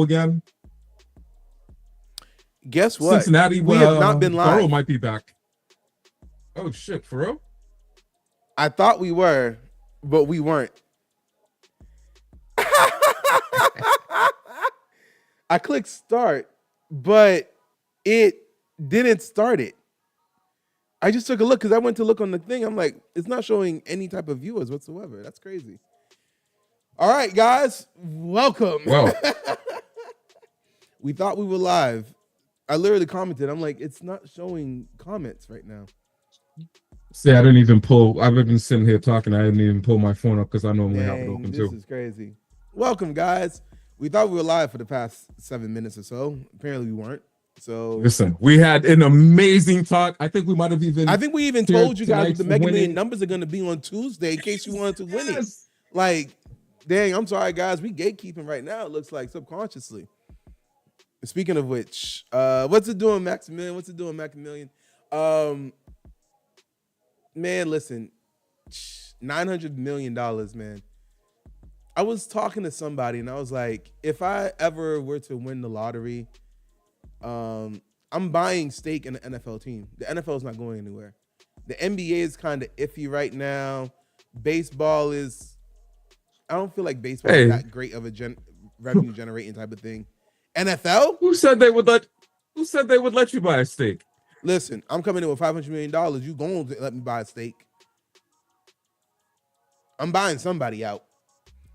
again. Guess what? Cincinnati, We have not been Burrow live. might be back. Oh shit, for real? I thought we were, but we weren't. I clicked start, but it didn't start it. I just took a look because I went to look on the thing. I'm like, it's not showing any type of viewers whatsoever. That's crazy. All right, guys, welcome. Well, We thought we were live. I literally commented. I'm like, it's not showing comments right now. see, I didn't even pull. I've been sitting here talking. I didn't even pull my phone up because I normally have it Dang, open this too. is crazy. Welcome, guys. We thought we were live for the past 7 minutes or so. Apparently, we weren't. So Listen, we had an amazing talk. I think we might have even. I think we even shared told you guys what the tonight's Mega Million winning- numbers are going to be on Tuesday in case you wanted to win it. Yes. Like, dang, I'm sorry, guys. We gatekeeping right now. It looks like subconsciously. Speaking of which, what's it doing, Maximilian? What's it doing, Maximilian? Man, listen, $900 million, man. I was talking to somebody and I was like, if I ever were to win the lottery, I'm buying stake in the NFL team. The NFL is not going anywhere. The NBA is kind of iffy right now. Baseball is, I don't feel like baseball is that great of a revenue generating type of thing. NFL? Who said they would let? Who said they would let you buy a stake? Listen, I'm coming in with $500 million. You going to let me buy a stake? I'm buying somebody out.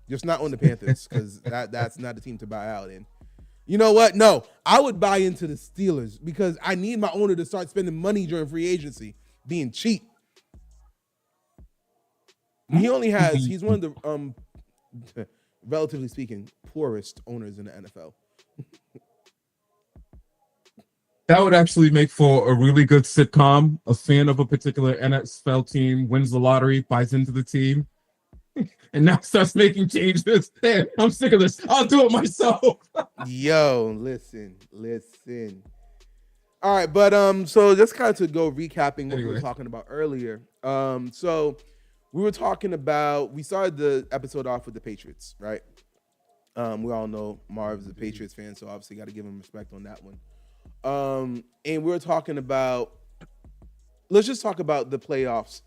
Just not on the Panthers, because that's not the team to buy out in. You know what? No, I would buy into the Steelers because I need my owner to start spending money during free agency, being cheap. He only has, he's one of the, relatively speaking, poorest owners in the NFL. That would actually make for a really good sitcom. A fan of a particular NFL team wins the lottery, buys into the team, and now starts making changes. Damn, I'm sick of this. I'll do it myself. Yo, listen. All right, but so just kind of to go recapping what we were talking about earlier. So we were talking about, we started the episode off with the Patriots, right? We all know Marv's a Patriots fan, so obviously got to give him respect on that one. And we were talking about, let's just talk about the playoffs.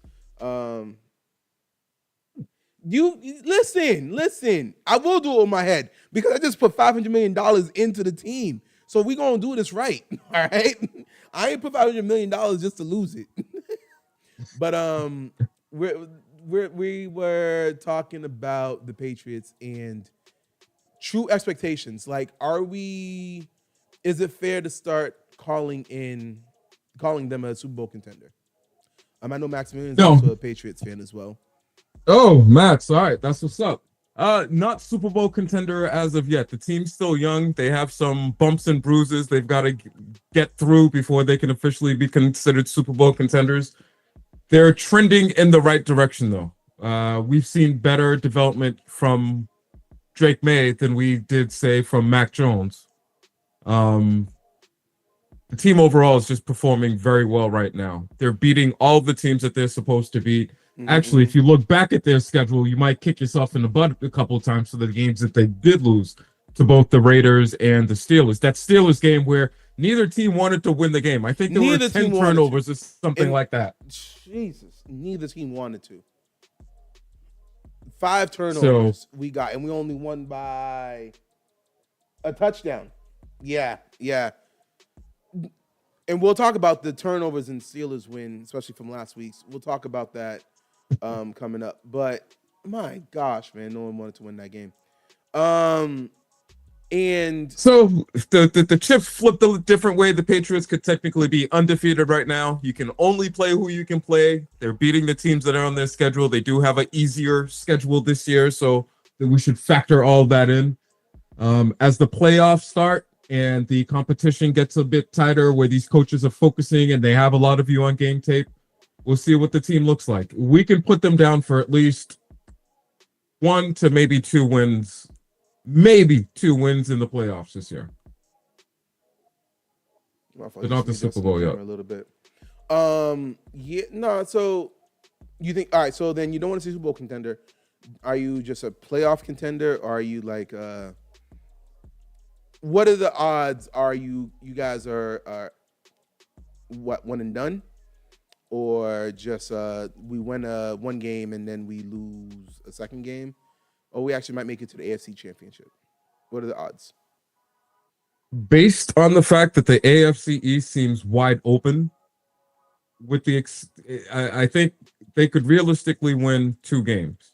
You listen. I will do it in my head because I just put $500 million into the team. So we gonna do this right. All right. I ain't put $500 million just to lose it. But we were talking about the Patriots and true expectations. Like, is it fair to start calling them a Super Bowl contender? I know Maximilian's also a Patriots fan as well. Oh, Max, all right, that's what's up. Not Super Bowl contender as of yet. The team's still young. They have some bumps and bruises they've got to get through before they can officially be considered Super Bowl contenders. They're trending in the right direction, though. We've seen better development from Drake May than we did, say, from Mac Jones. The team overall is just performing very well right now. They're beating all the teams that they're supposed to beat. Mm-hmm. Actually, if you look back at their schedule, you might kick yourself in the butt a couple of times for the games that they did lose to both the Raiders and the Steelers. That Steelers game where neither team wanted to win the game. I think there were 10 turnovers or something like that. Jesus, neither team wanted to. 5 turnovers we got, and we only won by a touchdown. Yeah. And we'll talk about the turnovers and Steelers win, especially from last week's. We'll talk about that coming up. But my gosh, man, no one wanted to win that game. And so the chips flipped a different way. The Patriots could technically be undefeated right now. You can only play who you can play. They're beating the teams that are on their schedule. They do have an easier schedule this year, so we should factor all that in. As the playoffs start and the competition gets a bit tighter, where these coaches are focusing and they have a lot of you on game tape, we'll see what the team looks like. We can put them down for at least 1 to maybe 2 wins. Maybe 2 wins in the playoffs this year. But not the Super Bowl yet. A little bit. So you think, all right, so then you don't want to see Super Bowl contender. Are you just a playoff contender, or are you like What are the odds? Are you guys are what, one and done, or just we win one game and then we lose a second game, or we actually might make it to the AFC Championship? What are the odds? Based on the fact that the AFC East seems wide open, with I think they could realistically win 2 games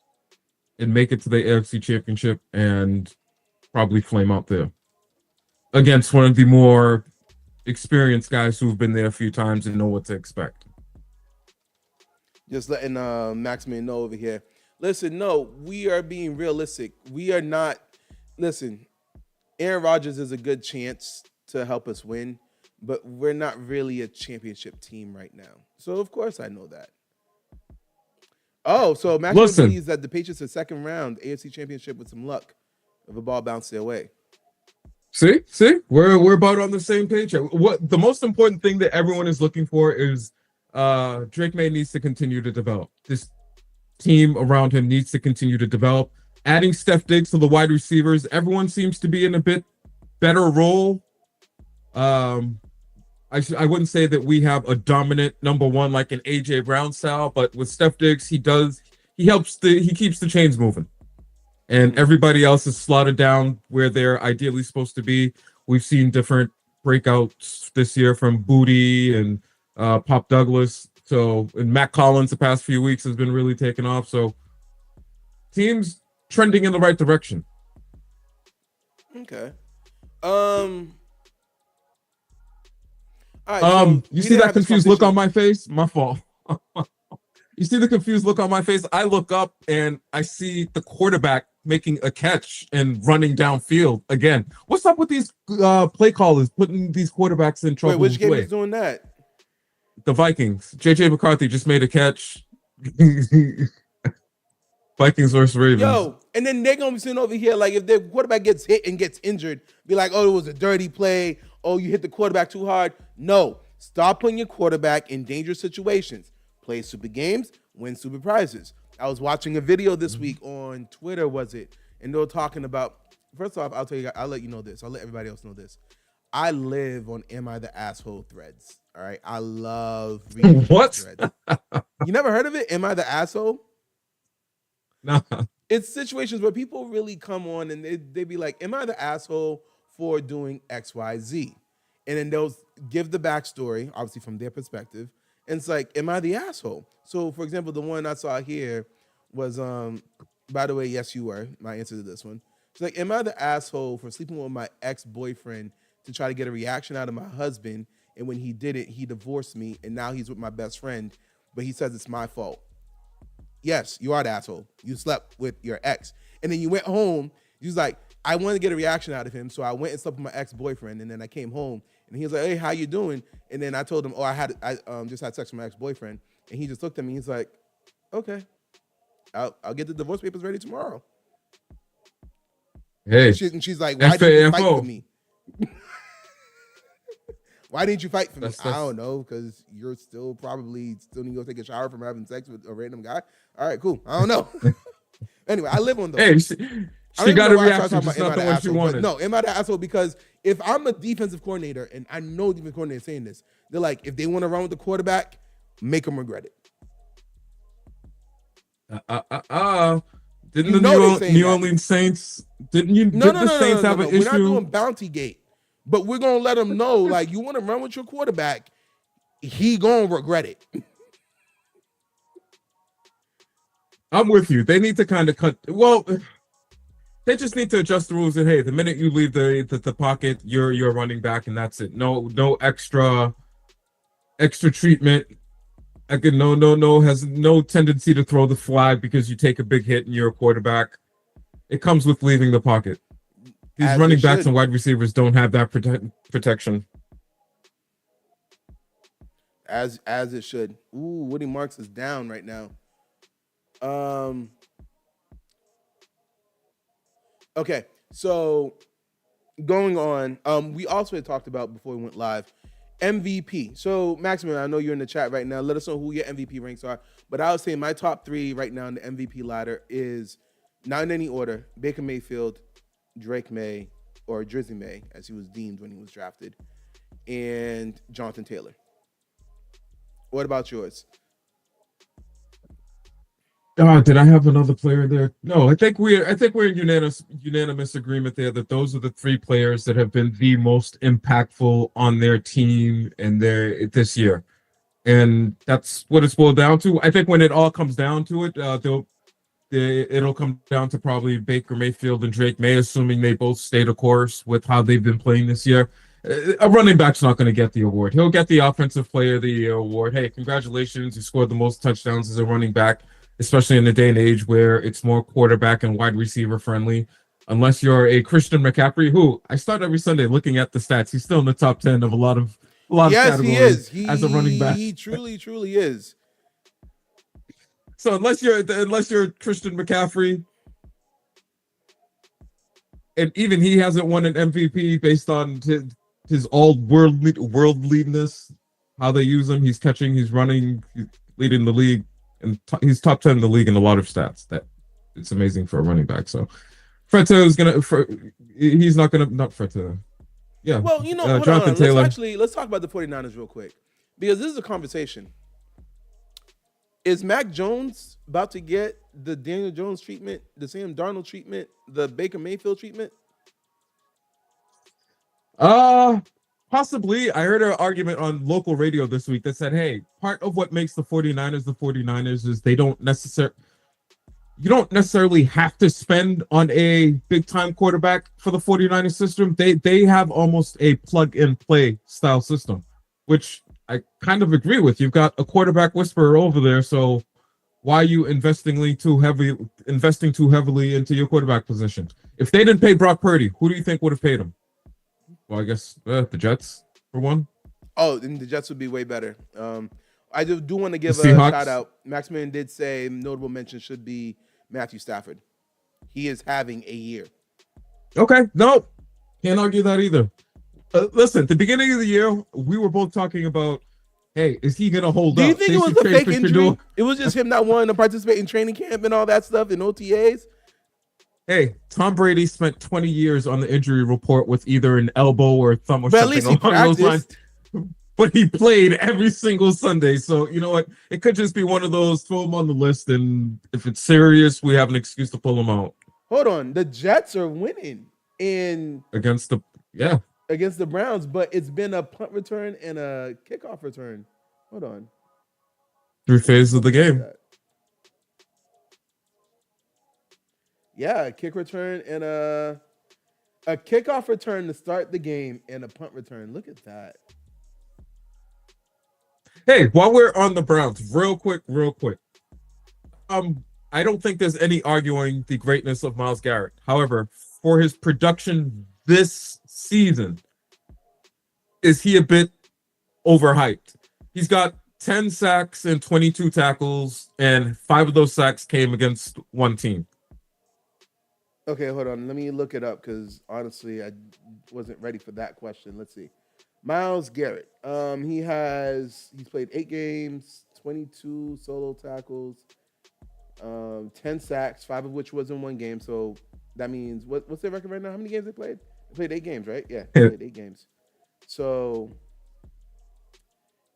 and make it to the AFC Championship and probably flame out there against one of the more experienced guys who've been there a few times and know what to expect. Just letting Maximilian know over here. Listen, no, we are being realistic. We are not. Listen, Aaron Rodgers is a good chance to help us win, but we're not really a championship team right now. So of course I know that. Oh, so Maxwell believes that the Patriots are second round AFC Championship with some luck if a ball bounced their way. See, we're about on the same page. What the most important thing that everyone is looking for is Drake May needs to continue to develop. This team around him needs to continue to develop. Adding Steph Diggs to the wide receivers, everyone seems to be in a bit better role. I wouldn't say that we have a dominant number one like an AJ Brown style, but with Steph Diggs, he keeps the chains moving. And everybody else is slotted down where they're ideally supposed to be. We've seen different breakouts this year from Booty and Pop Douglas. So, and Matt Collins the past few weeks has been really taking off. So, teams trending in the right direction. Okay. All right, so you see that confused look on my face? My fault. You see the confused look on my face? I look up and I see the quarterback making a catch and running downfield again. What's up with these play callers putting these quarterbacks in trouble? Wait, which game is doing that? The Vikings. JJ McCarthy just made a catch. Vikings versus Ravens. Yo, and then they're gonna be sitting over here like if their quarterback gets hit and gets injured, be like, oh, it was a dirty play. Oh, you hit the quarterback too hard. No, stop putting your quarterback in dangerous situations. Play super games, win super prizes. I was watching a video this week on Twitter, was it? And they were talking about, first off, I'll tell you, I'll let you know this. I'll let everybody else know this. I live on Am I the Asshole threads. All right. I love reading what? Threads. You never heard of it? Am I the Asshole? No. It's situations where people really come on and they be like, am I the asshole for doing X, Y, Z? And then they'll give the backstory, obviously from their perspective. And it's like, am I the asshole? So, for example, the one I saw here was, by the way, yes, you were. My answer to this one. It's like, am I the asshole for sleeping with my ex-boyfriend to try to get a reaction out of my husband? And when he did it, he divorced me, and now he's with my best friend, but he says it's my fault. Yes, you are the asshole. You slept with your ex. And then you went home. He was like, I wanted to get a reaction out of him, so I went and slept with my ex-boyfriend, and then I came home, and he was like, hey, how you doing? And then I told him, oh, I just had sex with my ex-boyfriend. And he just looked at me. He's like, okay, I'll get the divorce papers ready tomorrow. Hey. And she's like, why didn't you fight for me? Why didn't you fight for me? I don't know, because you're still need to go take a shower from having sex with a random guy. All right, cool. I don't know. Anyway, I live on those. Hey, she got a reaction. Just not the one she wanted. No, am I the asshole? Because if I'm a defensive coordinator, and I know the defensive coordinator is saying this, they're like, if they want to run with the quarterback, make them regret it. Didn't the New Orleans Saints? Didn't you? No, the Saints have an issue? We're not doing Bounty Gate. But we're going to let him know, like, you want to run with your quarterback, he going to regret it. I'm with you. They need to kind of cut. Well, they just need to adjust the rules. And hey, the minute you leave the pocket, you're running back, and that's it. No extra treatment. Has no tendency to throw the flag because you take a big hit and you're a quarterback. It comes with leaving the pocket. These running backs and wide receivers don't have that protection. As it should. Ooh, Woody Marks is down right now. Okay, so going on, we also had talked about before we went live, MVP. So Maximilian, I know you're in the chat right now. Let us know who your MVP ranks are. But I would say my top 3 right now in the MVP ladder is, not in any order, Baker Mayfield, Drake May, or Drizzy May, as he was deemed when he was drafted, and Jonathan Taylor. What about yours? Did I have another player there? No, I think we're in unanimous agreement there that those are the three players that have been the most impactful on their team and their this year. And that's what it's boiled down to. I think when it all comes down to it, it'll come down to probably Baker Mayfield and Drake May, assuming they both stay the course with how they've been playing this year. A running back's not going to get the award. He'll get the Offensive Player of the Year award. Hey, congratulations. You scored the most touchdowns as a running back, especially in the day and age where it's more quarterback and wide receiver friendly. Unless you're a Christian McCaffrey, who I start every Sunday looking at the stats. He's still in the top 10 of a lot of Yes, he categories is. as a running back. He truly is. So unless you're Christian McCaffrey, and even he hasn't won an MVP based on his all worldliness, how they use him. He's catching, he's running, he's leading the league, and he's top 10 in the league in a lot of stats. That it's amazing for a running back. So Freta is he's not Freta. Yeah. Well, Jonathan Taylor. Let's talk about the 49ers real quick, because this is a conversation. Is Mac Jones about to get the Daniel Jones treatment, the Sam Darnold treatment, the Baker Mayfield treatment? Possibly. I heard an argument on local radio this week that said, hey, part of what makes the 49ers is you don't necessarily have to spend on a big time quarterback for the 49ers system. They have almost a plug and play style system, which I kind of agree with. You've got a quarterback whisperer over there, so why are you investing too heavily into your quarterback position? If they didn't pay Brock Purdy, who do you think would have paid him? Well, I guess the Jets for one. Oh, then the Jets would be way better. I do want to give a shout out. Maxman did say notable mention should be Matthew Stafford. He is having a year. Okay, no, can't argue that either. Listen, at the beginning of the year, we were both talking about, hey, is he going to hold up? Do you think it was a fake injury? It was just him not wanting to participate in training camp and all that stuff in OTAs? Hey, Tom Brady spent 20 years on the injury report with either an elbow or a thumb or something. At least he practiced. But he played every single Sunday. So, you know what? It could just be one of those, throw him on the list, and if it's serious, we have an excuse to pull him out. Hold on. The Jets are winning against the Browns, but it's been a punt return and a kickoff return. Hold on. 3 phases of the game. Yeah, a kick return and a kickoff return to start the game and a punt return. Look at that. Hey, while we're on the Browns, real quick. I don't think there's any arguing the greatness of Myles Garrett. However, for his production this season, is he a bit overhyped? He's got 10 sacks and 22 tackles, and 5 of those sacks came against one team. Okay, hold on. Let me look it up because honestly, I wasn't ready for that question. Let's see. Myles Garrett. He's played 8 games, 22 solo tackles, 10 sacks, 5 of which was in one game. So that means what's their record right now? How many games they played? They played 8 games, right? Yeah, they played 8 games. So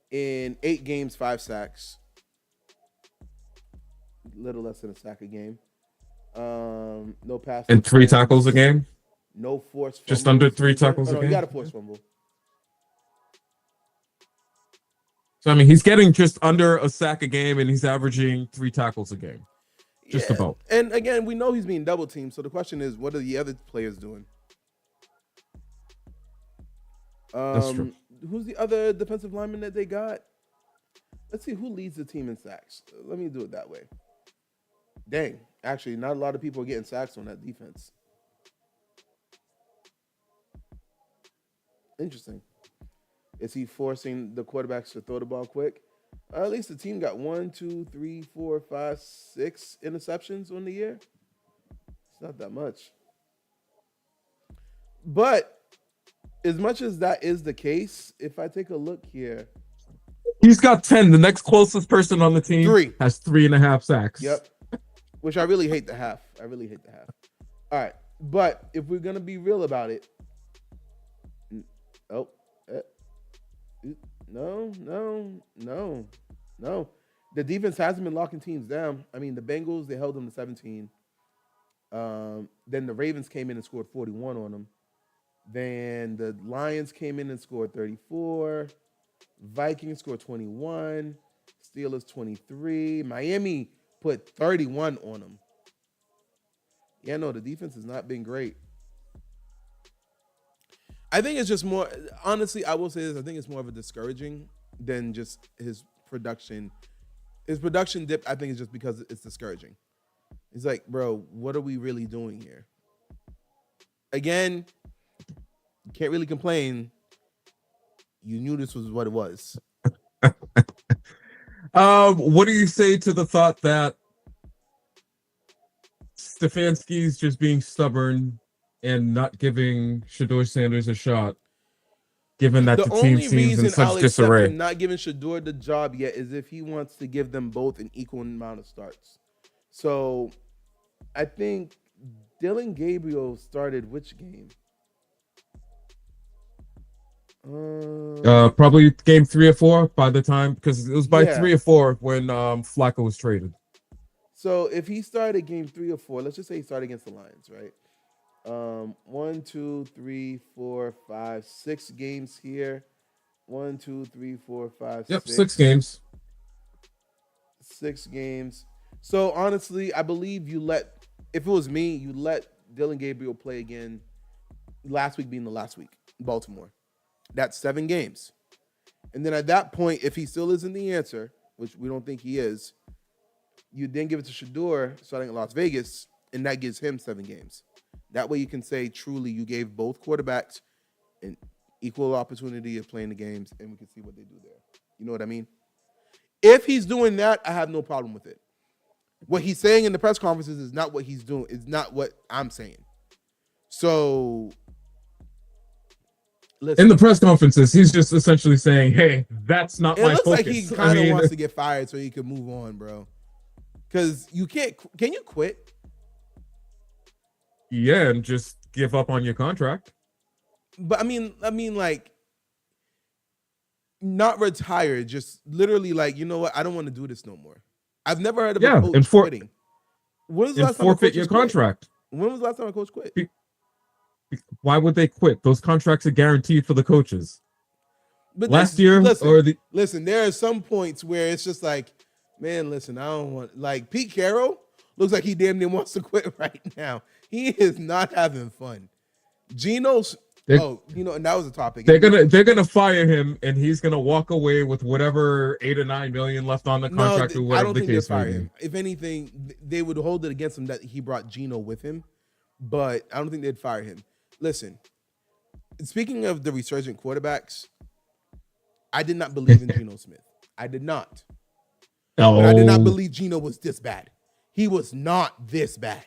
in 8 games, 5 sacks, little less than a sack a game. No pass and 3 tackles a game. No forced fumbles. Just under 3 tackles a game. He got a forced fumble. So I mean, he's getting just under a sack a game, and he's averaging 3 tackles a game. Just about. And again, we know he's being double teamed. So the question is, what are the other players doing? That's true. Who's the other defensive lineman that they got? Let's see who leads the team in sacks. Let me do it that way. Dang. Actually, not a lot of people are getting sacks on that defense. Interesting. Is he forcing the quarterbacks to throw the ball quick? At least the team got 1, 2, 3, 4, 5, 6 interceptions on the year. It's not that much. But as much as that is the case, if I take a look here. He's got 10. The next closest person on the team has 3.5 sacks. Yep. Which I really hate to have. All right. But if we're going to be real about it, Oh, uh, no. The defense hasn't been locking teams down. I mean, the Bengals, they held them to 17. Then the Ravens came in and scored 41 on them. Then the Lions came in and scored 34. Vikings scored 21. Steelers 23. Miami put 31 on them. Yeah, no, the defense has not been great. I think it's just more, honestly, I will say this. I think it's more of a discouraging than just his production. His production dip, I think, is just because it's discouraging. It's like, bro, what are we really doing here? Again, you can't really complain. You knew this was what it was. What do you say to the thought that Stefanski's just being stubborn and not giving Shedeur Sanders a shot, given that the team seems in such disarray? Not giving Shedeur the job yet is if he wants to give them both an equal amount of starts. So I think Dylan Gabriel started which game? Probably game 3 or 4 by the time, because it was by 3 or 4 when Flacco was traded. So if he started game 3 or 4, let's just say he started against the Lions, right? 1, 2, 3, 4, 5, 6 games here. 1, 2, 3, 4, 5, yep, 6. 6 games. 6 games. So honestly, I believe if it was me, you let Dylan Gabriel play again. Last week being the last week, Baltimore. That's 7 games. And then at that point, if he still isn't the answer, which we don't think he is, you then give it to Shedeur starting at Las Vegas, and that gives him 7 games. That way you can say truly you gave both quarterbacks an equal opportunity of playing the games, and we can see what they do there. You know what I mean? If he's doing that, I have no problem with it. What he's saying in the press conferences is not what he's doing. It's not what I'm saying. So, listen. In the press conferences, he's just essentially saying, hey, that's not my focus. It looks like he kind of wants to get fired so he can move on, bro. Because you can't. Can you quit? Yeah, and just give up on your contract. But I mean, like, not retire. Just literally, like, you know what? I don't want to do this no more. I've never heard of a coach quitting. When was the last time forfeit your contract? When was the last time a coach quit? Why would they quit? Those contracts are guaranteed for the coaches. But listen, there are some points where it's just like, man, listen, I don't want, like, Pete Carroll looks like he damn near wants to quit right now. He is not having fun. Geno's, and that was a topic. They're gonna fire him, and he's gonna walk away with whatever 8 or 9 million left on the contract, or whatever the case may be. If anything, they would hold it against him that he brought Geno with him, but I don't think they'd fire him. Listen, speaking of the resurgent quarterbacks, I did not believe in Geno Smith. I did not. But I did not believe Geno was this bad. He was not this bad.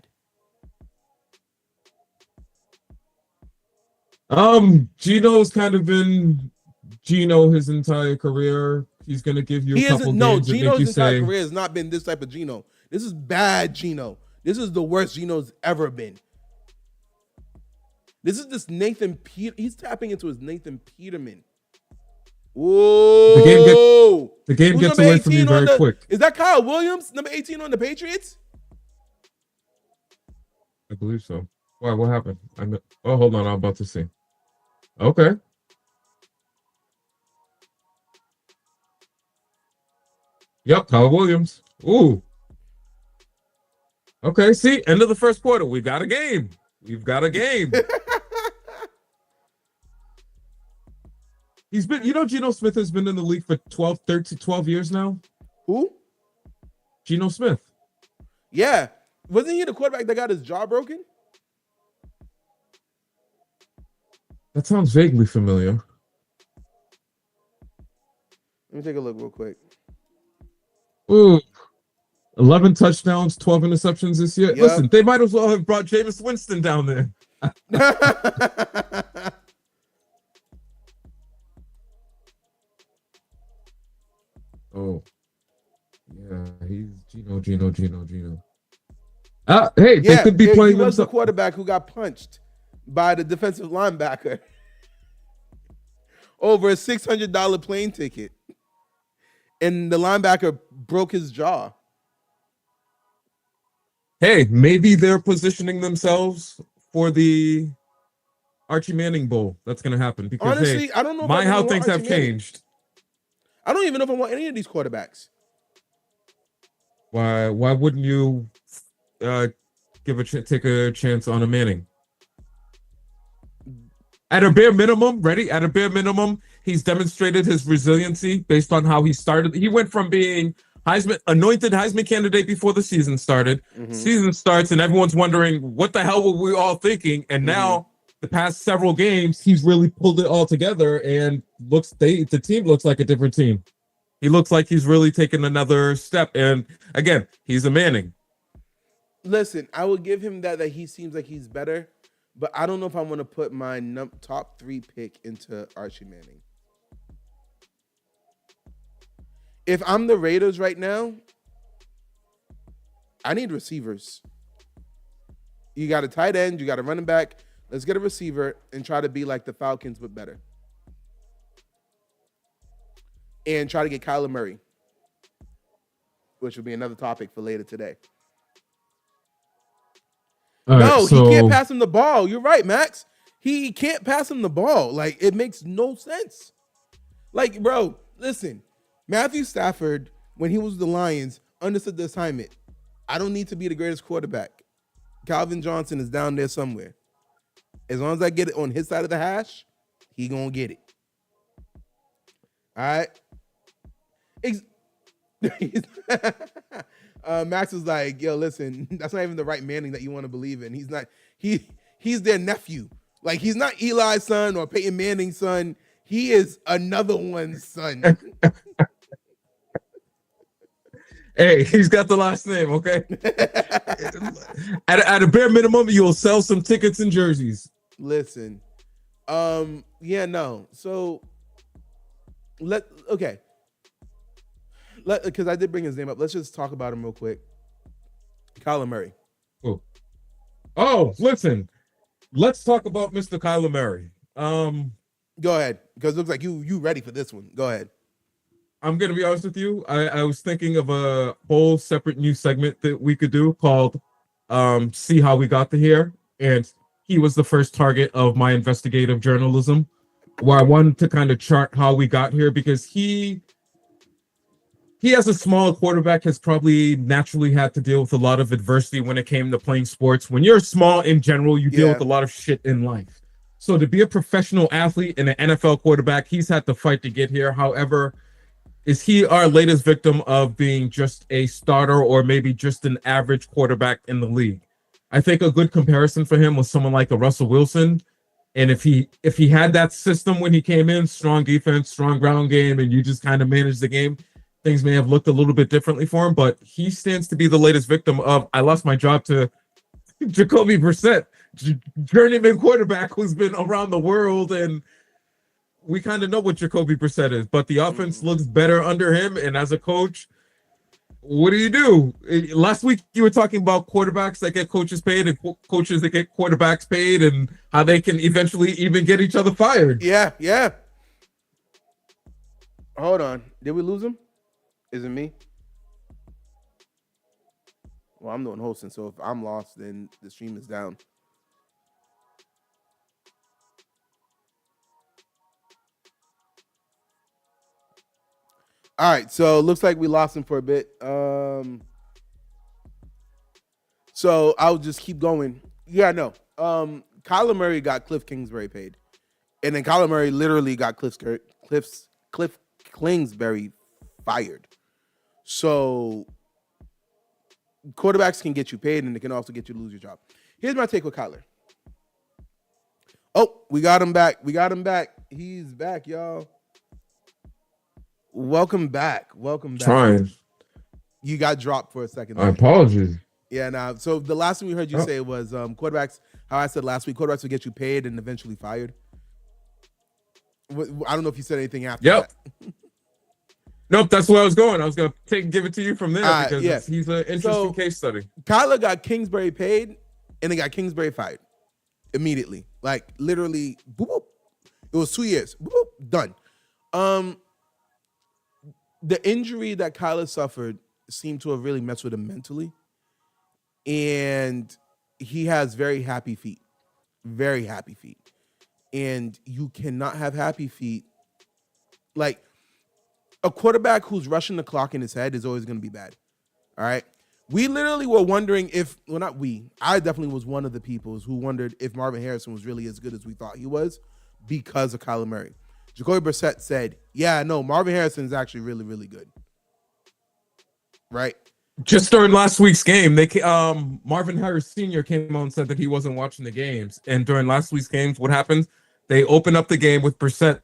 Geno's kind of been Geno his entire career. He's gonna give you a couple games. Geno's entire career has not been this type of Geno. This is bad Geno. This is the worst Geno's ever been. This is this Nathan Peter. He's tapping into his Nathan Peterman. Whoa! The game gets away from you very quick. Is that Kyle Williams, number 18 on the Patriots? I believe so. Why? What happened? Hold on. I'm about to see. Okay. Yep, Kyle Williams. Ooh. Okay, see, end of the first quarter. We've got a game. He's been, Geno Smith has been in the league for 12 years now. Who? Geno Smith. Yeah. Wasn't he the quarterback that got his jaw broken? That sounds vaguely familiar. Let me take a look real quick. Ooh. 11 touchdowns, 12 interceptions this year. Yep. Listen, they might as well have brought Jameis Winston down there. Oh. Yeah, he's Geno. Hey, they could be playing. He was the quarterback who got punched by the defensive linebacker. over a $600 plane ticket. And the linebacker broke his jaw. Hey, maybe they're positioning themselves for the Archie Manning Bowl. That's going to happen because, honestly, hey, I don't know if how things have changed. I don't even know if I want any of these quarterbacks. Why wouldn't you take a chance on a Manning? At a bare minimum, At a bare minimum, he's demonstrated his resiliency based on how he started. He went from being anointed Heisman candidate before the season started. Mm-hmm. Season starts, and everyone's wondering what the hell were we all thinking. And now, the past several games, he's really pulled it all together, and the team looks like a different team. He looks like he's really taken another step. And again, he's a Manning. Listen, I will give him that he seems like he's better. But I don't know if I want to put my top 3 pick into Archie Manning. If I'm the Raiders right now, I need receivers. You got a tight end, you got a running back. Let's get a receiver and try to be like the Falcons, but better. And try to get Kyler Murray, which will be another topic for later today. He can't pass him the ball. You're right, Max. He can't pass him the ball. Like, it makes no sense. Like, bro, listen. Matthew Stafford, when he was with the Lions, understood the assignment. I don't need to be the greatest quarterback. Calvin Johnson is down there somewhere. As long as I get it on his side of the hash, he gonna get it. All right? Max was like, yo, listen, that's not even the right Manning that you want to believe in. He's not, he's their nephew. Like, he's not Eli's son or Peyton Manning's son. He is another one's son. Hey, he's got the last name, okay? at a bare minimum, you'll sell some tickets and jerseys. Listen. Yeah, no. So, because I did bring his name up. Let's just talk about him real quick. Kyler Murray. Oh, listen. Let's talk about Mr. Kyler Murray. Go ahead, because it looks like you ready for this one. Go ahead. I'm going to be honest with you. I was thinking of a whole separate new segment that we could do called See How We Got to Here. And he was the first target of my investigative journalism, where I wanted to kind of chart how we got here, because he as a small quarterback has probably naturally had to deal with a lot of adversity when it came to playing sports. When you're small in general, you deal with a lot of shit in life. So to be a professional athlete and an NFL quarterback, he's had to fight to get here. However, is he our latest victim of being just a starter or maybe just an average quarterback in the league? I think a good comparison for him was someone like a Russell Wilson. And if he had that system when he came in, strong defense, strong ground game, and you just kind of managed the game, things may have looked a little bit differently for him. But he stands to be the latest victim of, I lost my job to Jacoby Brissett, journeyman quarterback who's been around the world, and we kind of know what Jacoby Brissett is, but the offense looks better under him. And as a coach, what do? Last week you were talking about quarterbacks that get coaches paid and coaches that get quarterbacks paid, and how they can eventually even get each other fired. Yeah. Hold on. Did we lose him? Is it me? Well, I'm doing hosting, so if I'm lost, then the stream is down. All right, so it looks like we lost him for a bit. So I'll just keep going. Yeah, no. Kyler Murray got Cliff Kingsbury paid. And then Kyler Murray literally got Cliff Kingsbury fired. So quarterbacks can get you paid, and they can also get you to lose your job. Here's my take with Kyler. Oh, we got him back. He's back, y'all. Welcome back. Trying. You got dropped for a second. My apologies. Yeah, nah. So the last thing we heard you say was quarterbacks, how I said last week, quarterbacks will get you paid and eventually fired. I don't know if you said anything after that. Nope, that's where I was going. I was going to give it to you from there because he's an interesting case study. Kyler got Kingsbury paid, and they got Kingsbury fired immediately. Like, literally, boop, boop. It was 2 years. Boop, boop. Done. The injury that Kyler suffered seemed to have really messed with him mentally, and he has very happy feet. Very happy feet. And you cannot have happy feet. Like, a quarterback who's rushing the clock in his head is always going to be bad. All right. We literally were wondering if, well, not we, I definitely was one of the people who wondered if Marvin Harrison was really as good as we thought he was because of Kyler Murray. Jacoby Brissett said, yeah, no, Marvin Harrison is actually really, really good. Right? Just during last week's game, Marvin Harris Sr. came out and said that he wasn't watching the games. And during last week's games, what happened? They opened up the game with Brissett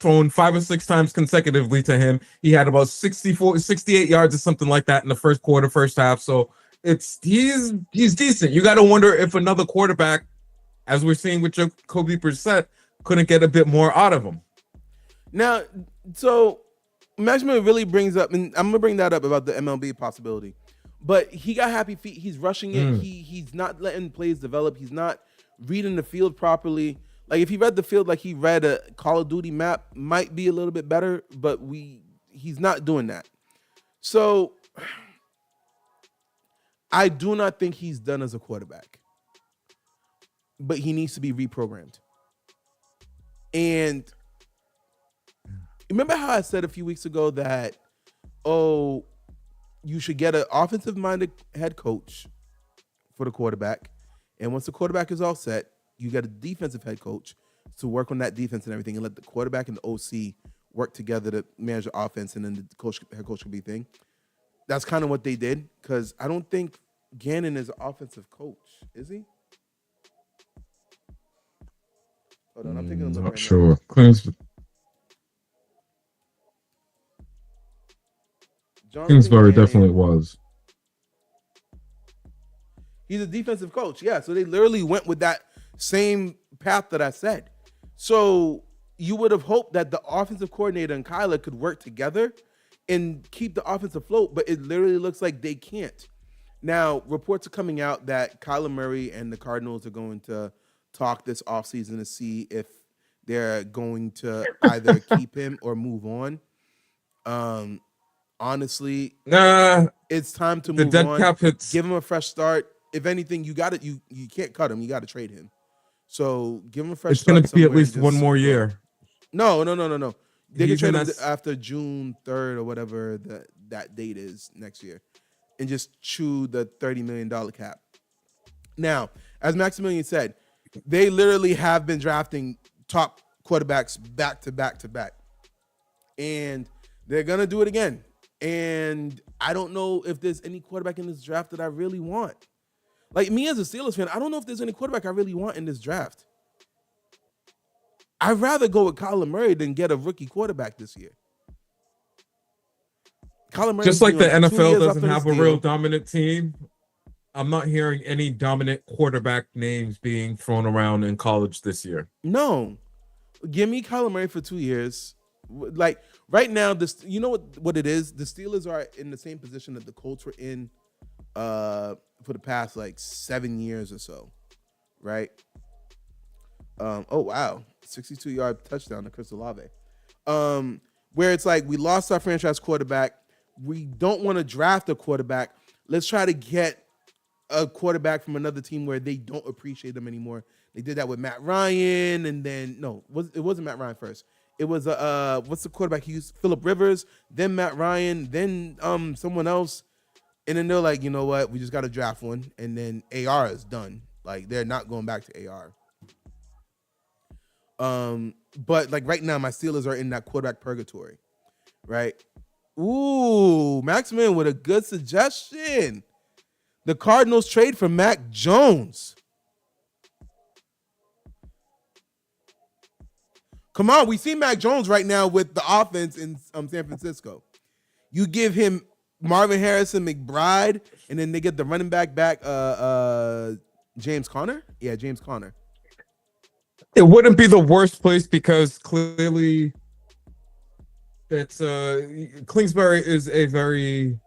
thrown 5 or 6 times consecutively to him. He had about 68 yards or something like that in the first quarter, first half. So he's decent. You got to wonder if another quarterback, as we're seeing with Jacoby Brissett, couldn't get a bit more out of him. Now, so Maxman really brings up, and I'm gonna bring that up about the MLB possibility. But he got happy feet. He's rushing it. He's not letting plays develop. He's not reading the field properly. Like, if he read the field like he read a Call of Duty map, might be a little bit better, but he's not doing that. So I do not think he's done as a quarterback, but he needs to be reprogrammed. And remember how I said a few weeks ago that, you should get an offensive-minded head coach for the quarterback, and once the quarterback is all set, you get a defensive head coach to work on that defense and everything, and let the quarterback and the OC work together to manage the offense, and then the head coach could be thing. That's kind of what they did, because I don't think Gannon is an offensive coach, is he? Hold on, I'm taking a look. Not sure. Kingsbury definitely was. He's a defensive coach, yeah. So they literally went with that same path that I said. So you would have hoped that the offensive coordinator and Kyler could work together and keep the offense afloat, but it literally looks like they can't. Now, reports are coming out that Kyler Murray and the Cardinals are going to talk this offseason to see if they're going to either keep him or move on. Honestly, it's time to move on. Cap hits. Give him a fresh start. If anything, you can't cut him. You got to trade him. So give him a fresh start. It's going to be at least one more year. No. They can trade him after June 3rd or whatever that date is next year, and just chew the $30 million cap. Now, as Maximilian said, they literally have been drafting top quarterbacks back to back to back, and they're gonna do it again. And I don't know if there's any quarterback in this draft that I really want. Like, me as a Steelers fan, I don't know if there's any quarterback I really want in this draft. I'd rather go with Kyler Murray than get a rookie quarterback this year. Kyler Murray, just like the NFL doesn't have a real dominant team, I'm not hearing any dominant quarterback names being thrown around in college this year. No. Give me Kyler Murray for 2 years. Like, right now, you know what it is? The Steelers are in the same position that the Colts were in for the past, 7 years or so, right? Oh, wow. 62-yard touchdown to Chris Olave. Where it's like, we lost our franchise quarterback. We don't want to draft a quarterback. Let's try to get a quarterback from another team where they don't appreciate them anymore. They did that with Matt Ryan, and then, it wasn't Matt Ryan first. It was, what's the quarterback he used? Phillip Rivers, then Matt Ryan, then someone else. And then they're like, you know what? We just got to draft one. And then AR is done. Like, they're not going back to AR. But, right now, my Steelers are in that quarterback purgatory, right? Ooh, Maxman with a good suggestion. The Cardinals trade for Mac Jones. Come on, we see Mac Jones right now with the offense in San Francisco. You give him Marvin Harrison, McBride, and then they get the running back James Conner? Yeah, James Conner. It wouldn't be the worst place because clearly it's Kingsbury is a very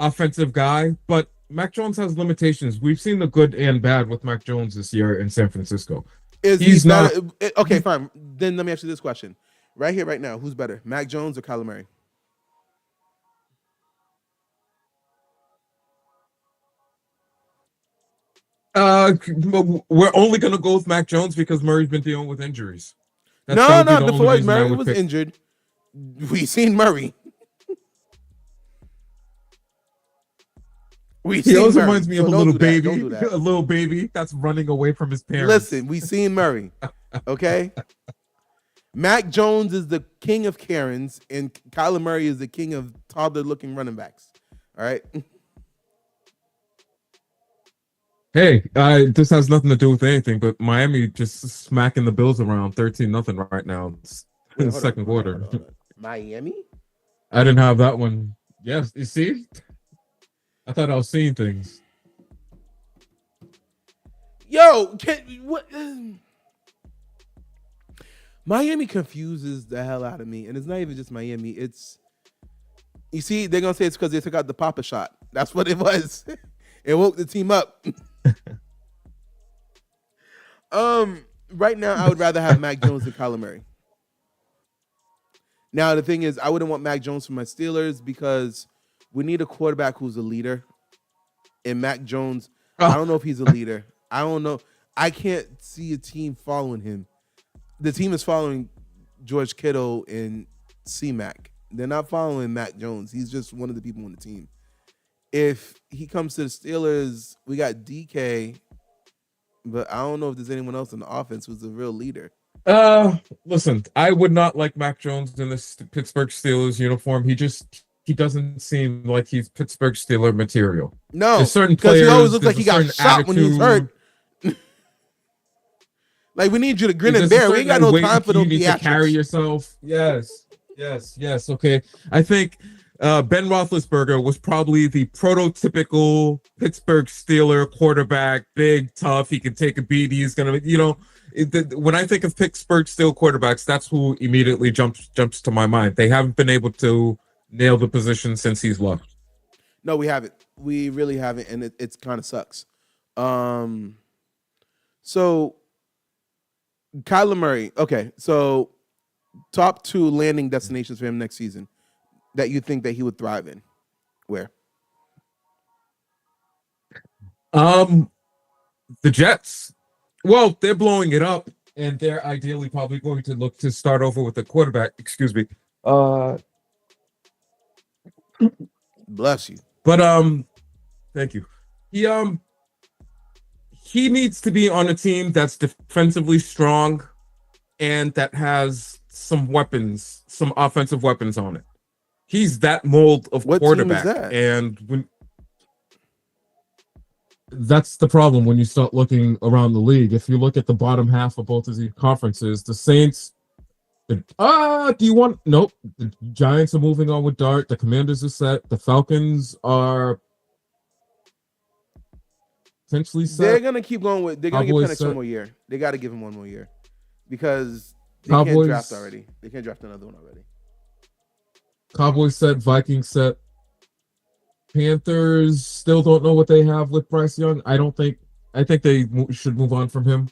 offensive guy, but Mac Jones has limitations. We've seen the good and bad with Mac Jones this year in San Francisco. Is he He's not. better? Okay, fine. Then let me ask you this question. Right here, right now, who's better, Mac Jones or Kyler Murray? We're only gonna go with Mac Jones because Murray's been dealing with injuries. That No, would be no. the only Before reason I Murray would was pick. injured, we seen Murray. We He seen always Murray. reminds me of So a don't little do that. Don't baby, do that. a little baby that's running away from his parents. Listen, we seen Murray. Okay. Mac Jones is the king of Karens, and Kyler Murray is the king of toddler-looking running backs. All right. Hey, this has nothing to do with anything, but Miami just smacking the Bills around 13-0 right now in Wait, the hold on, second hold on, quarter. hold on, hold on. Miami? I didn't have that one. Yes, you see? I thought I was seeing things. Yo, what? Miami confuses the hell out of me, and it's not even just Miami. It's, you see, they're gonna say it's because they took out the Papa shot. That's what it was. It woke the team up. Right now, I would rather have Mac Jones than Kyler Murray. Now, the thing is, I wouldn't want Mac Jones for my Steelers because we need a quarterback who's a leader. And Mac Jones, I don't know if he's a leader. I don't know. I can't see a team following him. The team is following George Kittle and C-Mac. They're not following Mac Jones. He's just one of the people on the team. If he comes to the Steelers, we got DK, but I don't know if there's anyone else in the offense who's a real leader. Listen, I would not like Mac Jones in this Pittsburgh Steelers uniform. He doesn't seem like he's Pittsburgh Steeler material. No, there's certain because players, he always looks like he got certain shot when he's hurt. Like, we need you to grin and bear. We ain't got no time for those theatrics. You need to carry yourself. Yes. Okay. I think Ben Roethlisberger was probably the prototypical Pittsburgh Steeler quarterback. Big, tough. He can take a beat. He's gonna, when I think of Pittsburgh Steelers quarterbacks, that's who immediately jumps to my mind. They haven't been able to nail the position since he's left. No, we haven't. We really haven't, and it kind of sucks. So Kyler Murray. Okay, so top 2 landing destinations for him next season that you think that he would thrive in. Where? The Jets. Well, they're blowing it up, and they're ideally probably going to look to start over with a quarterback. Excuse me. Bless you. But thank you. He needs to be on a team that's defensively strong and that has some weapons, some offensive weapons on it. He's that mold of quarterback. Team is that? And that's the problem when you start looking around the league. If you look at the bottom half of both of these conferences, the Saints. Nope. The Giants are moving on with Dart. The Commanders are set. The Falcons are potentially set. They're gonna keep going with. They're gonna Cowboys give Penix set. 1 more year. They got to give him 1 more year because they Cowboys can't draft already. They can't draft another one already. Cowboys set. Vikings set. Panthers still don't know what they have with Bryce Young. I think they should move on from him.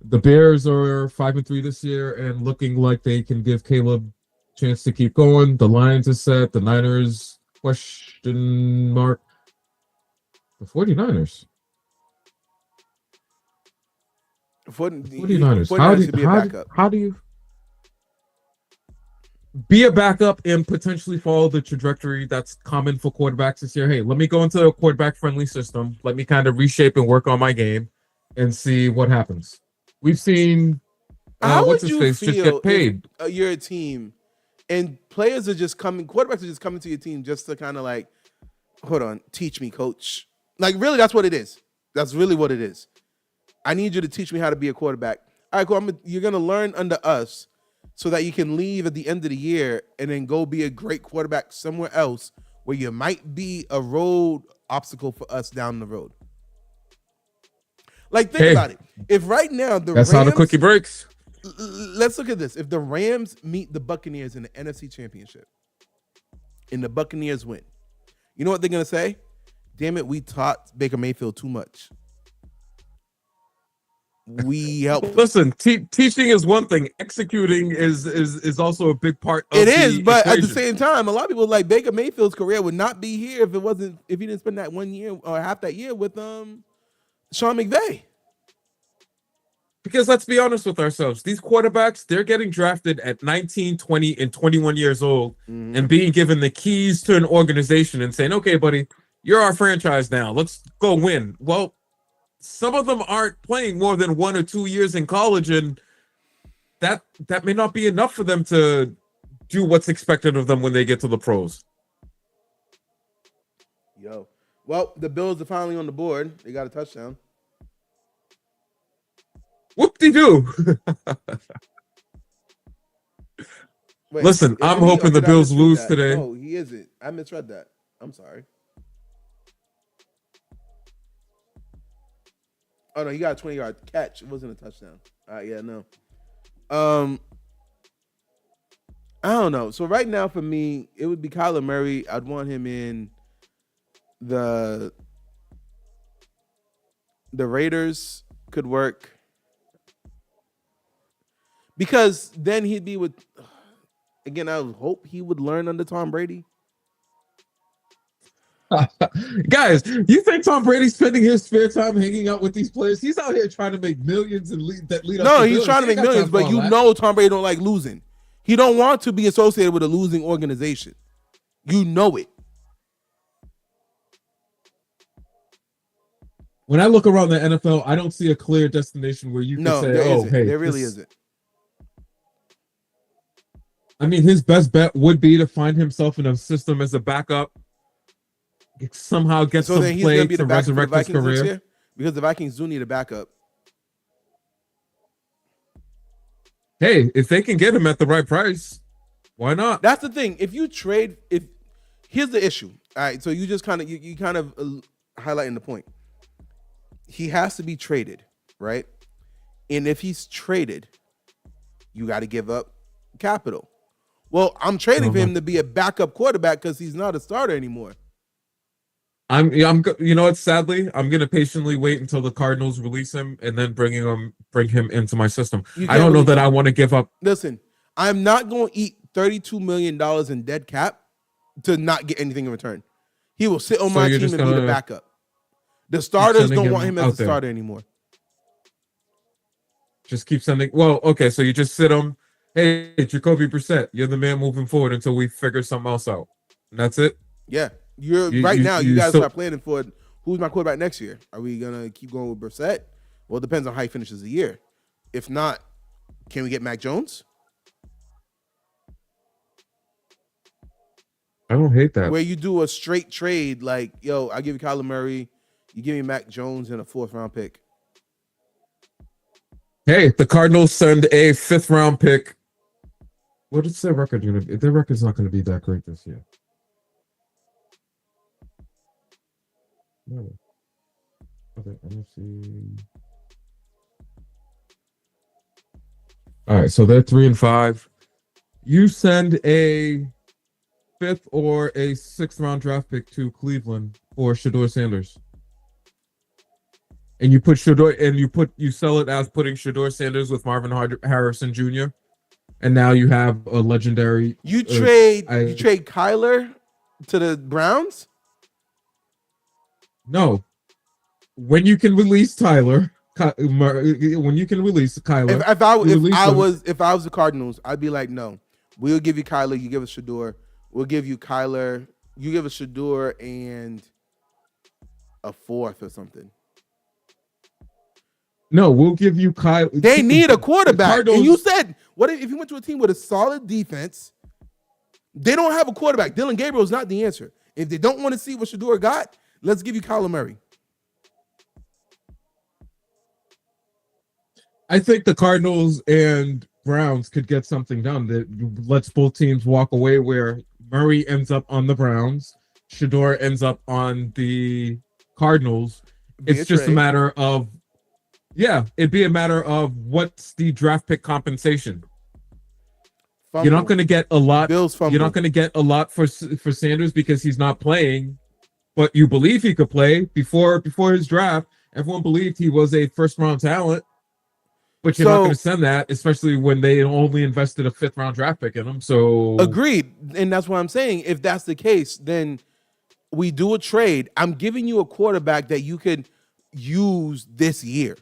The Bears are 5-3 this year and looking like they can give Caleb a chance to keep going. The Lions is set. The Niners, question mark. The 49ers. 49ers. How do you be a backup and potentially follow the trajectory that's common for quarterbacks this year? Hey, let me go into a quarterback-friendly system. Let me kind of reshape and work on my game and see what happens. We've seen what's his face just get paid. You're a team, and players are just coming. Quarterbacks are just coming to your team just to kind of like, hold on, teach me, coach. Like, really, that's what it is. That's really what it is. I need you to teach me how to be a quarterback. All right, cool. You're gonna learn under us, so that you can leave at the end of the year and then go be a great quarterback somewhere else where you might be a road obstacle for us down the road. Like, think about it. If right now that's how the cookie breaks. Let's look at this. If the Rams meet the Buccaneers in the NFC Championship and the Buccaneers win, you know what they're going to say? Damn it, we taught Baker Mayfield too much. we helped. Listen, teaching is one thing. Executing is also a big part of it is, the but equation. at the same time, a lot of people like Baker Mayfield's career would not be here if he didn't spend that 1 year or half that year with Sean McVay. Because let's be honest with ourselves, these quarterbacks, they're getting drafted at 19, 20, and 21 years old and being given the keys to an organization and saying, okay, buddy, you're our franchise now. Let's go win. Well, some of them aren't playing more than 1 or 2 years in college, and that may not be enough for them to do what's expected of them when they get to the pros. Well, the Bills are finally on the board. They got a touchdown. Whoop-de-doo. Listen, I'm hoping the Bills lose today. No, he isn't. I misread that. I'm sorry. Oh, no, he got a 20-yard catch. It wasn't a touchdown. Yeah, no. I don't know. So right now for me, it would be Kyler Murray. I'd want him in the Raiders could work. Because then he'd be with, again, I would hope he would learn under Tom Brady. Guys, you think Tom Brady's spending his spare time hanging out with these players? He's out here trying to make millions and lead up. No, he's trying to make millions, but you know Tom Brady don't like losing. He don't want to be associated with a losing organization. You know it. When I look around the NFL, I don't see a clear destination where you can say, "Oh, hey, there really isn't." I mean, his best bet would be to find himself in a system as a backup, somehow get some play to resurrect his career. Because the Vikings do need a backup. Hey, if they can get him at the right price, why not? That's the thing. If you trade, here's the issue. All right, so you just kind of you kind of highlighting the point. He has to be traded, right? And if he's traded, you got to give up capital. Well, I'm trading for him to be a backup quarterback because he's not a starter anymore. You know what? Sadly, I'm gonna patiently wait until the Cardinals release him and then bring him into my system. I don't know that I want to give up. Listen, I'm not going to eat $32 million in dead cap to not get anything in return. He will sit on my team and be the backup. The starters don't want him as a starter anymore. Just keep sending. Well, okay, so you just sit him. Hey, Jacoby Brissett, you're the man moving forward until we figure something else out. And that's it. Yeah. You guys start planning for who's my quarterback next year. Are we gonna keep going with Brissett? Well, it depends on how he finishes the year. If not, can we get Mac Jones? I don't hate that. Where you do a straight trade, like, yo, I give you Kyler Murray, you give me Mac Jones and a 4th-round pick. Hey, the Cardinals send a 5th-round pick. What is their record going to be? Their record's not going to be that great this year. No. Okay, NFC. All right, so they're 3-5. You send a 5th or a 6th-round draft pick to Cleveland for Shedeur Sanders. And you put Shedeur, and you sell it as putting Shedeur Sanders with Marvin Harrison Jr. And now you have a legendary. You trade Kyler to the Browns? No. When you can release Tyler, when you can release Kyler. If I was the Cardinals, I'd be like, no, we'll give you Kyler. You give us Shedeur. We'll give you Kyler. You give us Shedeur and a 4th or something. No, we'll give you Kyler. They need a quarterback. And you said, what if you went to a team with a solid defense? They don't have a quarterback. Dylan Gabriel is not the answer. If they don't want to see what Shedeur got, let's give you Kyler Murray. I think the Cardinals and Browns could get something done that lets both teams walk away, where Murray ends up on the Browns, Shedeur ends up on the Cardinals. It's just a matter of, it'd be a matter of what's the draft pick compensation. You're not going to get a lot. You're not going to get a lot for Sanders because he's not playing, but you believe he could play before his draft. Everyone believed he was a 1st-round talent. But you're not going to send that, especially when they only invested a 5th-round draft pick in him. So agreed, and that's what I'm saying. If that's the case, then we do a trade. I'm giving you a quarterback that you could use this year.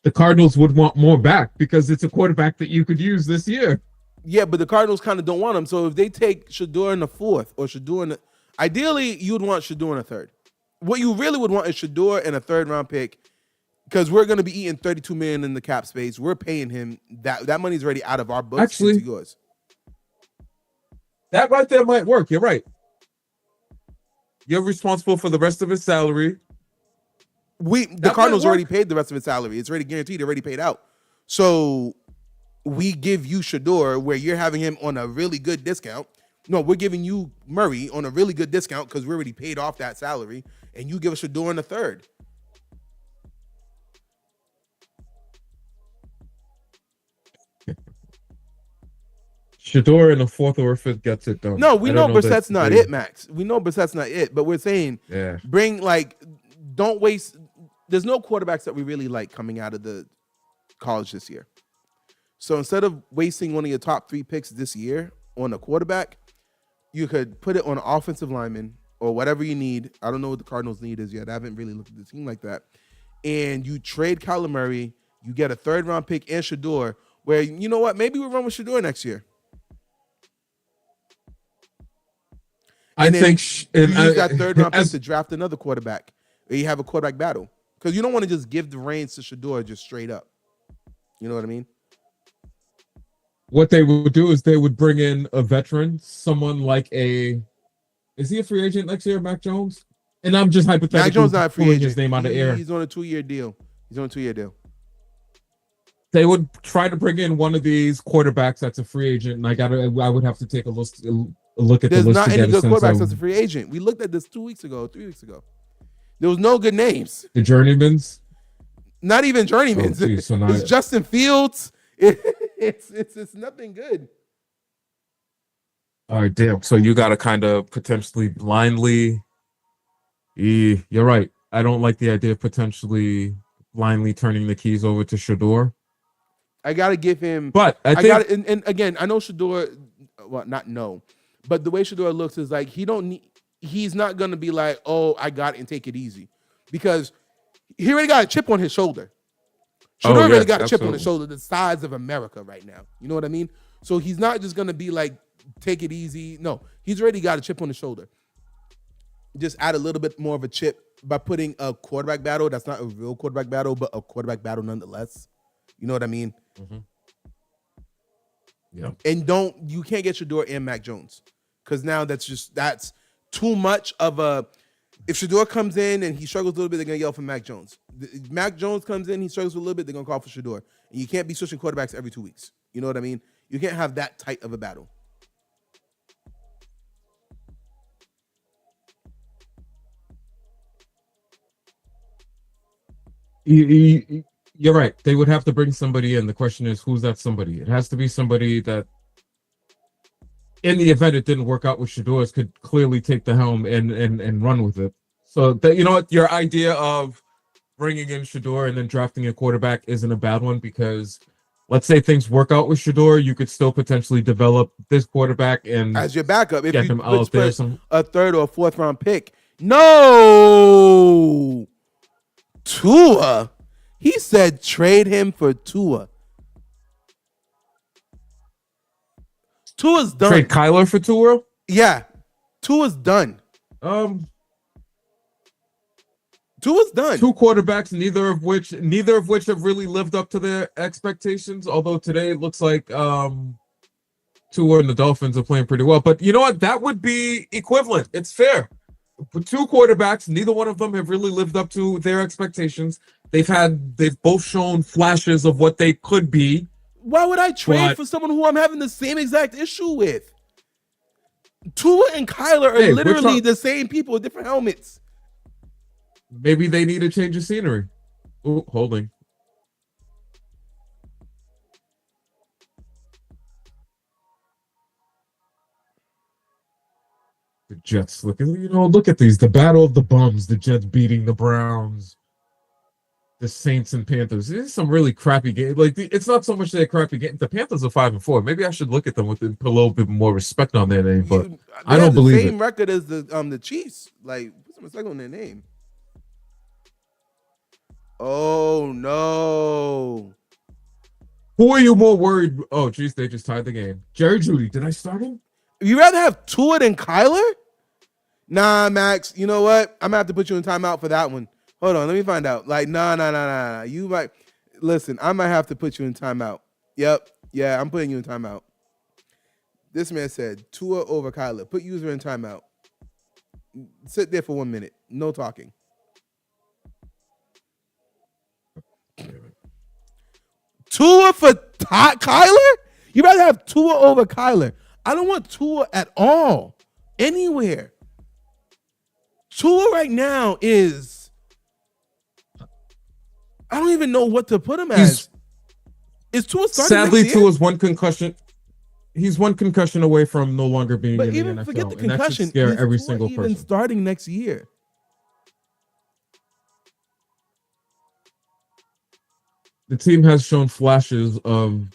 the Cardinals would want more back because it's a quarterback that you could use this year. Yeah, but the Cardinals kind of don't want him. So if they take Shador in the 4th or Shador in the, ideally you would want Shador in the 3rd. What you really would want is Shador and a 3rd-round pick, because we're going to be eating $32 million in the cap space. We're paying him that money's already out of our books. Actually, into yours. That right there might work. You're right. You're responsible for the rest of his salary. The Cardinals already paid the rest of his salary. It's already guaranteed. Already paid out. So we give you Shador, where you're having him on a really good discount. No, we're giving you Murray on a really good discount because we already paid off that salary, and you give us Shador in the 3rd. Shador in the 4th or 5th gets it done. No, we know Brissett's not it, Max. We know Brissett's not it, but we're saying bring, like, don't waste. There's no quarterbacks that we really like coming out of the college this year. So instead of wasting one of your top 3 picks this year on a quarterback, you could put it on an offensive lineman or whatever you need. I don't know what the Cardinals need is yet. I haven't really looked at the team like that. And you trade Kyler Murray, you get a 3rd-round pick and Shador, where, you know what, maybe we'll run with Shador next year. And I think you use that 3rd-round pick to draft another quarterback, or you have a quarterback battle. Because you don't want to just give the reins to Shador just straight up. You know what I mean? What they would do is they would bring in a veteran, someone like is he a free agent next year, Mac Jones? And I'm just hypothetically Mac Jones not a free agent. His name out of air. He's on a 2-year deal. They would try to bring in one of these quarterbacks that's a free agent, and I would have to take a look at the list. There's not any good quarterbacks that's a free agent. We looked at this 3 weeks ago. There was no good names. The journeymans? Not even journeymans. Oh, geez, so it's Justin Fields. It's nothing good. All right, damn. So you got to kind of potentially blindly. You're right. I don't like the idea of potentially blindly turning the keys over to Shador. I got to give him. But I think, and again, I know Shador. Well, not no, but the way Shador looks is like he's not gonna be like, oh, I got it and take it easy, because he already got a chip on his shoulder. Shador already got a chip on his shoulder the size of America right now. You know what I mean? So he's not just gonna be like, take it easy. No, he's already got a chip on his shoulder. Just add a little bit more of a chip by putting a quarterback battle that's not a real quarterback battle, but a quarterback battle nonetheless. You know what I mean? Mm-hmm. Yeah. And you can't get Shador and Mac Jones, because now that's too much of a. If Shador comes in and he struggles a little bit, they're gonna yell for Mac Jones. If Mac Jones comes in, he struggles a little bit, they're gonna call for Shador. And you can't be switching quarterbacks every 2 weeks. You know what I mean? You can't have that tight of a battle. You're right. They would have to bring somebody in. The question is, who's that somebody? It has to be somebody that, in the event it didn't work out with Shador, could clearly take the helm and run with it. So that, you know what, your idea of bringing in Shador and then drafting a quarterback isn't a bad one, because let's say things work out with Shador, you could still potentially develop this quarterback and as your backup if get you him out there. A 3rd or 4th-round pick. No, Tua. He said trade him for Tua. Tua's done. Trade Kyler for Tua? Yeah. Tua's done. Tua's done. 2 quarterbacks, neither of which have really lived up to their expectations. Although today it looks like Tua and the Dolphins are playing pretty well. But you know what? That would be equivalent. It's fair. But 2 quarterbacks, neither one of them have really lived up to their expectations. They've both shown flashes of what they could be. Why would I trade for someone who I'm having the same exact issue with? Tua and Kyler are literally the same people with different helmets. Maybe they need a change of scenery. Ooh, holding. The Jets look at these. The battle of the bums. The Jets beating the Browns. The Saints and Panthers. This is some really crappy game. It's not so much that crappy game. The Panthers are 5-4. Maybe I should look at them put a little bit more respect on their name, but I don't believe it. Same record as the Chiefs. Put some respect on their name. Oh no. Who are you more worried? Oh, geez, they just tied the game. Jerry Jeudy, did I start him? You rather have Tua than Kyler? Nah, Max. You know what? I'm gonna have to put you in timeout for that one. Hold on, let me find out. Nah. You might listen. I might have to put you in timeout. Yep. Yeah, I'm putting you in timeout. This man said Tua over Kyler. Put user in timeout. Sit there for 1 minute. No talking. Tua for Kyler? You rather have Tua over Kyler? I don't want Tua at all. Anywhere. Tua right now is... I don't even know what to put him as. Is Tua starting sadly, next year? Tua's one concussion. He's one concussion away from no longer being in the NFL. But forget the concussion. And that should scare every Tua single person. Starting next year. The team has shown flashes of...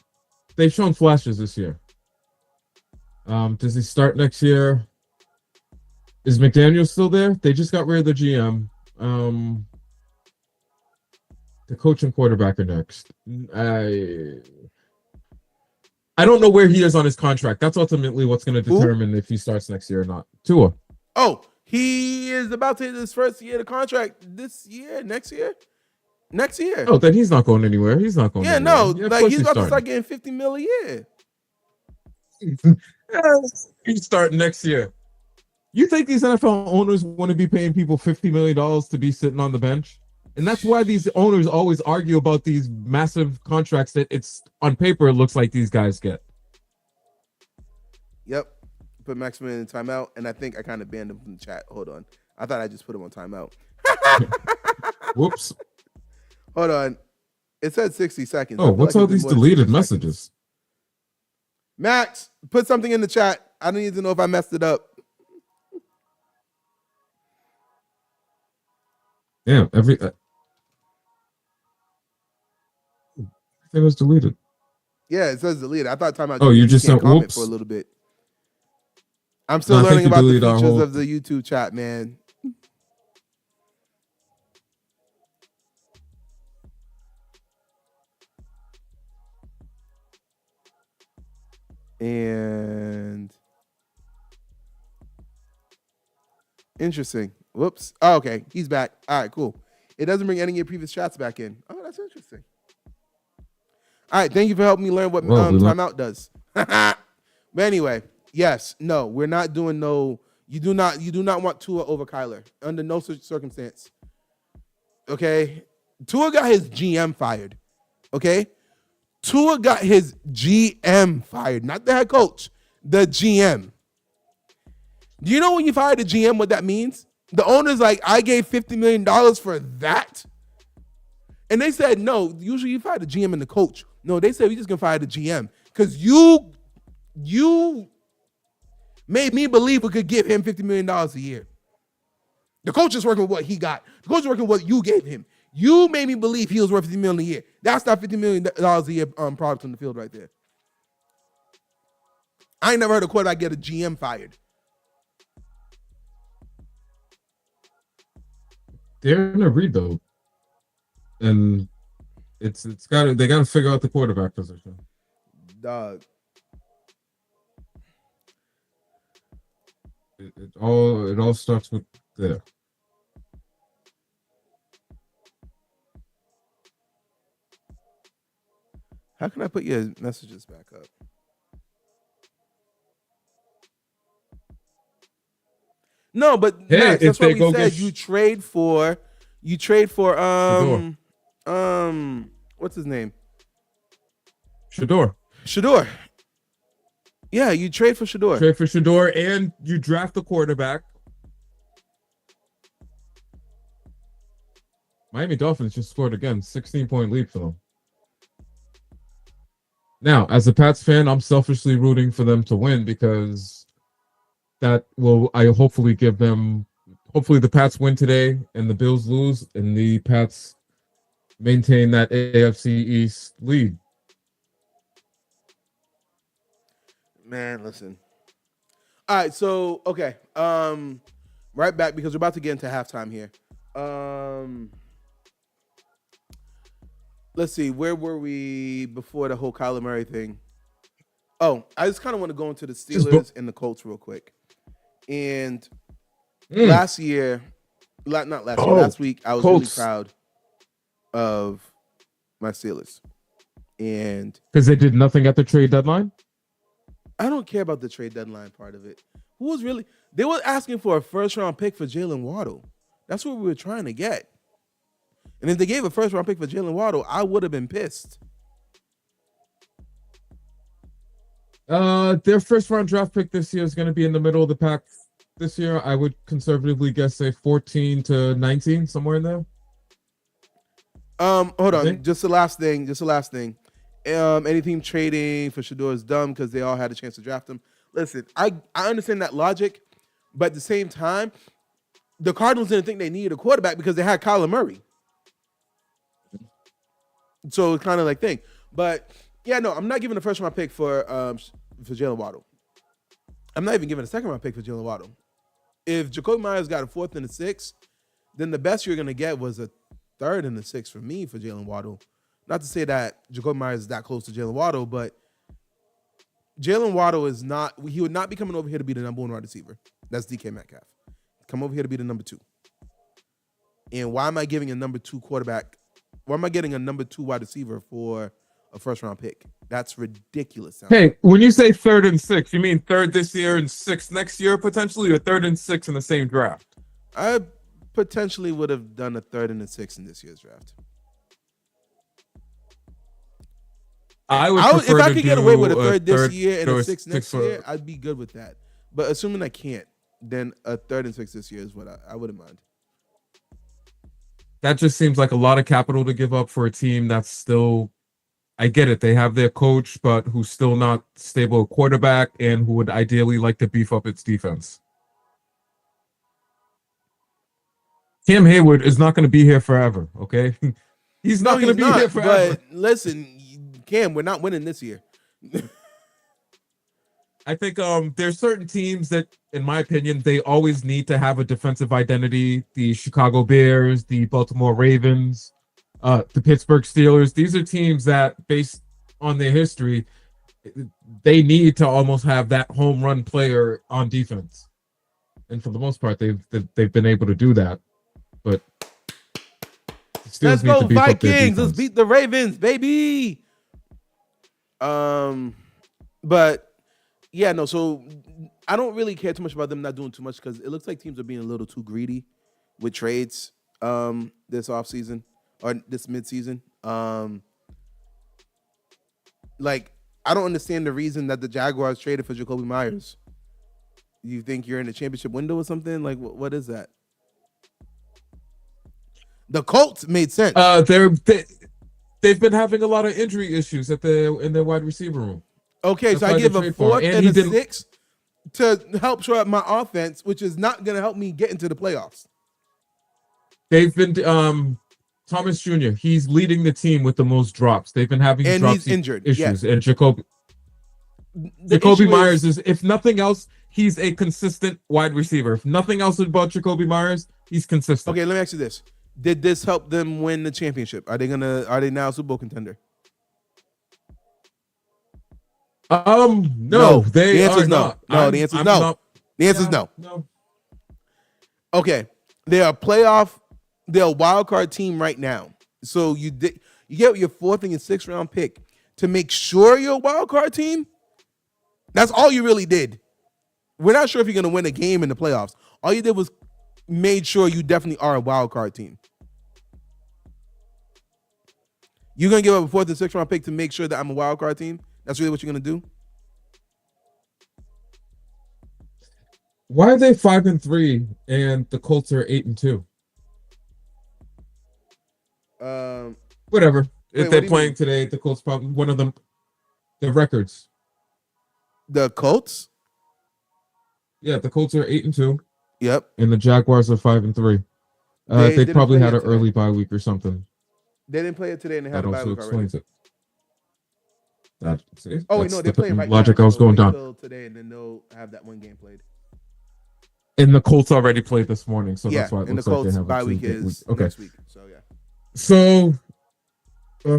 They've shown flashes this year. Does he start next year? Is McDaniel still there? They just got rid of the GM. The coach and quarterback are next. I don't know where he is on his contract. That's ultimately what's going to determine if he starts next year or not. Tua. Oh, he is about to hit his first year of contract this year, next year? Next year. Oh, then he's not going anywhere. He's not going anywhere. He's about to start getting $50 million a year. He's starting next year. You think these NFL owners want to be paying people $50 million to be sitting on the bench? And that's why these owners always argue about these massive contracts that it's on paper, it looks like these guys get. Yep. Put Maxman in timeout, and I think I kind of banned him from the chat. Hold on. I thought I just put him on timeout. Whoops. Hold on. It said 60 seconds. Oh, what's all these deleted messages? Max, put something in the chat. I need to know if I messed it up. Yeah, everything was deleted. Yeah, it says deleted. I thought timeout. Oh, you just sent comment for a little bit. I'm still learning about the features of the YouTube chat, man. And interesting. Whoops. Oh, okay. He's back. All right, cool. It doesn't bring any of your previous chats back in. Oh, that's interesting. All right. Thank you for helping me learn what timeout does. But anyway, yes, no, we're not doing no. You do not want Tua over Kyler under no such circumstance. Okay. Tua got his GM fired. Okay. Tua got his GM fired, not the head coach, the GM. Do you know when you fire the GM what that means? The owner's like, I gave $50 million for that. And they said, no, usually you fire the GM and the coach. No, they said, we just going to fire the GM. Because you made me believe we could give him $50 million a year. The coach is working with what he got. The coach is working with what you gave him. You made me believe he was worth $50 million a year. That's not $50 million a year product on the field right there. I ain't never heard a quarterback get a GM fired. They're in a rebuild, and they got to figure out the quarterback position. Dog. It all starts with there. How can I put your messages back up? No, but hey, Max, that's what we said. You trade for what's his name? Shador. Yeah, you trade for Shador. Trade for Shador, and you draft the quarterback. Miami Dolphins just scored again, 16-point lead for them. Now, as a Pats fan, I'm selfishly rooting for them to win because that will I hopefully give them. Hopefully the Pats win today and the Bills lose, and the Pats maintain that AFC East lead. Man, listen. All right, so okay. Right back because we're about to get into halftime here. Let's see, where were we before the whole Kyler Murray thing? Oh, I just kind of want to go into the Steelers and the Colts real quick. And last year, last week, I was really proud of my Steelers. And because they did nothing at the trade deadline? I don't care about the trade deadline part of it. They were asking for a first-round pick for Jalen Waddle. That's what we were trying to get. And if they gave a first-round pick for Jalen Waddle, I would have been pissed. Their first-round draft pick this year is going to be in the middle of the pack this year. I would conservatively guess, say, 14 to 19, somewhere in there. Hold on. Just the last thing. Any team trading for Shador is dumb because they all had a chance to draft him. Listen, I understand that logic, but at the same time, the Cardinals didn't think they needed a quarterback because they had Kyler Murray. So it's kind of like thing. But yeah, no, I'm not giving a first round pick for Jalen Waddle. I'm not even giving a second round pick for Jalen Waddle. If Jacoby Myers got a fourth and a sixth, then the best you're gonna get was a third and a sixth for me for Jalen Waddle. Not to say that Jacoby Myers is that close to Jalen Waddle, but Jalen Waddle is not. He would not be coming over here to be the number one wide receiver. That's DK Metcalf. Come over here to be the number two. And why am I giving a number two quarterback? Why am I getting a number two wide receiver for a first round pick? That's ridiculous. Hey, when you say third and sixth, you mean third this year and sixth next year potentially, or third and sixth in the same draft? I potentially would have done a third and a sixth in this year's draft. If I could get away with a third this year and a sixth next year, I'd be good with that. But assuming I can't, then a third and sixth this year is what I wouldn't mind. That just seems like a lot of capital to give up for a team that's still, I get it, they have their coach, but who's still not stable quarterback and who would ideally like to beef up its defense. Cam Hayward is not going to be here forever, okay? He's not going to be here forever. But listen, Cam, we're not winning this year. I think there's certain teams that, in my opinion, they always need to have a defensive identity. The Chicago Bears, the Baltimore Ravens, the Pittsburgh Steelers. These are teams that, based on their history, they need to almost have that home run player on defense. And for the most part, they've been able to do that. But let's go Vikings! Let's beat the Ravens, baby. But yeah, no. So I don't really care too much about them not doing too much because it looks like teams are being a little too greedy with trades this offseason or this midseason. Like I don't understand the reason that the Jaguars traded for Jacoby Myers. You think you're in the championship window or something? Like what is that? The Colts made sense. They've been having a lot of injury issues in their wide receiver room. Okay, that's so I give a fourth and a sixth to help shore up my offense, which is not going to help me get into the playoffs. They've been Thomas Jr. He's leading the team with the most drops. They've been having and he's injured issues, and Jacoby Myers is, if nothing else, he's a consistent wide receiver. If nothing else about Jacoby Myers, he's consistent. Okay, let me ask you this: did this help them win the championship? Are they now a Super Bowl contender? No, they the answer are is no. not. No, the answer is no. The answer is no. No. Okay, they're a wild card team right now. So you get your fourth and your sixth round pick to make sure you're a wild card team. That's all you really did. We're not sure if you're going to win a game in the playoffs. All you did was made sure you definitely are a wild card team. You're going to give up a fourth and sixth round pick to make sure that I'm a wild card team? That's really what you're going to do? Why are they 5-3 and the Colts are 8-2? Whatever. If they're playing today, the Colts probably one of them. The records. The Colts? Yeah, the Colts are 8-2, Yep. and the Jaguars are 5-3. They They didn't probably play had yet an today. early bye week or something. They didn't play it today, and they had That a bye also week already. explains it. That see, Oh wait, that's no, the they're playing right now. logic I was So going wait down. till today, and then they'll have that one game played. And the Colts already played this morning, so Yeah, that's why it and the looks like they Colts have a bye week 2 game week. is Okay, next week. So yeah. so uh,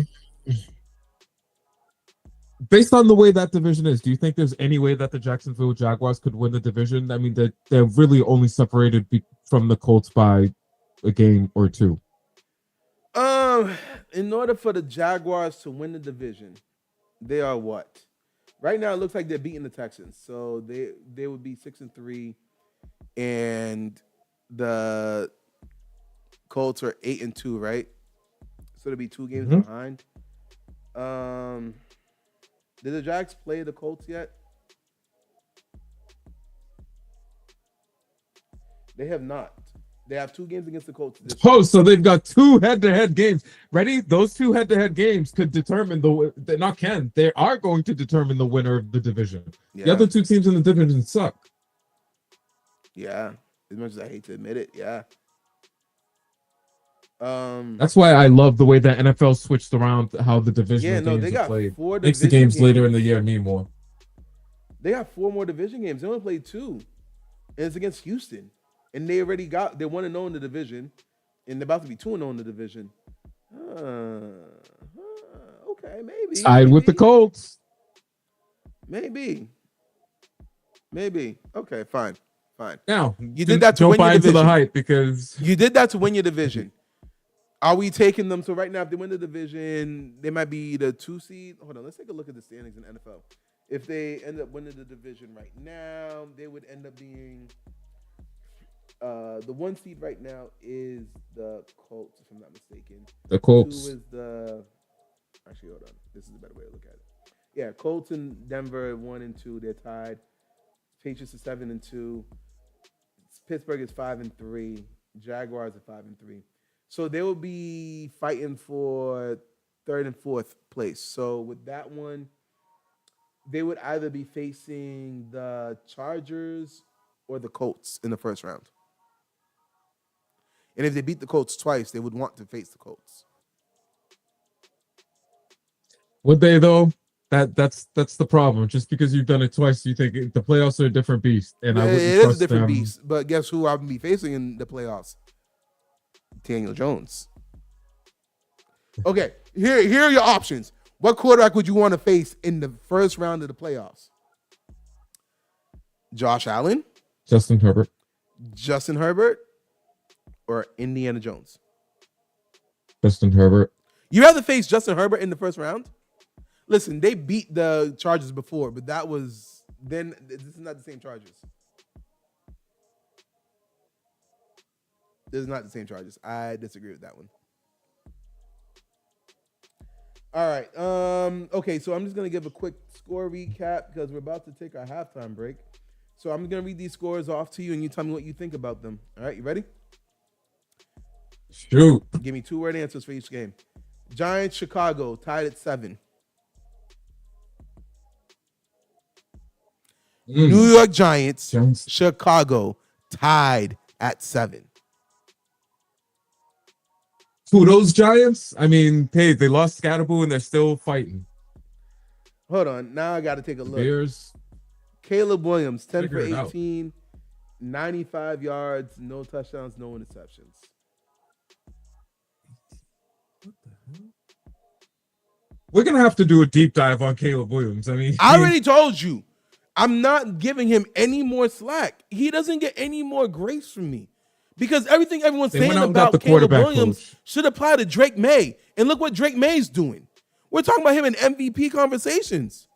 based on the way that division is, do you think there's any way that the Jacksonville Jaguars could win the division? I mean, they're really only separated from the Colts by a game or two. In order for the Jaguars to win the division, they are what? Right now, it looks like they're beating the Texans, so they would be 6-3, and the Colts are 8-2, right? So they'll be 2 games behind. Did the Jags play the Colts yet? They have not. They have 2 games against the Colts this year. Oh, so they've got 2 head-to-head games. Ready? Those 2 head-to-head games could determine they are going to determine the winner of the division. Yeah. The other 2 teams in the division suck. Yeah. As much as I hate to admit it, yeah. That's why I love the way that NFL switched around how the division games are played. Makes the games later in the year mean more. They got 4 more division games. They only played 2, and it's against Houston. And they're 1-0 in the division, and they're about to be 2-0 in the division. Okay, maybe. Side with the Colts. Maybe. Okay, fine. Now, you did that to don't win your buy into division. the hype because you did that to win your division. Are we taking them? So right now, if they win the division, they might be the 2 seed. Hold on, let's take a look at the standings in NFL. If they end up winning the division right now, they would end up being the 1 seed right now is the Colts, if I'm not mistaken. The Colts. 2 is the. Actually, hold on. This is a better way to look at it. Yeah, Colts and Denver 1 and 2. They're tied. Patriots are 7-2. Pittsburgh is 5-3. Jaguars are 5-3. So they will be fighting for 3rd and 4th place. So with that one, they would either be facing the Chargers or the Colts in the first round. And if they beat the Colts twice, they would want to face the Colts. Would they though? That's the problem. Just because you've done it twice, you think the playoffs are a different beast, and I wouldn't it trust is a different them. beast. But guess who I'll be facing in the playoffs? Daniel Jones. Okay, here are your options. What quarterback would you want to face in the first round of the playoffs? Josh Allen, Justin Herbert, or Indiana Jones? Justin Herbert. You rather face Justin Herbert in the first round? Listen, they beat the Chargers before, but that was then. This is not the same Chargers. This is not the same Chargers. I disagree with that one. All right. Okay, so I'm just gonna give a quick score recap because we're about to take our halftime break. So I'm gonna read these scores off to you, and you tell me what you think about them. All right, you ready? Shoot. Give me 2-word answers for each game. Giants, Chicago, tied at 7. New York Giants, Chicago, tied at 7. Who, those Giants? I mean, hey, they lost Scatterboo and they're still fighting. Hold on. Now I got to take a look. Bears. Caleb Williams, 10 for 18, 95 yards, no touchdowns, no interceptions. What the hell? We're going to have to do a deep dive on Caleb Williams. I mean, I already told you. I'm not giving him any more slack. He doesn't get any more grace from me. Because everything everyone's saying about Caleb Williams should apply to Drake May. And look what Drake May's doing. We're talking about him in MVP conversations.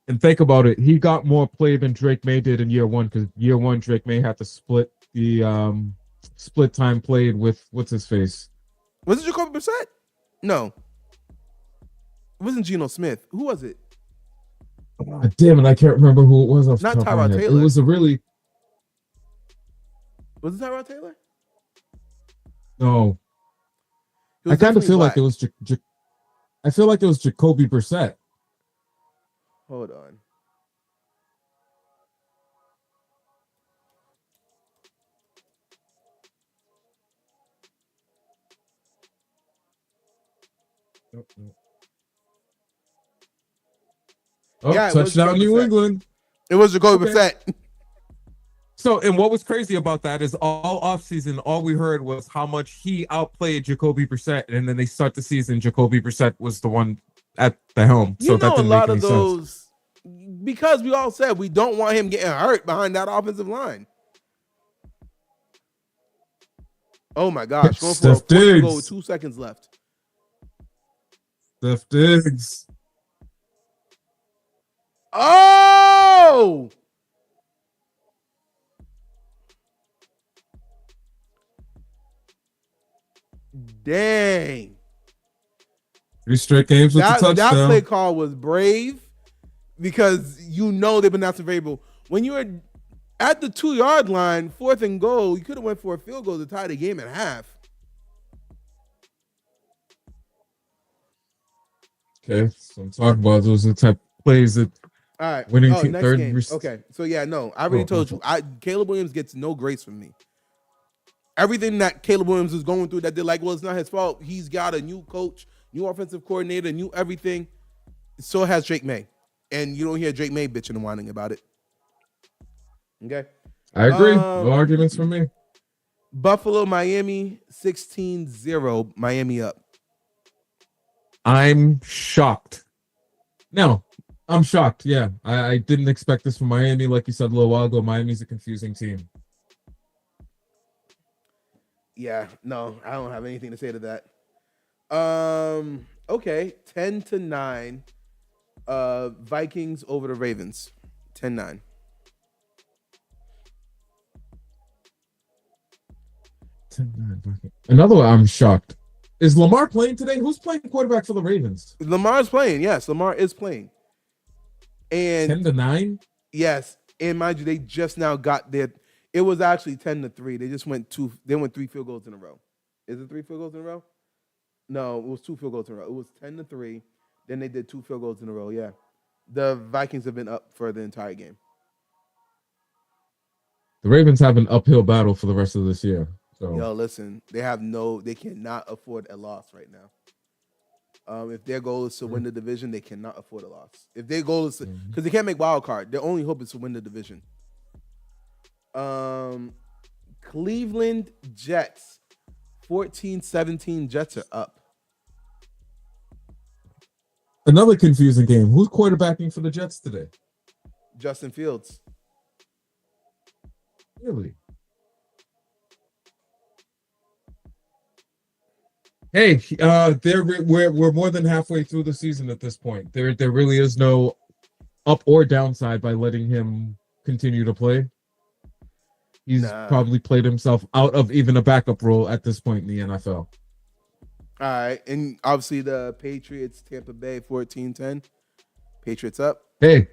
And think about it. He got more play than Drake May did in year 1 because year 1, Drake May had to split the split time played with what's his face. Was it Jacoby Brissett? No. It wasn't Geno Smith. Who was it? Oh, damn it, I can't remember who it was. Not Tyrod Taylor. It was a really... Was it Tyrod Taylor? No. I kind of feel like it was... I feel like it was Jacoby Brissett. Hold on. Oh, Yeah, it was touchdown Jacoby New Brissett. England. It was Jacoby Okay. Brissett. So, and what was crazy about that is all offseason, all we heard was how much he outplayed Jacoby Brissett. And then they start the season, Jacoby Brissett was the one at the helm. So You that know, a didn't make lot any of sense. those, because we all said we don't want him getting hurt behind that offensive line. Oh my gosh, going for a Steph 40 goal with Diggs. 2 seconds left. Steph Diggs. Oh! Dang. 3 straight games with the That touchdown. play call was brave because you know they've been announcing variable. When you were at the 2-yard line, 4th and goal, you could have went for a field goal to tie the game at half. Okay, so I'm talking about those are the type of plays that All right. winning Oh, team next third. game. Okay. So yeah, no, I already told you. Caleb Williams gets no grace from me. Everything that Caleb Williams is going through that they're like, well, it's not his fault. He's got a new coach, new offensive coordinator, new everything. So has Drake May. And you don't hear Drake May bitching and whining about it. Okay. I agree. No arguments from me. Buffalo, Miami, 16-0. Miami up. I'm shocked. No, I'm shocked. Yeah, I didn't expect this from Miami. Like you said a little while ago, Miami's a confusing team. Yeah, no, I don't have anything to say to that. Okay, 10-9. Vikings over the Ravens. 10-9. Another one I'm shocked. Is Lamar playing today? Who's playing quarterback for the Ravens? Lamar's playing. Yes, Lamar is playing. And 10-9? Yes, and mind you, they just now got their. It was actually 10-3. They just went 3 field goals in a row. Is it 3 field goals in a row? No, it was 2 field goals in a row. It was 10-3. Then they did 2 field goals in a row. Yeah, the Vikings have been up for the entire game. The Ravens have an uphill battle for the rest of this year. So. Yo, listen, they cannot afford a loss right now. If their goal is to win the division, they cannot afford a loss. If their goal is to, because they can't make wild card, their only hope is to win the division. Cleveland Jets, 14-17. Jets are up. Another confusing game. Who's quarterbacking for the Jets today? Justin Fields. Really? Hey, we're more than halfway through the season at this point. There really is no up or downside by letting him continue to play. He's probably played himself out of even a backup role at this point in the NFL. All right, and obviously the Patriots, Tampa Bay, 14-10. Patriots up. Hey,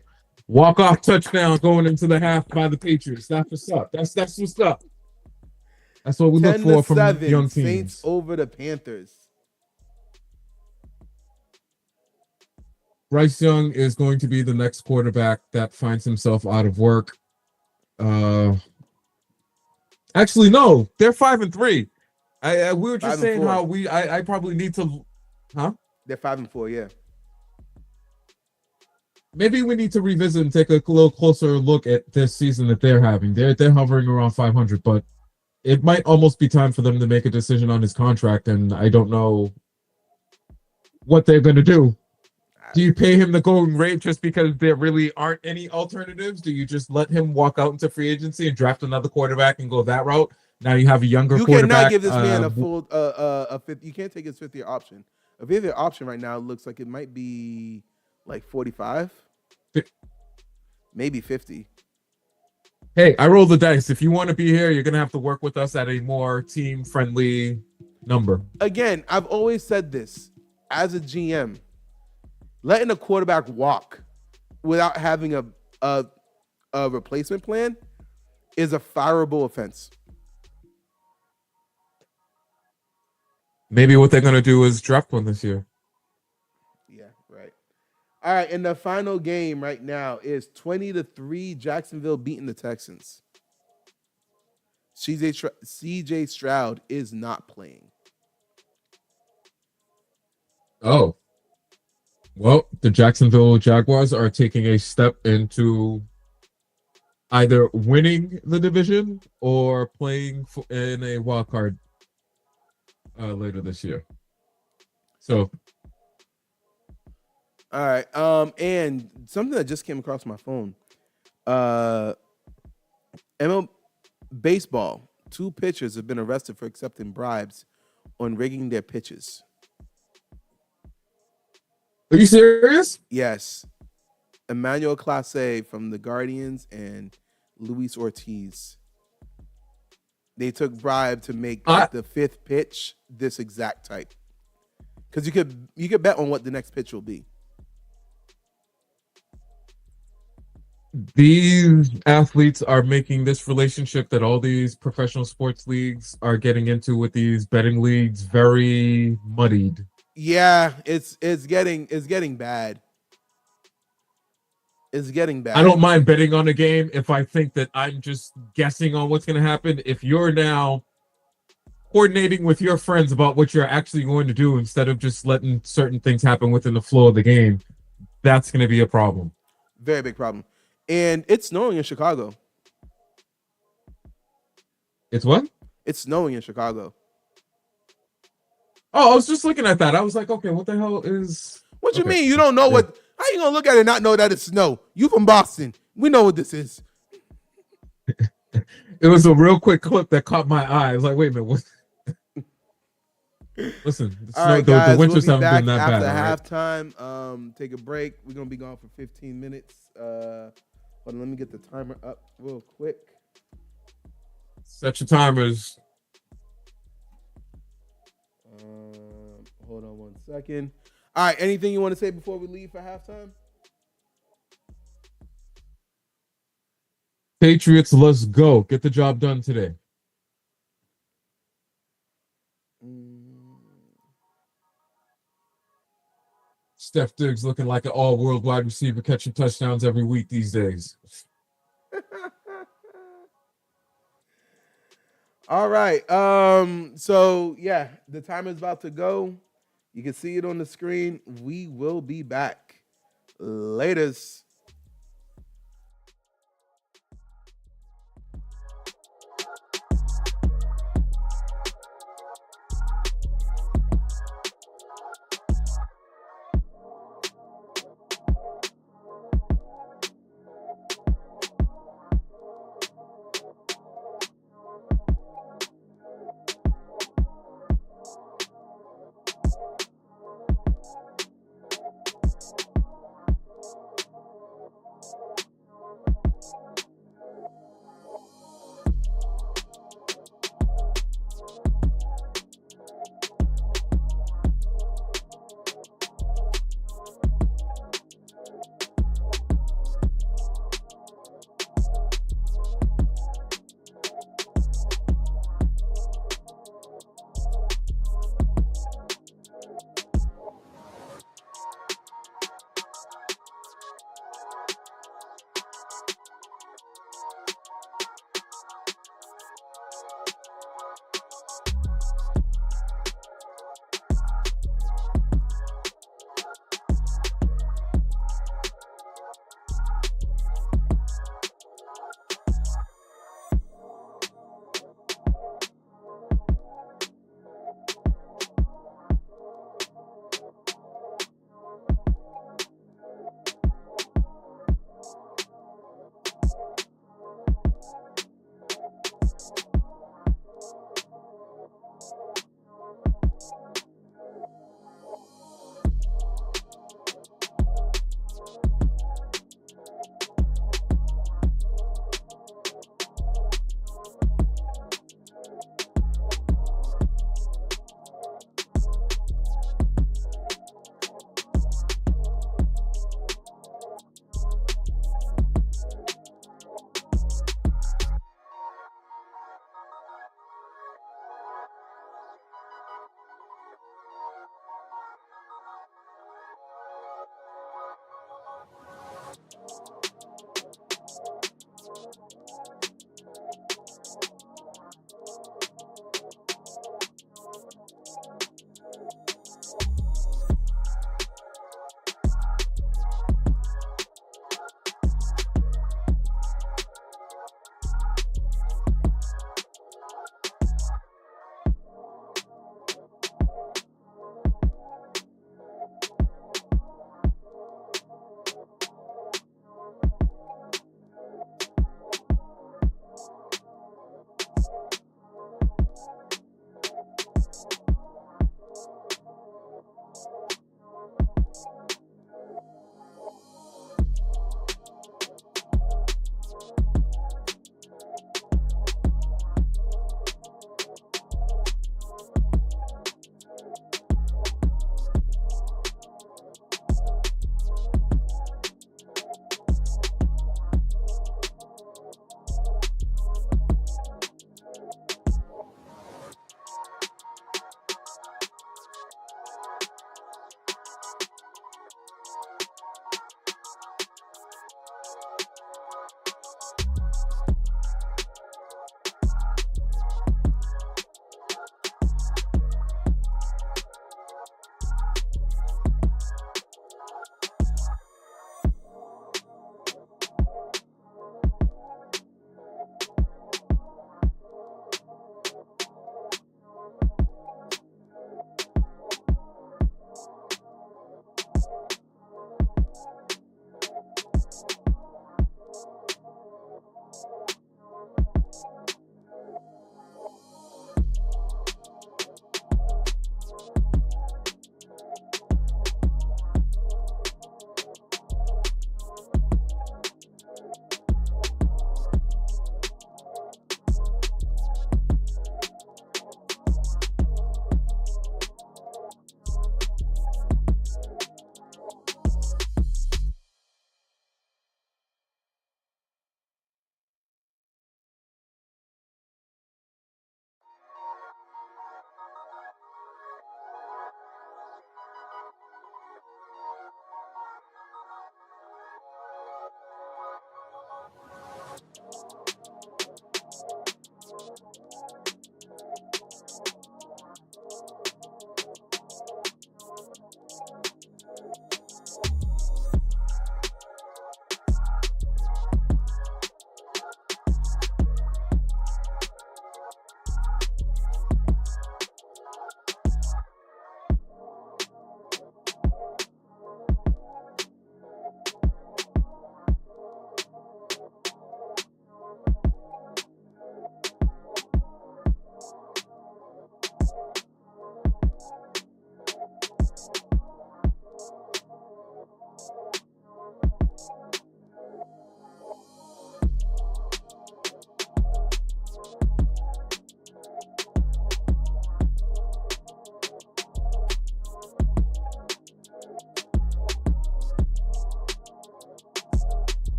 walk-off touchdown going into the half by the Patriots. That's what's up. That's what's up. That's what we look for from young teams. Saints over the Panthers. Bryce Young is going to be the next quarterback that finds himself out of work. Actually, no, they're 5-3. We were just saying how I probably need to, huh? They're 5-4, yeah. Maybe we need to revisit and take a little closer look at this season that they're having. They're hovering around 500, but it might almost be time for them to make a decision on his contract, and I don't know what they're going to do. Do you pay him the going rate just because there really aren't any alternatives? Do you just let him walk out into free agency and draft another quarterback and go that route? Now you have a younger quarterback. You cannot give this man a full fifth. You can't take his 5th-year option. A 5th-year option right now looks like it might be like 45, maybe 50. Hey, I roll the dice. If you want to be here, you're going to have to work with us at a more team-friendly number. Again, I've always said this. As a GM, letting a quarterback walk without having a replacement plan is a fireable offense. Maybe what they're going to do is draft one this year. Yeah, right. All right, and the final game right now is 20-3. Jacksonville beating the Texans. CJ Stroud is not playing. Oh, well, the Jacksonville Jaguars are taking a step into either winning the division or playing in a wild card later this year. So, All right. And something that just came across my phone. ML baseball. 2 pitchers have been arrested for accepting bribes on rigging their pitches. are you serious? Yes. Emmanuel Clase from the Guardians and Luis Ortiz. They took bribe to make I like the 5th pitch this exact type. Because you could bet on what the next pitch will be. These athletes are making this relationship that all these professional sports leagues are getting into with these betting leagues very muddied. Yeah, it's getting bad. It's getting I bad. don't mind betting on a game if I think that I'm just guessing on what's going to happen. If you're now coordinating with your friends about what you're actually going to do instead of just letting certain things happen within the flow of the game, that's going to be a problem. Very big problem. And it's snowing in Chicago. It's what? It's snowing in Chicago. Oh, I was just looking at that. I was like, okay, what the hell is. What you Okay. mean? You don't know what? How you gonna look at it and not know that it's snow? You from Boston? We know what this is. It was a real quick clip that caught my eye. I was like, wait a minute, what? Listen, All right, the guys, we'll winters be haven't back been that after bad. halftime. Take a break. We're gonna be gone for 15 minutes. Hold on, let me get the timer up real quick. Set your timers. Hold on 1 second. All right, anything you want to say before we leave for halftime? Patriots, let's go. Get the job done today. Steph Diggs looking like an all-world wide receiver catching touchdowns every week these days. All right. So yeah, the time is about to go. You can see it on the screen. We will be back. Latest.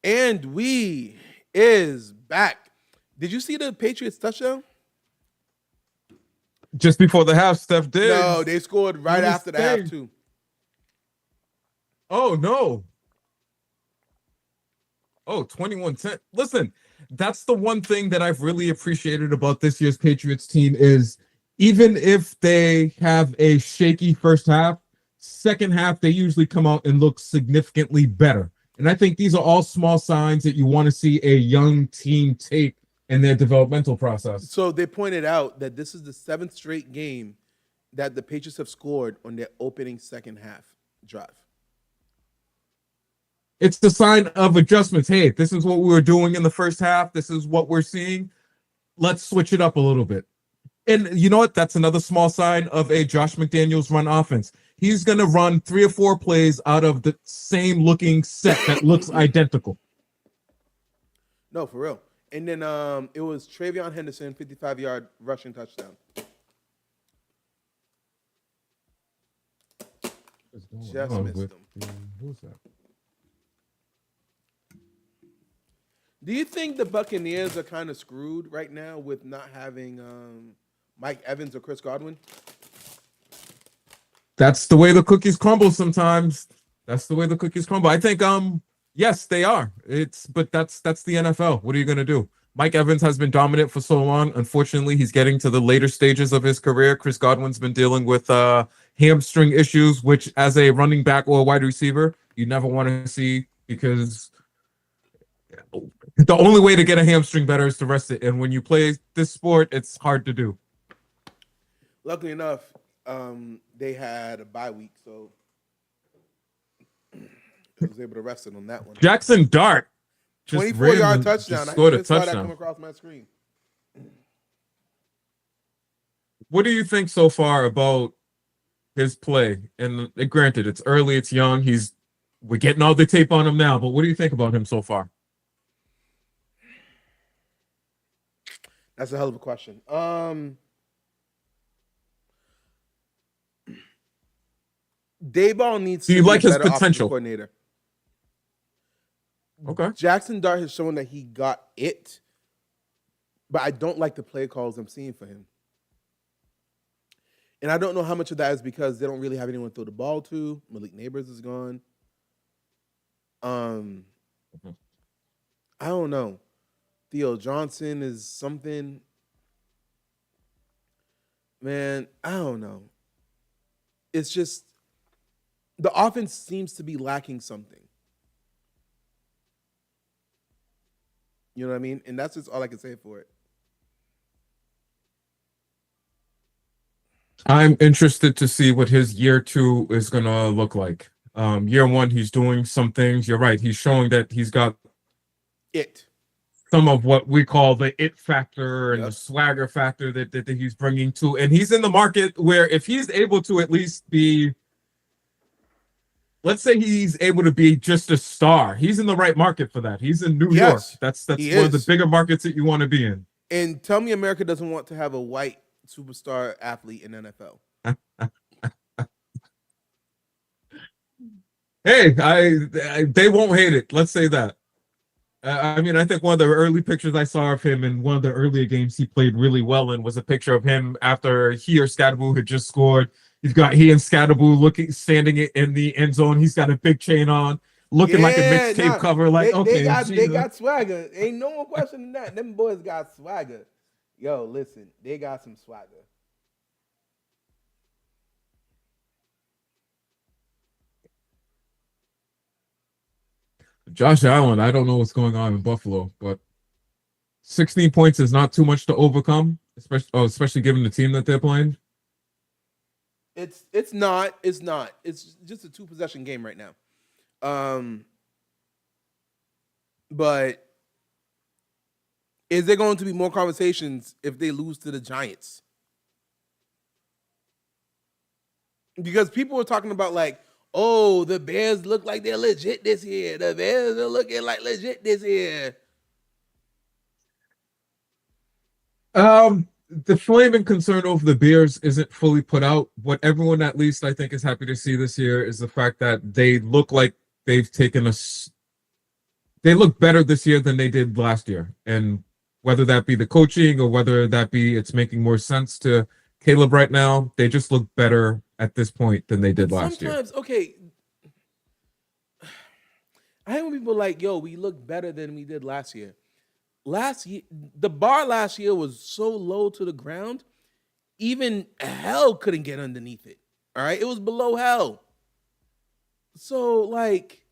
And we is back. Did you see the Patriots touchdown? Just before the half, Steph Diggs. No, they scored right after the half too. Oh, no. Oh, 21-10. Listen, that's the one thing that I've really appreciated about this year's Patriots team is even if they have a shaky first half, second half, they usually come out and look significantly better. And I think these are all small signs that you want to see a young team take in their developmental process. So they pointed out that this is the 7th straight game that the Patriots have scored on their opening second half drive. It's the sign of adjustments. Hey, this is what we were doing in the first half. This is what we're seeing. Let's switch it up a little bit. And you know what? That's another small sign of a Josh McDaniels run offense. He's going to run 3 or 4 plays out of the same looking set that looks identical. No, for real. And then it was Travion Henderson, 55-yard rushing touchdown. Just missed him. Who's that? Do you think the Buccaneers are kind of screwed right now with not having Mike Evans or Chris Godwin? That's the way the cookies crumble sometimes. That's the way the cookies crumble. I think yes, they are. But that's the NFL. What are you going to do? Mike Evans has been dominant for so long. Unfortunately, he's getting to the later stages of his career. Chris Godwin's been dealing with hamstring issues, which as a running back or a wide receiver, you never want to see because the only way to get a hamstring better is to rest it. And when you play this sport, it's hard to do. Luckily enough, they had a bye week, so I was able to rest it on that one. Jackson Dart. 24-yard touchdown. Scored a touchdown. That touchdown. come across my screen. What do you think so far about his play? And granted, it's early, it's young. We're getting all the tape on him now, but what do you think about him so far? That's a hell of a question. Dayball needs to Do you be like his better offensive potential? coordinator. Okay. Jackson Dart has shown that he got it, but I don't like the play calls I'm seeing for him. And I don't know how much of that is because they don't really have anyone to throw the ball to. Malik Neighbors is gone. I don't know. Theo Johnson is something. Man, I don't know. It's just the offense seems to be lacking something. You know what I mean? And that's just all I can say for it. I'm interested to see what his year 2 is going to look like. Year 1, he's doing some things. You're right. He's showing that he's got some of what we call the it factor and the swagger factor that he's bringing to. And he's in the market where if he's able to at least be, let's say he's able to be just a star, he's in the right market for that. He's in New York. That's one of the bigger markets that you want to be in. And tell me America doesn't want to have a white superstar athlete in NFL. Hey, they won't hate it. Let's say that. I mean, I think one of the early pictures I saw of him in one of the earlier games he played really well in was a picture of him after he or Scadaboo had just scored. He and Scadaboo standing in the end zone. He's got a big chain on, looking like a mixtape cover. Like, they got swagger. Ain't no more questioning that. Them boys got swagger. Yo, listen, they got some swagger. Josh Allen, I don't know what's going on in Buffalo, but 16 points is not too much to overcome, especially given the team that they're playing. It's not. It's just a 2-possession game right now. But is there going to be more conversations if they lose to the Giants? Because people are talking about like, oh, the Bears look like they're legit this year. The Bears are looking like legit this year. The flaming concern over the Bears isn't fully put out. What everyone, at least, I think, is happy to see this year is the fact that they look like they've taken they look better this year than they did last year. And whether that be the coaching or whether that be it's making more sense to Caleb right now, they just look better at this point than they did But last year. sometimes, okay, I hate when people are like, yo, we look better than we did last year. Last year, the bar last year was so low to the ground, even hell couldn't get underneath it. All right, it was below hell. So like,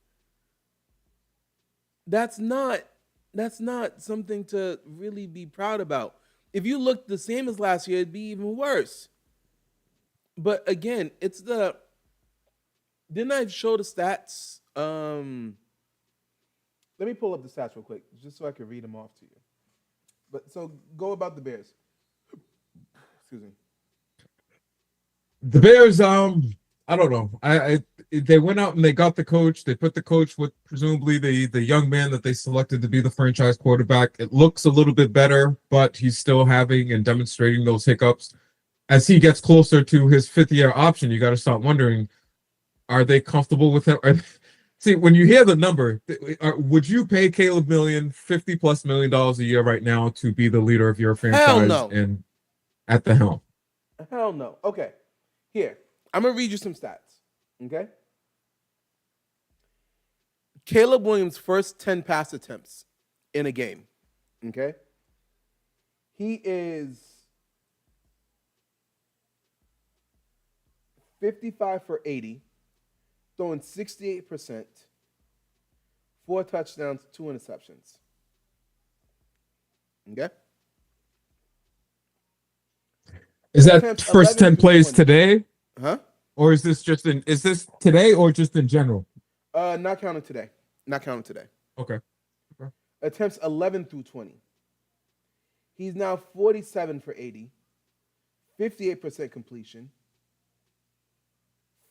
that's not something to really be proud about. If you looked the same as last year, it'd be even worse. But again, it's the didn't I show the stats? Let me pull up the stats real quick, just so I can read them off to you. But so go about the Bears. Excuse me. The Bears, I don't know. They went out and they got the coach. They put the coach with presumably the young man that they selected to be the franchise quarterback. It looks a little bit better, but he's still having and demonstrating those hiccups. As he gets closer to his fifth-year option, you got to start wondering, are they comfortable with him? See, when you hear the number, would you pay Caleb $50+ million a year right now to be the leader of your franchise? Hell no. And at the helm? Hell no. Okay. Here, I'm going to read you some stats. Okay? Caleb Williams' first 10 pass attempts in a game. Okay? He is 55 for 80, throwing 68%, 4 touchdowns, 2 interceptions. Okay? Is that first 10 plays today? Huh? Or is this today or just in general? Not counting today. Okay. Attempts 11 through 20. He's now 47 for 80, 58% completion,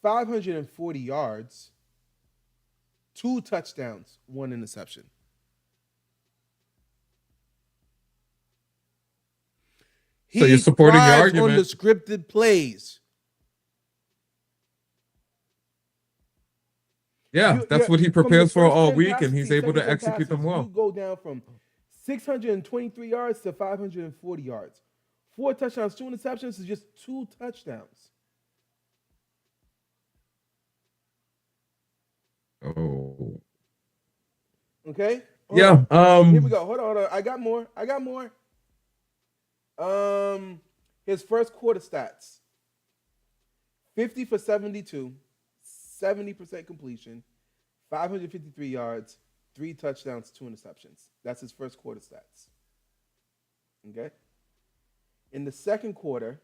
540 yards, 2 touchdowns, 1 interception. So you're supporting your argument on the scripted plays. Yeah, that's what he prepares for all week, and he's able to seconds of execute them passes, well. You go down from 623 yards to 540 yards. 4 touchdowns, 2 interceptions is just 2 touchdowns. Oh. Okay? Yeah. Here we go. Hold on. I got more. His first quarter stats. 50 for 72, 70% completion, 553 yards, 3 touchdowns, 2 interceptions. That's his first quarter stats. Okay? In the second quarter,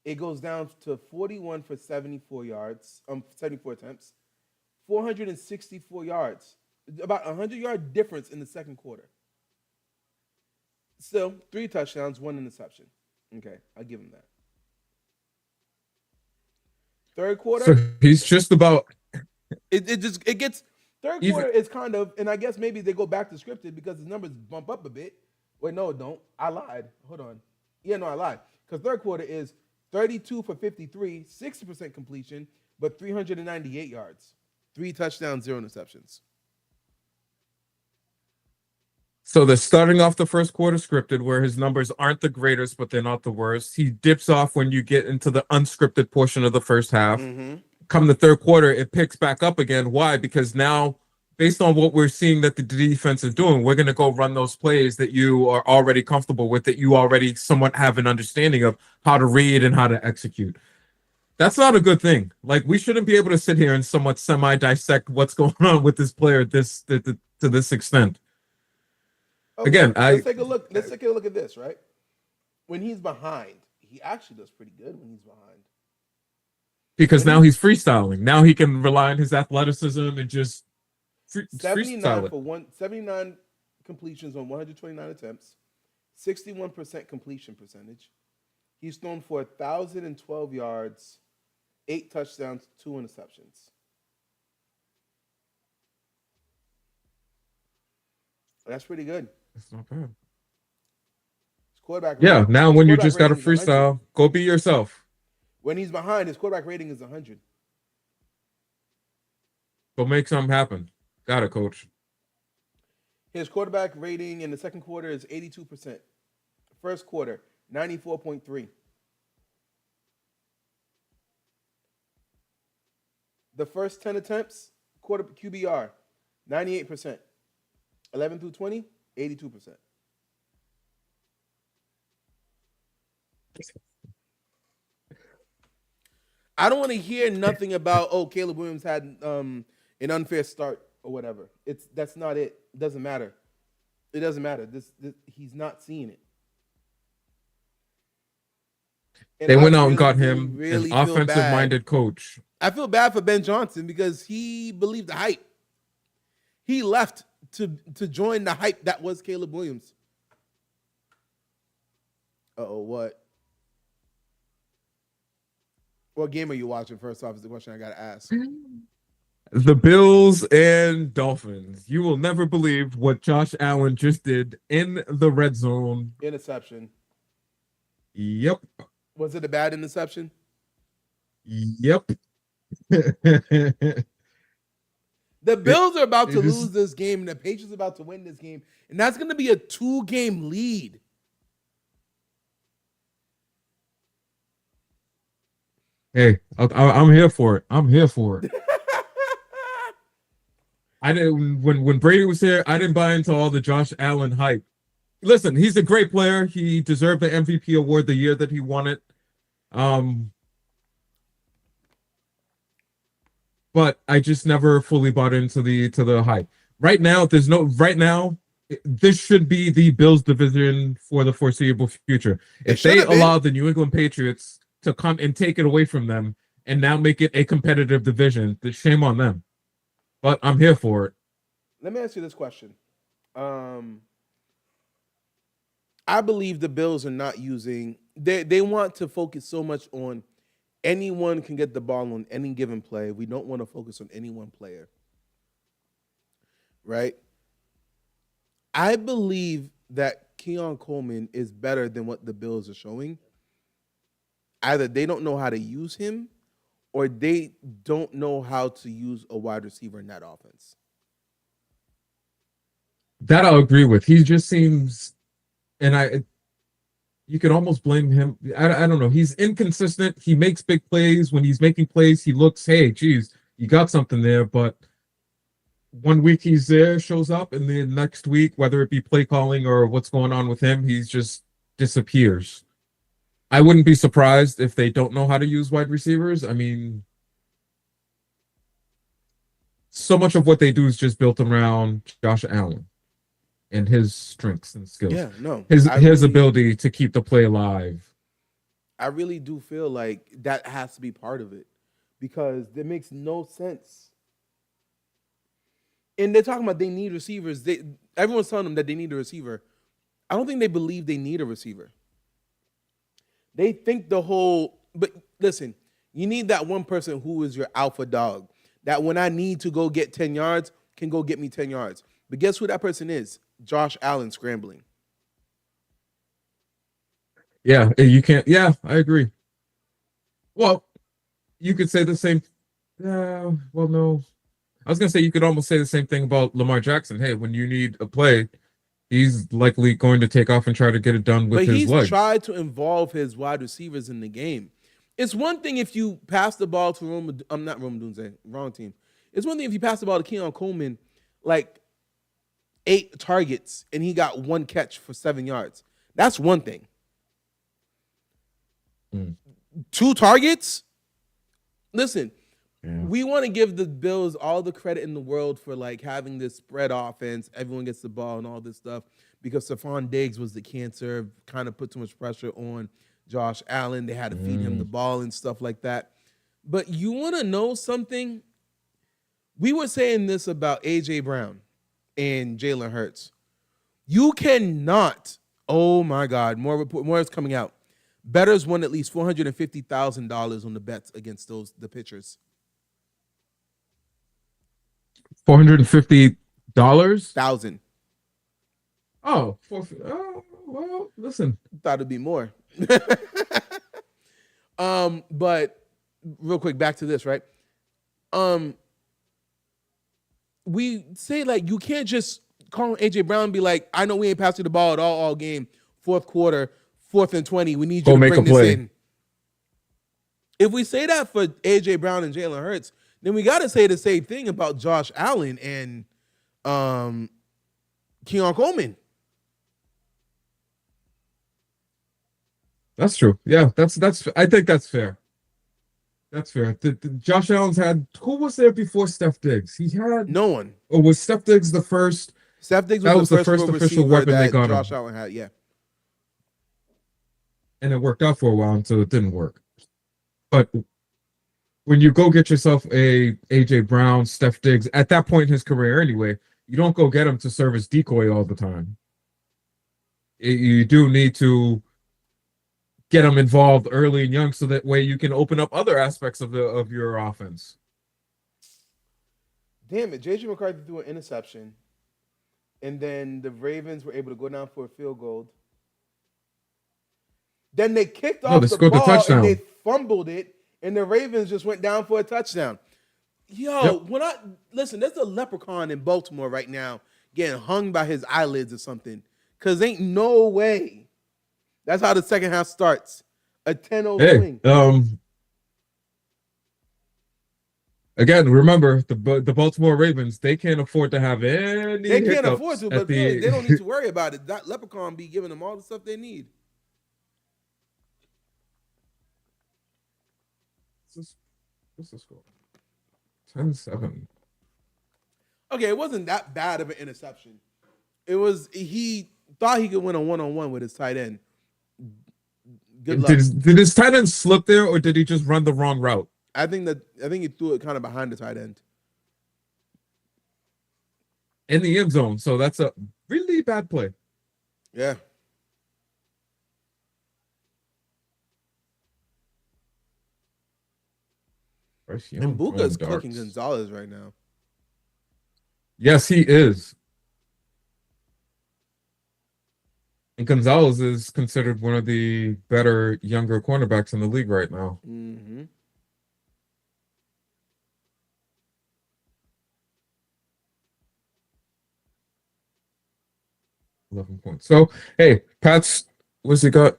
it goes down to 41 for 74 yards, 74 attempts, 464 yards. About a 100-yard difference in the second quarter. Still, 3 touchdowns, 1 interception. Okay, I'll give him that. Third quarter. So he's just about. It gets. Third quarter is kind of, and I guess maybe they go back to scripted because the numbers bump up a bit. Wait, no, don't. I lied. Hold on. Yeah, no, I lied. Because third quarter is 32 for 53, 60% completion, but 398 yards. 3 touchdowns, 0 interceptions. So they're starting off the first quarter scripted where his numbers aren't the greatest, but they're not the worst. He dips off when you get into the unscripted portion of the first half. Mm-hmm. Come the third quarter, it picks back up again. Why? Because now, based on what we're seeing that the defense is doing, we're going to go run those plays that you are already comfortable with, that you already somewhat have an understanding of how to read and how to execute. That's not a good thing. Like, we shouldn't be able to sit here and somewhat semi-dissect what's going on with this player to this extent. Okay, again, let's take a look. Let's take a look at this, right? When he's behind, he actually does pretty good when he's behind. Because now he's freestyling. Now he can rely on his athleticism and just 79 for 79 completions on 129 attempts, 61% completion percentage. He's thrown for 1,012 yards, 8 touchdowns, 2 interceptions. That's pretty good. That's not bad. Quarterback yeah, rating, now when you just got a freestyle, go be yourself. When he's behind, his quarterback rating is 100. Go make something happen. Got it, coach. His quarterback rating in the second quarter is 82%. First quarter, 94.3. The first 10 attempts, quarter QBR, 98%. 11 through 20, 82%. I don't want to hear nothing about Caleb Williams had an unfair start or whatever. That's not it. It doesn't matter. It doesn't matter. This he's not seeing it. And They I went out and really, got really, him an really feel offensive bad. minded coach. I feel bad for Ben Johnson because he believed the hype. He left to join the hype that was Caleb Williams. What? What game are you watching? First off, is the question I gotta ask. The Bills and Dolphins. You will never believe what Josh Allen just did in the red zone. Interception. Yep. Was it a bad interception? Yep. The Bills are about to lose this game, and the Patriots are about to win this game, and that's going to be a 2-game lead. Hey, I'm here for it. I'm here for it. I didn't when Brady was here. I didn't buy into all the Josh Allen hype. Listen, he's a great player. He deserved the MVP award the year that he won it. But I just never fully bought into the hype. Right now, this should be the Bills division for the foreseeable future. If they allow the New England Patriots to come and take it away from them and now make it a competitive division, then shame on them. But I'm here for it. Let me ask you this question. I believe the Bills are not using they want to focus so much on anyone can get the ball on any given play. We don't want to focus on any one player. Right? I believe that Keon Coleman is better than what the Bills are showing. Either they don't know how to use him or they don't know how to use a wide receiver in that offense. That I'll agree with. He just seems, and you could almost blame him. I don't know. He's inconsistent. He makes big plays. When he's making plays, he looks, hey, geez, you got something there. But one week he's there, shows up, and the next week, whether it be play calling or what's going on with him, he just disappears. I wouldn't be surprised if they don't know how to use wide receivers. I mean, so much of what they do is just built around Josh Allen and his strengths and skills. Yeah, no. His ability to keep the play alive. I really do feel like that has to be part of it because it makes no sense. And they're talking about they need receivers. Everyone's telling them that they need a receiver. I don't think they believe they need a receiver. They think but listen, you need that one person who is your alpha dog. That when I need to go get 10 yards, can go get me 10 yards. But guess who that person is? Josh Allen scrambling. Yeah, you can't. Yeah, I agree. Well, you could say the same. Well, no. I was going to say you could almost say the same thing about Lamar Jackson. Hey, when you need a play, he's likely going to take off and try to get it done with his legs. But he's tried to involve his wide receivers in the game. It's one thing if you pass the ball to wrong team. It's one thing if you pass the ball to Keon Coleman, like 8 targets, and he got 1 catch for 7 yards. That's one thing. 2 targets? Listen, we want to give the Bills all the credit in the world for like having this spread offense. Everyone gets the ball and all this stuff because Stephon Diggs was the cancer, kind of put too much pressure on Josh Allen. They had to feed him the ball and stuff like that. But you want to know something? We were saying this about A.J. Brown and Jalen Hurts. You cannot, oh my God, more is coming out. Bettors won at least $450,000 on the bets against the pitchers. $450? $1,000. Oh, well, listen. Thought it'd be more. But real quick, back to this, right? We say like you can't just calling AJ Brown and be like, I know we ain't passing the ball at all game. Fourth quarter, 4th and 20. We need you to bring this in. If we say that for AJ Brown and Jalen Hurts, then we got to say the same thing about Josh Allen and Keon Coleman. That's true. Yeah, that's. I think that's fair. That's fair. Josh Allen's had, who was there before Steph Diggs? He had no one. Or was Steph Diggs the first? Steph Diggs was the first official weapon they got Josh Allen had. Yeah, and it worked out for a while until it didn't work. But when you go get yourself a AJ Brown, Steph Diggs at that point in his career, anyway, you don't go get him to serve as decoy all the time. You do need to get them involved early and young, so that way you can open up other aspects of your offense. Damn it, JJ McCarthy threw an interception, and then the Ravens were able to go down for a field goal. Then they kicked off the ball and they fumbled it, and the Ravens just went down for a touchdown. When I listen, there's a leprechaun in Baltimore right now getting hung by his eyelids or something, because ain't no way. That's how the second half starts. A 10-0 swing. Again, remember the Baltimore Ravens. They can't afford to have any. They can't afford to, but they don't need to worry about it. That leprechaun be giving them all the stuff they need. What's the score? 10-7. Okay, it wasn't that bad of an interception. It was, he thought he could win a one-on-one with his tight end. Good luck. Did his tight end slip there, or did he just run the wrong route? I think he threw it kind of behind the tight end. In the end zone. So that's a really bad play. Yeah. And Buka's cooking Gonzalez right now. Yes, he is. And Gonzalez is considered one of the better younger cornerbacks in the league right now. Mm-hmm. $11 points. So, hey, Pat's, what's he got?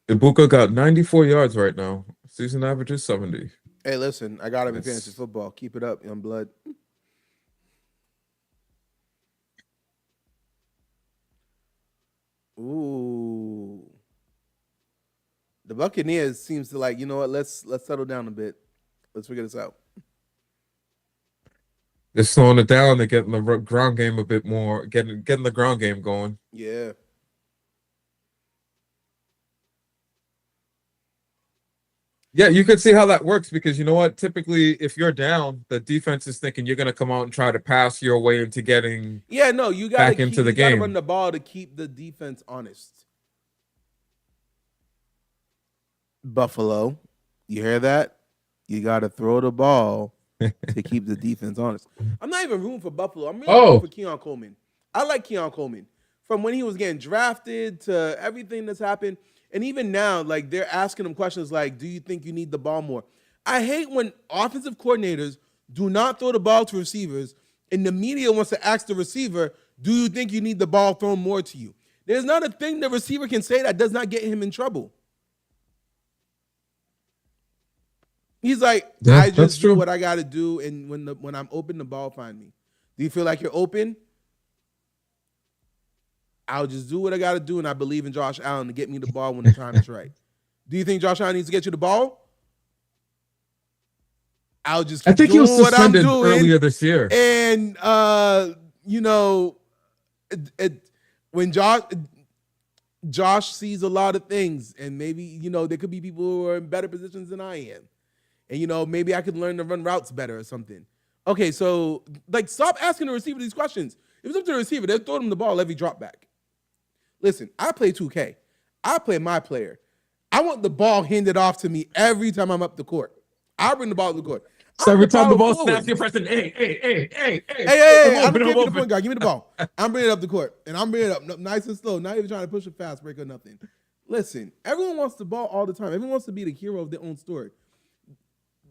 Ibuka got 94 yards right now. Season average is 70. Hey, listen, I got him in fantasy football. Keep it up, young blood. Ooh. The Buccaneers seems to like, you know what, let's settle down a bit. Let's figure this out. They're slowing it down. They're getting the ground game a bit more, getting the ground game going. Yeah. Yeah, you could see how that works, because you know what? Typically, if you're down, the defense is thinking you're going to come out and try to pass your way into getting you got back into the game. You got to run the ball to keep the defense honest. Buffalo, you hear that? You got to throw the ball to keep the defense honest. I'm not even rooting for Buffalo. I'm really rooting for Keon Coleman. I like Keon Coleman. From when he was getting drafted to everything that's happened. And even now, like, they're asking him questions like, do you think you need the ball more? I hate when offensive coordinators do not throw the ball to receivers and the media wants to ask the receiver, do you think you need the ball thrown more to you? There's not a thing the receiver can say that does not get him in trouble. He's like, I just do what I got to do, and when I'm open, the ball find me. Do you feel like you're open? I'll just do what I got to do, and I believe in Josh Allen to get me the ball when the time is right. Do you think Josh Allen needs to get you the ball? I'll just keep doing what I'm doing earlier this year. And, when Josh sees a lot of things, and maybe, there could be people who are in better positions than I am. And, maybe I could learn to run routes better or something. Okay, so, stop asking the receiver these questions. If it's up to the receiver, they'll throw him the ball every drop back. Listen, I play 2K. I play my player. I want the ball handed off to me every time I'm up the court. I bring the ball to the court. So every time the ball snaps, you're pressing, hey. I don't care if you're the point guard. Give me the ball. I'm bringing it up the court. And I'm bringing it up nice and slow. Not even trying to push a fast break or nothing. Listen, everyone wants the ball all the time. Everyone wants to be the hero of their own story.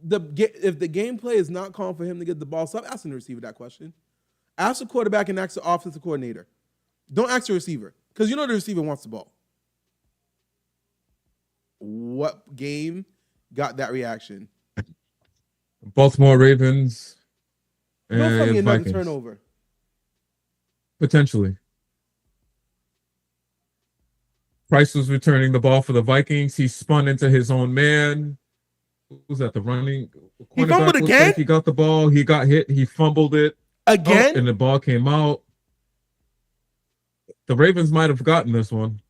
If the gameplay is not calling for him to get the ball, stop asking the receiver that question. Ask the quarterback and ask the offensive coordinator. Don't ask the receiver because you know the receiver wants the ball. What game got that reaction? Baltimore Ravens Don't tell me and another Vikings. turnover. Potentially. Price was returning the ball for the Vikings. He spun into his own man. Who was that? The running He fumbled cornerback looks again? like he got the ball. He got hit. He fumbled it. Again? And the ball came out. The Ravens might have gotten this one.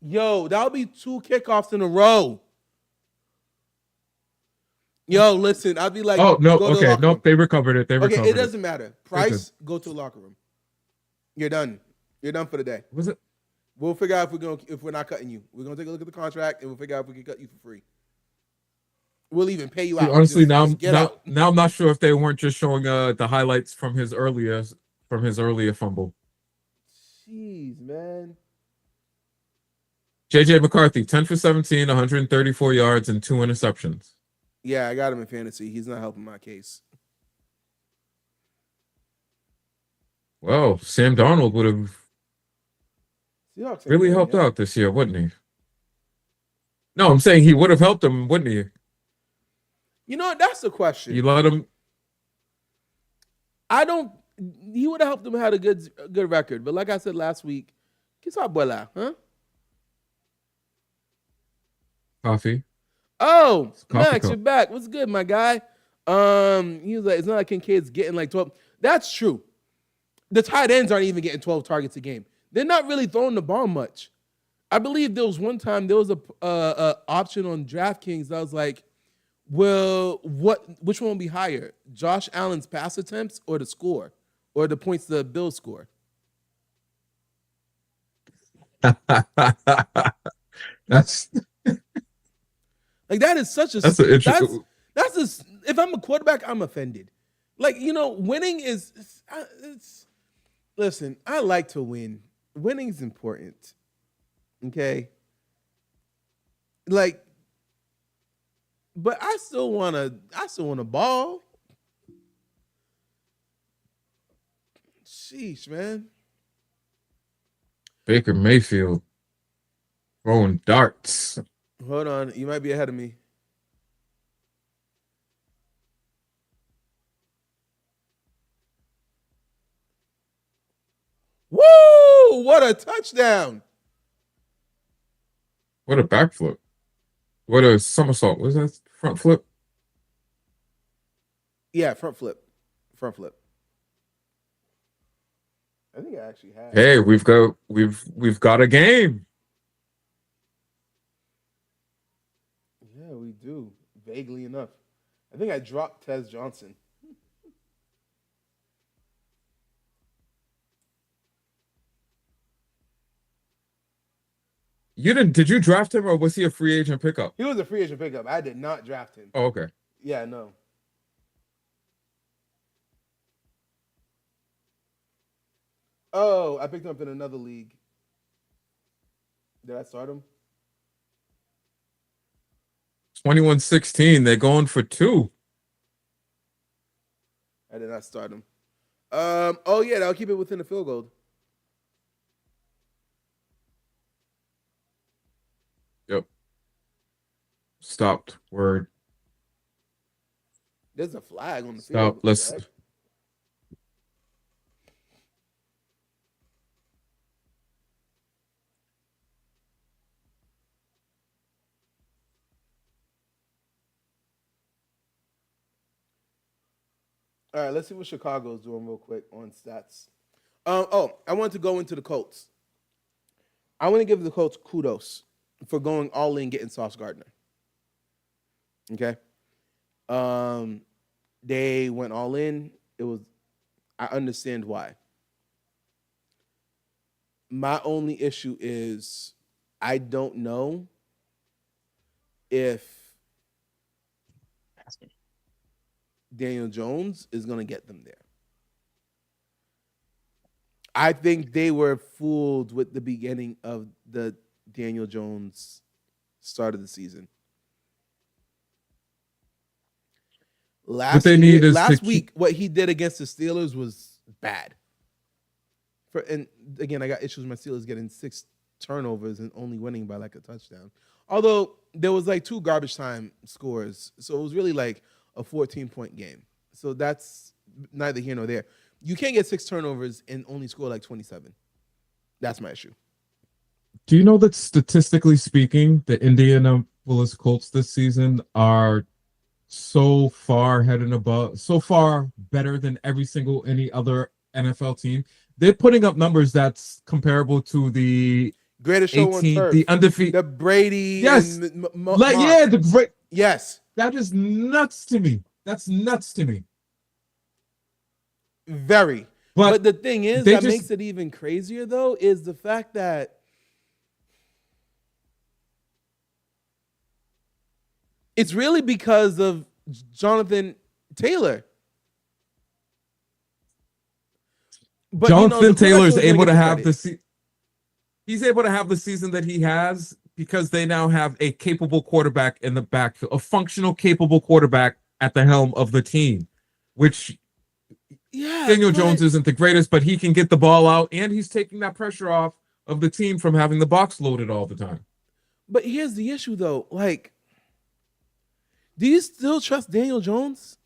Yo, that'll be 2 kickoffs in a row. Yo, listen, I'd be like, oh, no. go to the Okay. locker Nope. room. They recovered it. They recovered Okay, it doesn't matter. Price, good. go to the locker room. You're done. You're done for the day. Was it? We'll figure out if we're not cutting you. We're gonna take a look at the contract and we'll figure out if we can cut you for free. We'll even pay you out. Honestly, just get out. now I'm not sure if they weren't just showing the highlights from his earlier fumble. Jeez, man. JJ McCarthy, 10 for 17, 134 yards, and 2 interceptions. Yeah, I got him in fantasy. He's not helping my case. Well, Sam Darnold would have really helped out this year, wouldn't he? No, I'm saying he would have helped him, wouldn't he? You know, that's the question. You let him. He would have helped him had a good record. But like I said last week, kiss abuela, huh? Coffee. Oh, Coffee Max, cup. you're back. What's good, my guy? He was like, it's not like Kincaid's getting like 12. That's true. The tight ends aren't even getting 12 targets a game. They're not really throwing the ball much. I believe there was one time there was a option on DraftKings that was like, well, which one will be higher? Josh Allen's pass attempts or the score? Or the points the Bills score? That's Like that is such a that's an interesting. if I'm a quarterback, I'm offended. Like, you know, winning is listen, I like to win. Winning is important. Okay? Like, but I still wanna ball. Sheesh, man. Baker Mayfield throwing darts. Hold on, you might be ahead of me. Woo! What a touchdown! What a backflip. What a somersault. Was that front flip? Yeah, front flip. Front flip. I think I actually have. Hey, we've got a game. Yeah, we do. Vaguely enough. I think I dropped Tez Johnson. Did you draft him or was he a free agent pickup? He was a free agent pickup. I did not draft him. Oh, okay. Yeah, no. Oh, I picked him up in another league. Did I start him? 21-16. They're going for 2. I did not start him. Oh yeah, that'll keep it within the field goal. Yep. Stopped. Word. There's a flag on the Stop. field. Let's. Right? All right, let's see what Chicago's doing real quick on stats. I want to go into the Colts. I want to give the Colts kudos for going all in getting Sauce Gardner. Okay. They went all in. I understand why. My only issue is I don't know if Daniel Jones is going to get them there. I think they were fooled with the beginning of the Daniel Jones start of the season. What they need is last week, what he did against the Steelers was bad. And again, I got issues with my Steelers getting 6 turnovers and only winning by like a touchdown. Although there was like 2 garbage time scores, so it was really like a 14-point game. So that's neither here nor there. You can't get 6 turnovers and only score like 27. That's my issue. Do you know that statistically speaking, the Indianapolis Colts this season are so far better than any other NFL team? They're putting up numbers that's comparable to the greatest show on turf, the undefeated, the Brady. Yes, and the great. Yes, that is nuts to me. That's nuts to me. Very. But the thing is, that makes it even crazier, though, is the fact that it's really because of Jonathan Taylor. But Jonathan Taylor is able to have he's able to have the season that he has because they now have a capable quarterback in the backfield, a functional, capable quarterback at the helm of the team, which Daniel Jones isn't the greatest, but he can get the ball out, and he's taking that pressure off of the team from having the box loaded all the time. But here's the issue, though. Like, do you still trust Daniel Jones?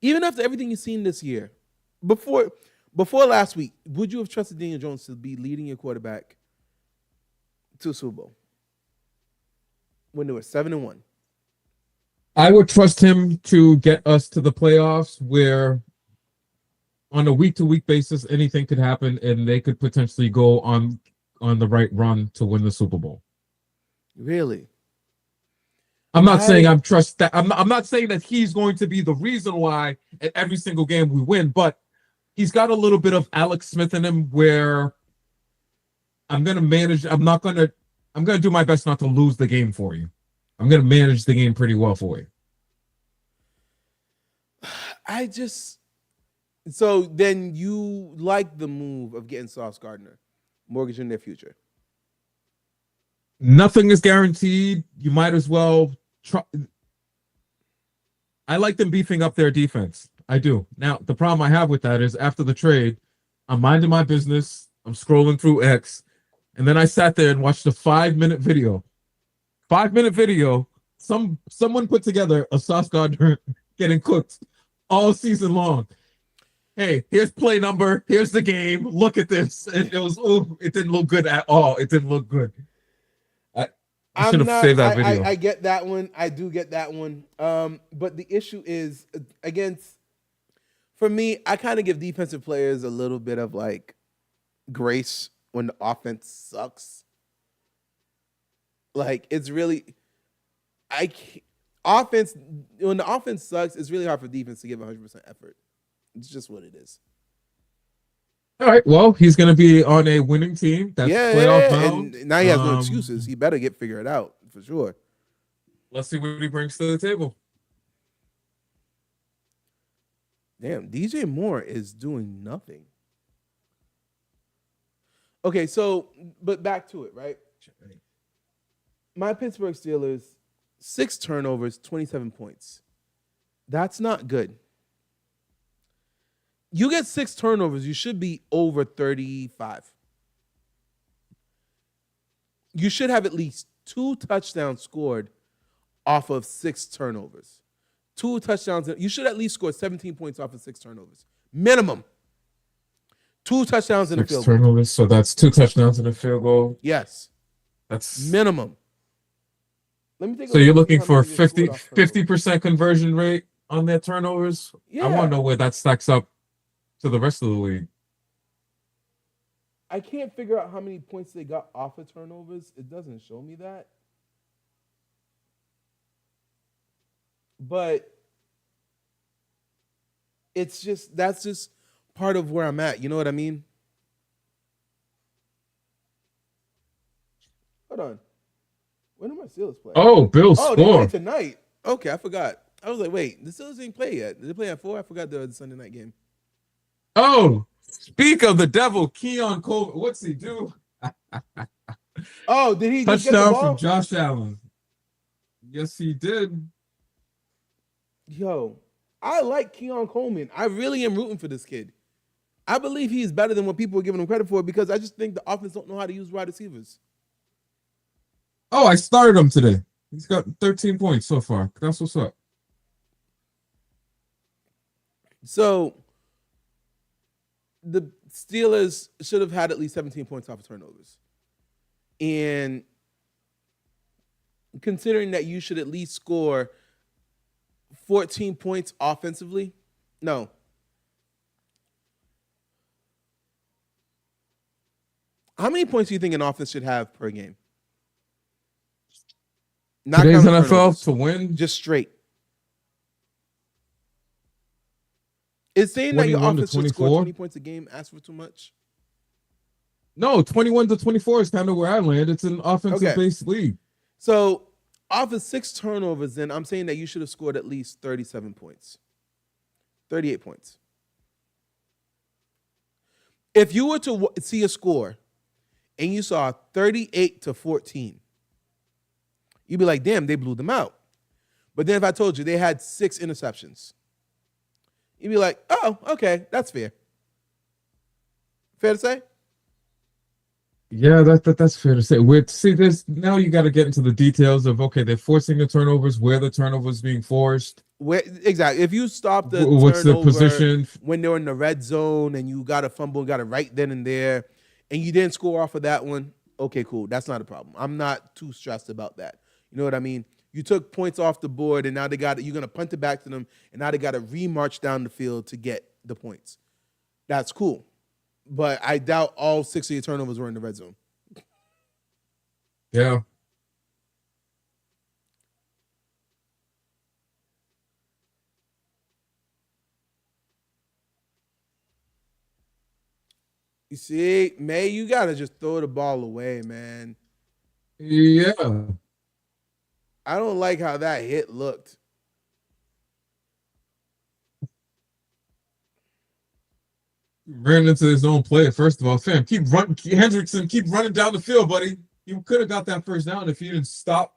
Even after everything you've seen this year, before last week, would you have trusted Daniel Jones to be leading your quarterback to a Super Bowl when they were 7-1? I would trust him to get us to the playoffs where on a week-to-week basis, anything could happen and they could potentially go on the right run to win the Super Bowl. Really? I'm not saying I'm not saying that he's going to be the reason why at every single game we win, but he's got a little bit of Alex Smith in him where I'm going to do my best not to lose the game for you. I'm going to manage the game pretty well for you. So then you like the move of getting Sauce Gardner, mortgaging their future. Nothing is guaranteed. You might as well try. I like them beefing up their defense. I do. Now, the problem I have with that is after the trade, I'm minding my business. I'm scrolling through X. And then I sat there and watched a 5-minute video. 5-minute video. Someone put together a Sauce Gardner getting cooked all season long. Hey, here's play number. Here's the game. Look at this. And it didn't look good at all. It didn't look good. I should have saved that video. I get that one. I do get that one. But the issue is for me, I kind of give defensive players a little bit of like grace when the offense sucks. Like it's really, when the offense sucks, it's really hard for defense to give 100% effort. It's just what it is. All right. Well, he's going to be on a winning team. That's playoff bound. And now he has no excuses. He better figure it out for sure. Let's see what he brings to the table. Damn, DJ Moore is doing nothing. Okay, so but back to it, right? My Pittsburgh Steelers, 6 turnovers, 27 points. That's not good. You get 6 turnovers, you should be over 35. You should have at least 2 touchdowns scored off of 6 turnovers. 2 touchdowns. You should at least score 17 points off of 6 turnovers. Minimum. 2 touchdowns and a field goal. Turnovers, so that's 2 touchdowns and a field goal. Yes. That's minimum. Let me think. So you're looking for 50% conversion rate on their turnovers? Yeah. I want to know where that stacks up to the rest of the league. I can't figure out how many points they got off of turnovers. It doesn't show me that. But that's just part of where I'm at. You know what I mean? Hold on. When do my Steelers play? Oh, Bills score. They play tonight. Okay, I forgot. I was like, wait, the Steelers ain't play yet. Did they play at 4? I forgot the Sunday night game. Oh, speak of the devil, Keon Cole. What's he do? Oh, did he just get the touchdown ball? from Josh Allen? Yes, he did. Yo, I like Keon Coleman. I really am rooting for this kid. I believe he's better than what people are giving him credit for because I just think the offense don't know how to use wide receivers. Oh, I started him today. He's got 13 points so far. That's what's up. So the Steelers should have had at least 17 points off of turnovers. And considering that you should at least score 14 points offensively, no. How many points do you think an offense should have per game? Not today's NFL to win? Just straight. Is saying that your offense should score 20 points a game ask for too much? No, 21 to 24 is kind of where I land. It's an offensive-based league. So, off of 6 turnovers, then I'm saying that you should have scored at least 37 points. 38 points. If you were to see a score and you saw 38 to 14, you'd be like, damn, they blew them out. But then if I told you they had 6 interceptions, you'd be like, oh, okay, that's fair. Fair to say? Yeah, that's fair to say. There's now you got to get into the details of, okay, they're forcing the turnovers, where the turnovers being forced. Exactly. If you stop the what's the position when they're in the red zone and you got a fumble, got it right then and there, and you didn't score off of that one, okay, cool. That's not a problem. I'm not too stressed about that. You know what I mean? You took points off the board, and now you're gonna punt it back to them, and now they got to remarch down the field to get the points. That's cool. But I doubt all 6 of your turnovers were in the red zone. Yeah. You see, May, you got to just throw the ball away, man. Yeah. I don't like how that hit looked. Ran into his own play. First of all, fam, Hendrickson, keep running down the field, buddy. You could have got that first down if you didn't stop.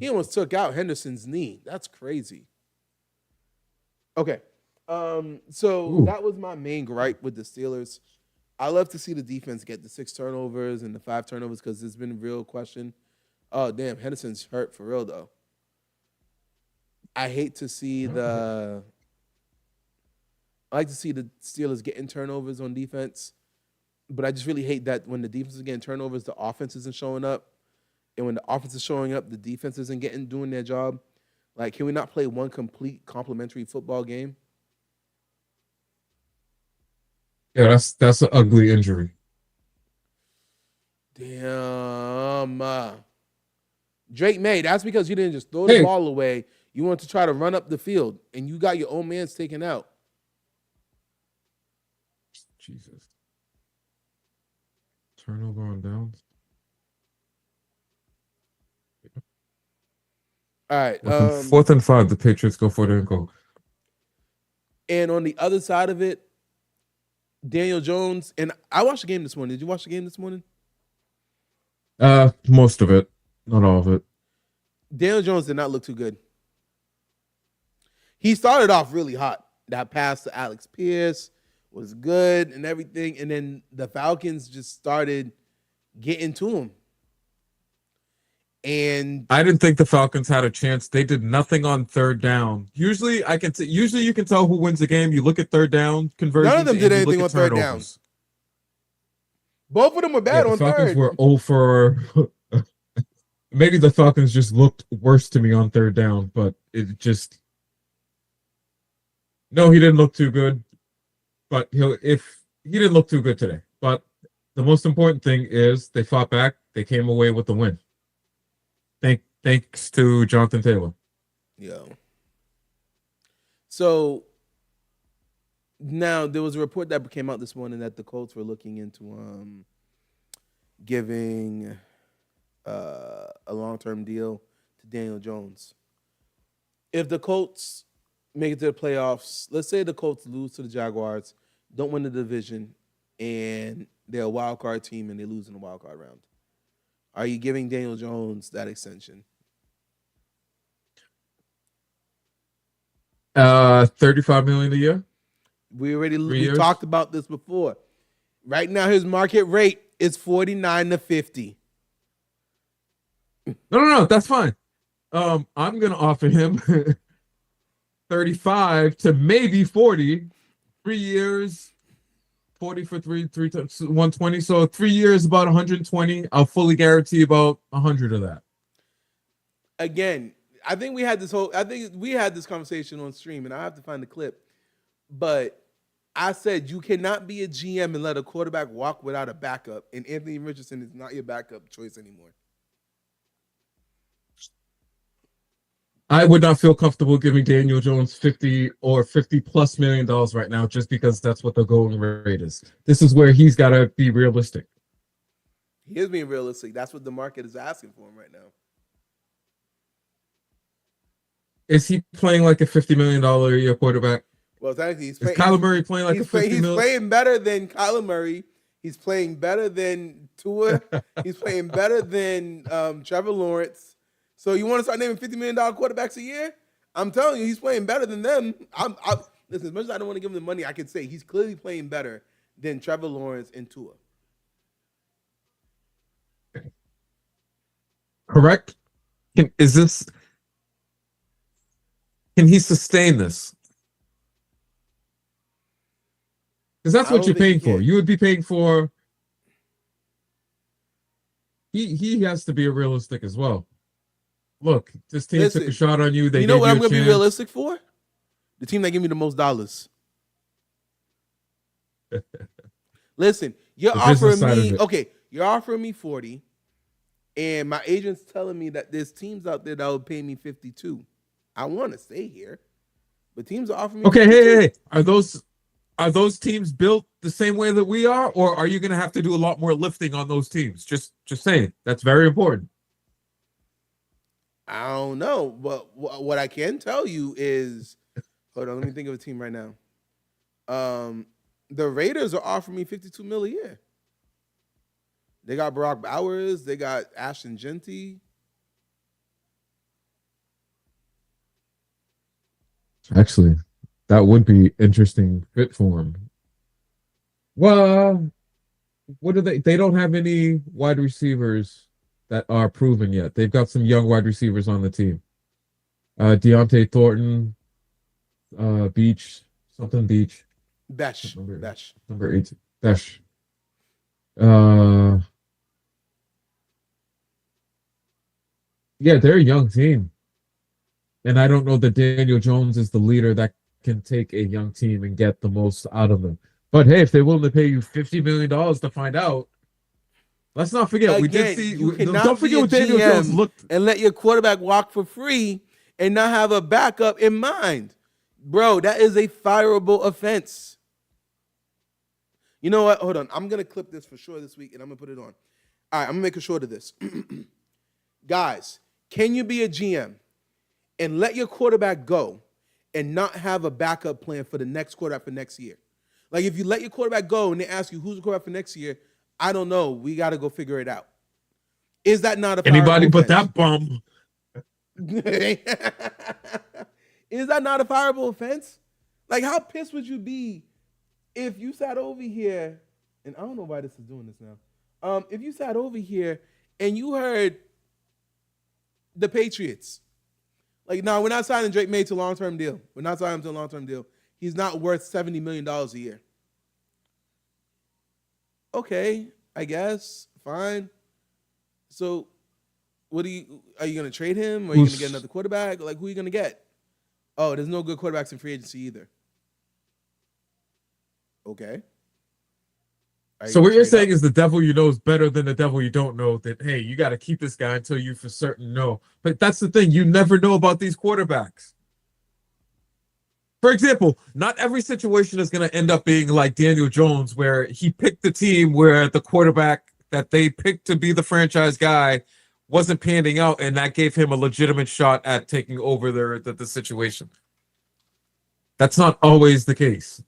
He almost took out Henderson's knee. That's crazy. Okay. So that was my main gripe with the Steelers. I love to see the defense get the 6 turnovers and the 5 turnovers because it's been a real question. Oh, damn, Henderson's hurt for real, though. I like to see the Steelers getting turnovers on defense, but I just really hate that when the defense is getting turnovers, the offense isn't showing up. And when the offense is showing up, the defense isn't doing their job. Like, can we not play one complete complimentary football game? Yeah, that's an ugly injury. Damn. Drake May, that's because you didn't just throw the ball away. You want to try to run up the field, and you got your own man's taken out. Jesus. Turnover on downs. All right. 4th and 5, the Patriots go for it and go. And on the other side of it, Daniel Jones, and I watched the game this morning. Did you watch the game this morning? Most of it. Not all of it. Daniel Jones did not look too good. He started off really hot. That pass to Alex Pierce was good and everything. And then the Falcons just started getting to him. And I didn't think the Falcons had a chance. They did nothing on 3rd down. Usually you can tell who wins the game. You look at 3rd down conversions. None of them did anything on 3rd down. Both of them were bad on 3rd. The Falcons were 0 for maybe the Falcons just looked worse to me on 3rd down, but it just no, he didn't look too good. But he didn't look too good today. But the most important thing is they fought back. They came away with the win. Thanks to Jonathan Taylor. Yeah. So now there was a report that came out this morning that the Colts were looking into giving a long-term deal to Daniel Jones. If the Colts make it to the playoffs, let's say the Colts lose to the Jaguars, don't win the division, and they're a wild card team and they lose in the wild card round. Are you giving Daniel Jones that extension? 35 million a year. We talked about this before. Right now, his market rate is 49 to 50. No, that's fine. I'm gonna offer him 35 to maybe 40, 3 years, 40 for three times 120. So 3 years, about 120. I'll fully guarantee about 100 of that. Again, I think we had this conversation on stream, and I have to find the clip. But I said you cannot be a GM and let a quarterback walk without a backup, and Anthony Richardson is not your backup choice anymore. I would not feel comfortable giving Daniel Jones $50 or $50+ million right now, just because that's what the going rate is. This is where he's got to be realistic. He is being realistic. That's what the market is asking for him right now. Is he playing like a $50 million a year quarterback? Well, thankfully, is Kyler Murray playing like a $50 million? He's playing better than Kyler Murray. He's playing better than Tua. He's playing better than Trevor Lawrence. So you want to start naming $50 million quarterbacks a year? I'm telling you, he's playing better than them. Listen, as much as I don't want to give him the money, I can say he's clearly playing better than Trevor Lawrence and Tua. Correct? Can he sustain this? Because that's what you're paying for. You would be paying for. He has to be realistic as well. Look, this team took a shot on you. You know what I'm going to be realistic for? The team that give me the most dollars. Listen, you're offering me 40, and my agent's telling me that there's teams out there that will pay me 52. I want to stay here, but teams are offering me. Okay, 52. Hey, are those teams built the same way that we are, or are you going to have to do a lot more lifting on those teams? Just saying, that's very important. I don't know, but what I can tell you is, hold on, let me think of a team right now. The Raiders are offering me $52 million a year. They got Brock Bowers, they got Ashton Genty. Actually, that would be interesting fit for him. Well, what do they don't have any wide receivers that are proven yet. They've got some young wide receivers on the team. Deontay Thornton, Beach. Besh. Number 8. Besh. Yeah, they're a young team. And I don't know that Daniel Jones is the leader that can take a young team and get the most out of them. But hey, if they're willing to pay you $50 million to find out, let's not forget. Again, we did see. Don't forget what Daniel Jones looked and let your quarterback walk for free and not have a backup in mind, bro. That is a fireable offense. You know what? Hold on. I'm gonna clip this for sure this week, and I'm gonna put it on. All right, I'm gonna make a short of this, guys. Can you be a GM and let your quarterback go and not have a backup plan for the next quarterback for next year? Like, if you let your quarterback go and they ask you who's the quarterback for next year, I don't know. We got to go figure it out. Is that not a anybody but that bum? Is that not a fireable offense? Like, how pissed would you be if you sat over here, and I don't know why this is doing this now. If you sat over here and you heard the Patriots, like, no, we're not signing Drake May to a long-term deal. We're not signing him to a long-term deal. He's not worth $70 million a year. Okay, I guess. Fine. So, are you going to trade him? Or are you going to get another quarterback? Like, who are you going to get? Oh, there's no good quarterbacks in free agency either. Okay. So what you're saying is the devil you know is better than the devil you don't know. That, hey, you got to keep this guy until you for certain know. But that's the thing. You never know about these quarterbacks. For example, not every situation is going to end up being like Daniel Jones, where he picked the team where the quarterback that they picked to be the franchise guy wasn't panning out, and that gave him a legitimate shot at taking over the situation. That's not always the case.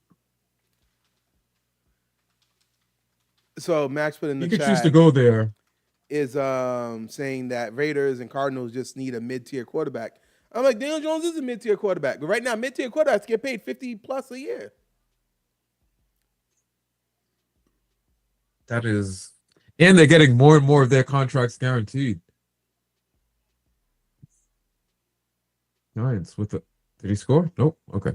So Max put in the He could choose to chat go there. is saying that Raiders and Cardinals just need a mid-tier quarterback. I'm like, Daniel Jones is a mid-tier quarterback, but right now mid-tier quarterbacks get paid 50 plus a year. That is, and they're getting more and more of their contracts guaranteed. Giants with the. Did he score? Nope. Okay.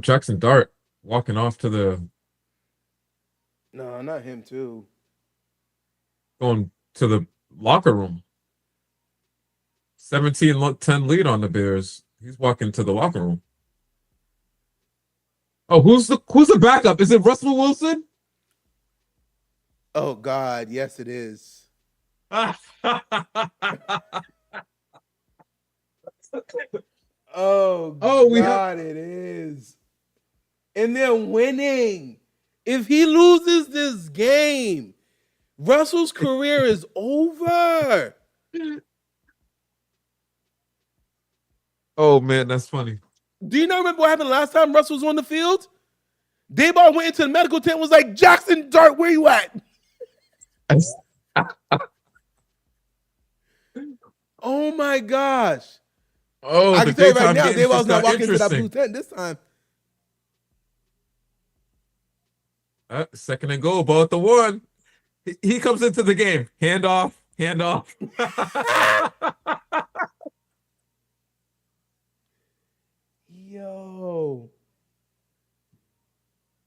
Jackson Dart walking off to the No, not him too. going to the locker room. 17-10 lead on the Bears. He's walking to the locker room. Oh, who's the backup? Is it Russell Wilson? Oh God, yes it is. Oh God, it is. And they're winning. If he loses this game, Russell's career is over. Oh man, that's funny. Do you not remember what happened last time Russell was on the field? Dayball went into the medical tent and was like, Jackson Dart, where you at? Oh my gosh. Oh, I can tell you right now, Dayball's not walking into that blue tent this time. Second and goal, ball at the one. He comes into the game. Hand off. Yo.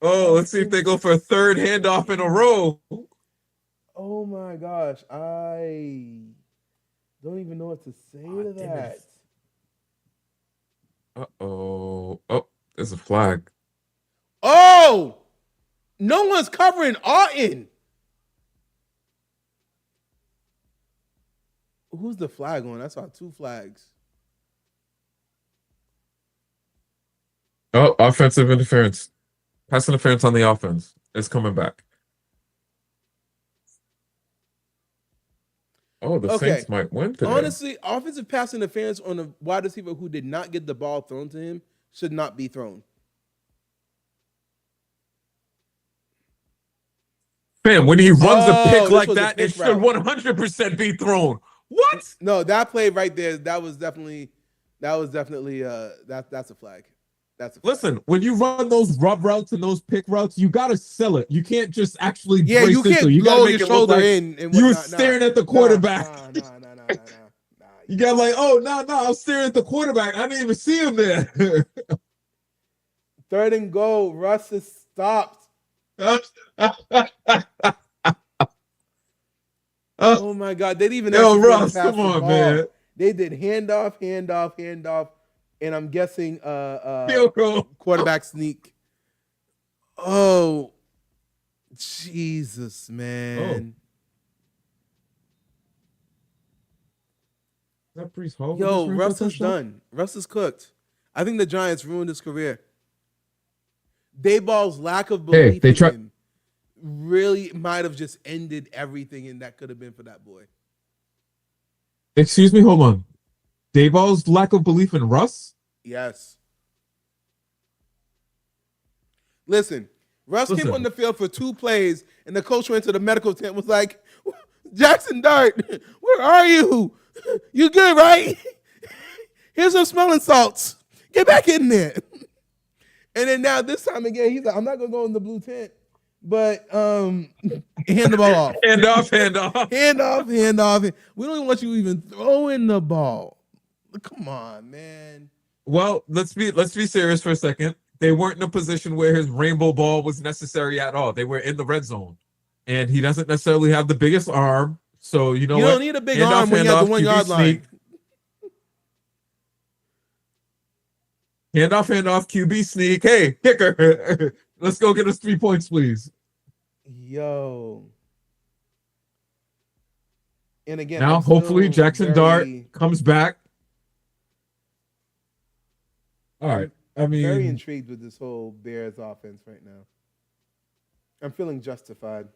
Oh, let's see if they go for a third handoff in a row. Oh my gosh. I don't even know what to say to that. Uh-oh. Oh, there's a flag. Oh! No one's covering Orton. Who's the flag on? I saw two flags. Oh, offensive interference. Pass interference on the offense. It's coming back. Oh, the Saints might win today. Honestly, offensive pass interference on a wide receiver who did not get the ball thrown to him should not be thrown. Fam, when he runs a pick like that, it should 100% be thrown. What? No, that play right there, that's a flag. Listen, when you run those rub routes and those pick routes, you gotta sell it. You can't just actually you can't blow your shoulder in and you were staring at the quarterback. Nah. You got like, oh no, I'm staring at the quarterback. I didn't even see him there. Third and goal, Russ is stopped. Oh my God, they didn't even Russ, come on, man. They did handoff. And I'm guessing quarterback sneak. Oh, Jesus, man. Is that Brees Hall? Yo, Russ is done. Russ is cooked. I think the Giants ruined his career. Dayball's lack of belief in him really might have just ended everything, and that could have been for that boy. Excuse me, hold on. Dayball's lack of belief in Russ? Yes. Listen, Russ came on the field for 2 plays, and the coach went to the medical tent and was like, Jackson Dart, where are you? You good, right? Here's some smelling salts. Get back in there. And then now this time again, he's like, I'm not going to go in the blue tent, but hand the ball off. Hand off. Hand off. We don't even want you even throwing the ball. Come on, man. Well, let's be serious for a second. They weren't in a position where his rainbow ball was necessary at all. They were in the red zone, and he doesn't necessarily have the biggest arm. So you know you don't need a big arm when you're at the 1 yard line. Hand off, QB sneak. Hey, kicker, let's go get us 3 points, please. Yo. And again, now hopefully Jackson Dart comes back. All right. I mean, very intrigued with this whole Bears offense right now. I'm feeling justified.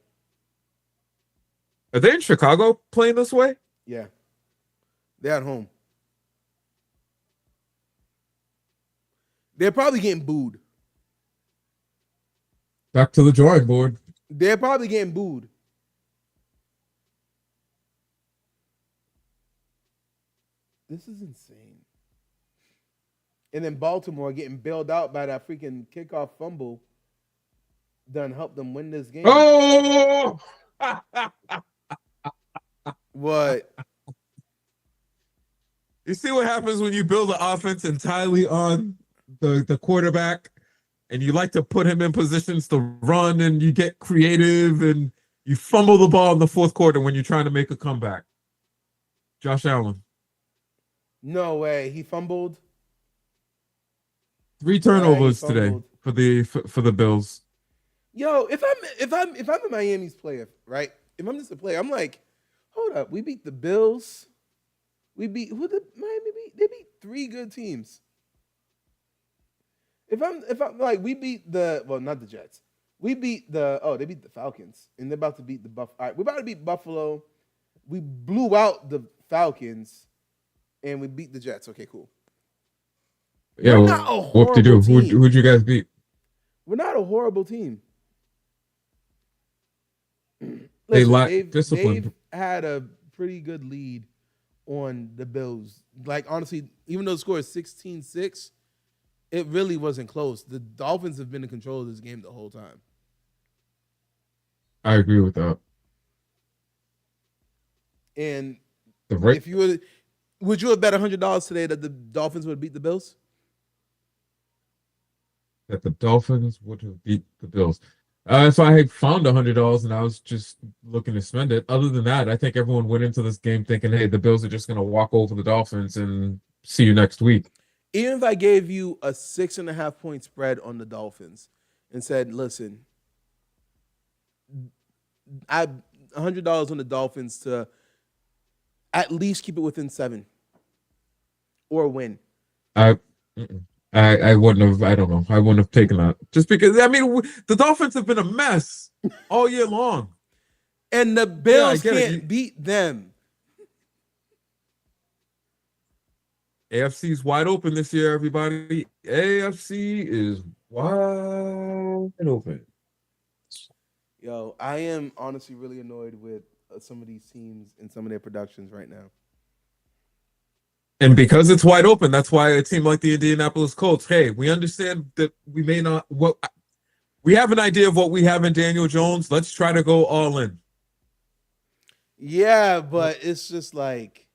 Are they in Chicago playing this way? Yeah. They're at home. They're probably getting booed. Back to the drawing board. They're probably getting booed. This is insane. And then Baltimore getting bailed out by that freaking kickoff fumble done helped them win this game. Oh! What? You see what happens when you build an offense entirely on the quarterback and you like to put him in positions to run and you get creative and you fumble the ball in the fourth quarter when you're trying to make a comeback. Josh Allen. No way. He fumbled. 3 turnovers today for the Bills. Yo, if I'm a Miami's player, right? If I'm just a player, I'm like, hold up, we beat the Bills. We beat who did Miami beat? They beat 3 good teams. If I'm like, we beat not the Jets. We beat they beat the Falcons, and they're about to beat the Buff. All right, we're about to beat Buffalo. We blew out the Falcons, and we beat the Jets. Okay, cool. Yeah, we're not a horrible team. Who'd you guys beat? We're not a horrible team. Listen, they lack discipline. They've had a pretty good lead on the Bills. Like, honestly, even though the score is 16-6, it really wasn't close. The Dolphins have been in control of this game the whole time. I agree with that. And if you would you have bet $100 today that the Dolphins would beat the Bills? That the Dolphins would have beat the Bills. If I had found $100 and I was just looking to spend it, other than that, I think everyone went into this game thinking, hey, the Bills are just going to walk over the Dolphins and see you next week. Even if I gave you a 6.5 point spread on the Dolphins and said, listen, I $100 on the Dolphins to at least keep it within 7 or win. I wouldn't have. I don't know. I wouldn't have taken that just because. I mean, the Dolphins have been a mess all year long, and the Bills can't beat them. AFC's wide open this year, everybody. AFC is wide open. Yo, I am honestly really annoyed with some of these teams and some of their productions right now. And because it's wide open, that's why a team like the Indianapolis Colts, hey, we understand that we may not, we have an idea of what we have in Daniel Jones. Let's try to go all in. Yeah, but it's just like.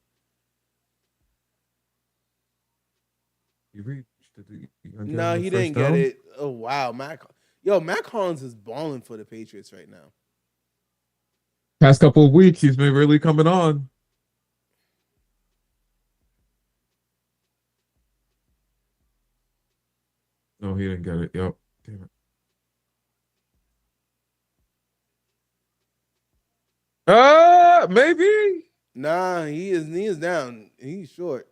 He reached. No, he didn't get it. Oh, wow. Mac Hollins is balling for the Patriots right now. Past couple of weeks, he's been really coming on. No, he didn't get it. Yep. Damn it. Maybe. Nah, he is down. He's short.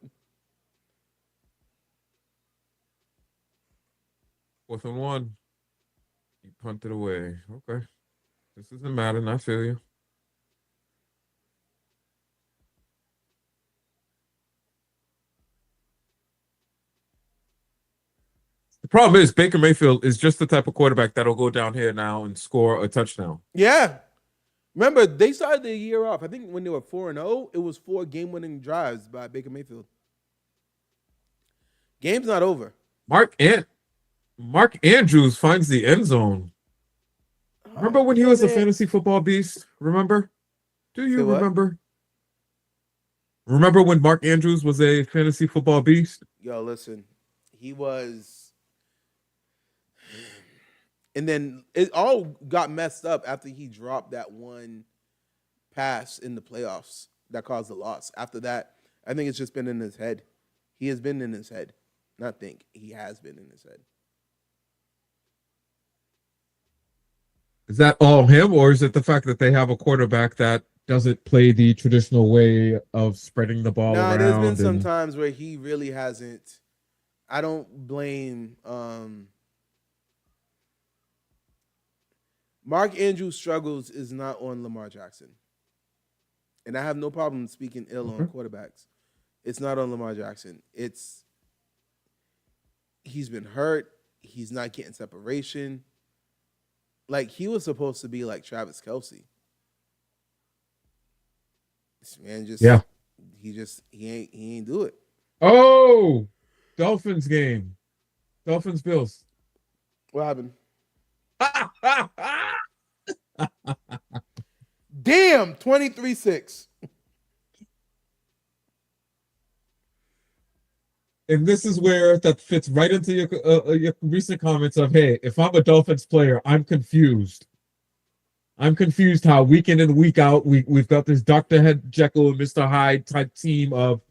4th and 1. He punted away. Okay. This isn't Madden. I feel you. The problem is Baker Mayfield is just the type of quarterback that'll go down here now and score a touchdown. Yeah. Remember, they started the year off. I think when they were 4-0, it was 4 game-winning drives by Baker Mayfield. Game's not over. Mark Andrews finds the end zone. Remember when he was a fantasy football beast? Remember? Do you remember? Remember when Mark Andrews was a fantasy football beast? Yo, listen. He was. And then it all got messed up after he dropped that one pass in the playoffs that caused the loss. After that, I think it's just been in his head. He has been in his head. Not think. He has been in his head. Is that all him, or is it the fact that they have a quarterback that doesn't play the traditional way of spreading the ball around? There's been some times where he really hasn't. I don't blame Mark Andrews' struggles is not on Lamar Jackson. And I have no problem speaking ill on quarterbacks. It's not on Lamar Jackson. He's been hurt. He's not getting separation. Like he was supposed to be like Travis Kelce. This man Yeah. he ain't do it. Oh, Dolphins game. Dolphins Bills. What happened? Damn, 23-6. And this is where that fits right into your recent comments of, hey, if I'm a Dolphins player, I'm confused. I'm confused how week in and week out we've got this Dr. Jekyll and Mr. Hyde type team of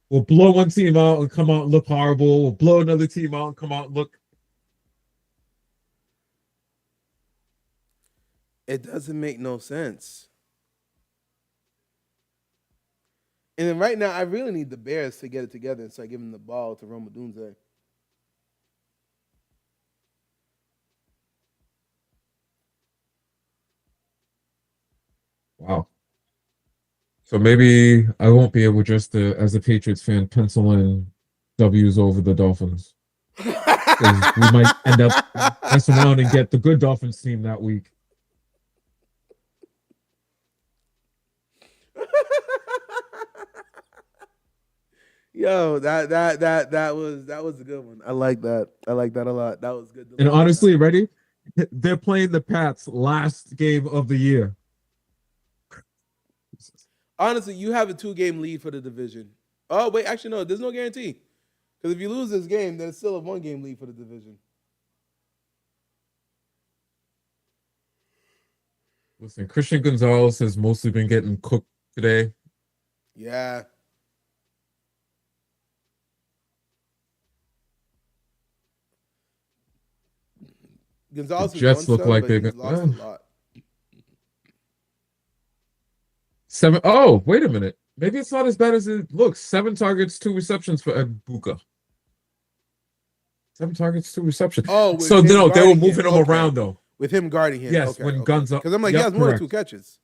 we'll blow one team out and come out and look horrible. We'll blow another team out and come out and look. It doesn't make no sense. And then right now, I really need the Bears to get it together and start giving the ball to Roma Dunze. Wow. So maybe I won't be able just to, as a Patriots fan, pencil in W's over the Dolphins. Because we might end up messing around and get the good Dolphins team that week. Yo, that was a good one. I like that. I like that a lot. That was good. And honestly, ready? They're playing the Pats last game of the year. Honestly, you have a 2-game lead for the division. Oh, wait, actually, no, there's no guarantee. Because if you lose this game, then it's still a 1-game lead for the division. Listen, Christian Gonzalez has mostly been getting cooked today. Yeah. Gonzalez The Jets look like they're he's lost a lot. 7. Oh, wait a minute. Maybe it's not as bad as it looks. 7 targets, 2 receptions for Buka. 7 targets, 2 receptions. Oh, so no, they were moving him around though. With him guarding him. Yes, when guns up. Because I'm like, he has more than 2 catches.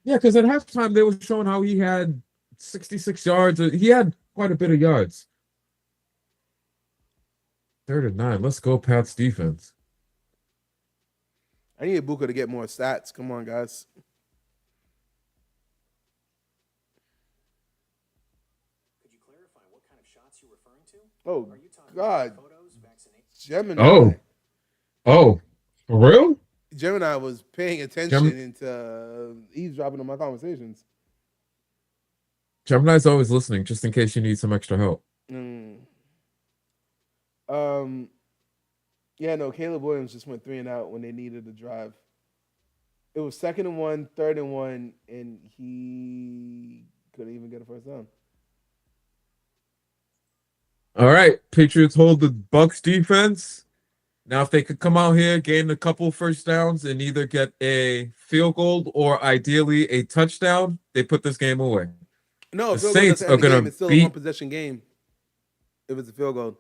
Yeah, because at halftime they were showing how he had 66 yards. He had quite a bit of yards. 3rd and 9. Let's go, Pats defense. I need Buka to get more stats. Come on, guys. Could you clarify what kind of shots you're referring to? Oh, Are you talking God. about photos, vaccinations? Gemini. Oh, for real? Gemini was paying attention into eavesdropping on my conversations. Gemini's always listening, just in case you need some extra help. Yeah, no, Caleb Williams just went 3 and out when they needed a drive. It was 2nd and 1, 3rd and 1, and he couldn't even get a first down. All right, Patriots hold the Bucs defense. Now, if they could come out here, gain a couple first downs, and either get a field goal or ideally a touchdown, they put this game away. No, the Saints are going to it's still beat a 1-possession game. If it's a field goal.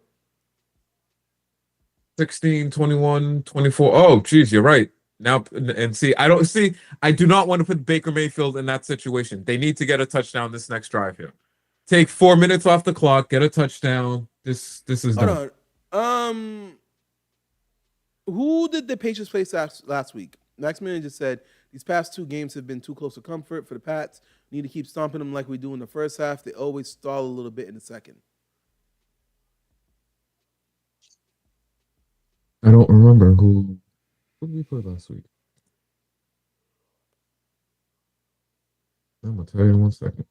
16, 21, 24. Oh, geez, you're right. Now, and see, I do not want to put Baker Mayfield in that situation. They need to get a touchdown this next drive here. Take 4 minutes off the clock, get a touchdown. This is done. Who did the Patriots play last week? Max Million just said, these past 2 games have been too close to comfort for the Pats. Need to keep stomping them like we do in the first half. They always stall a little bit in the second. I don't remember who did we play last week. I'm going to tell you in 1 second.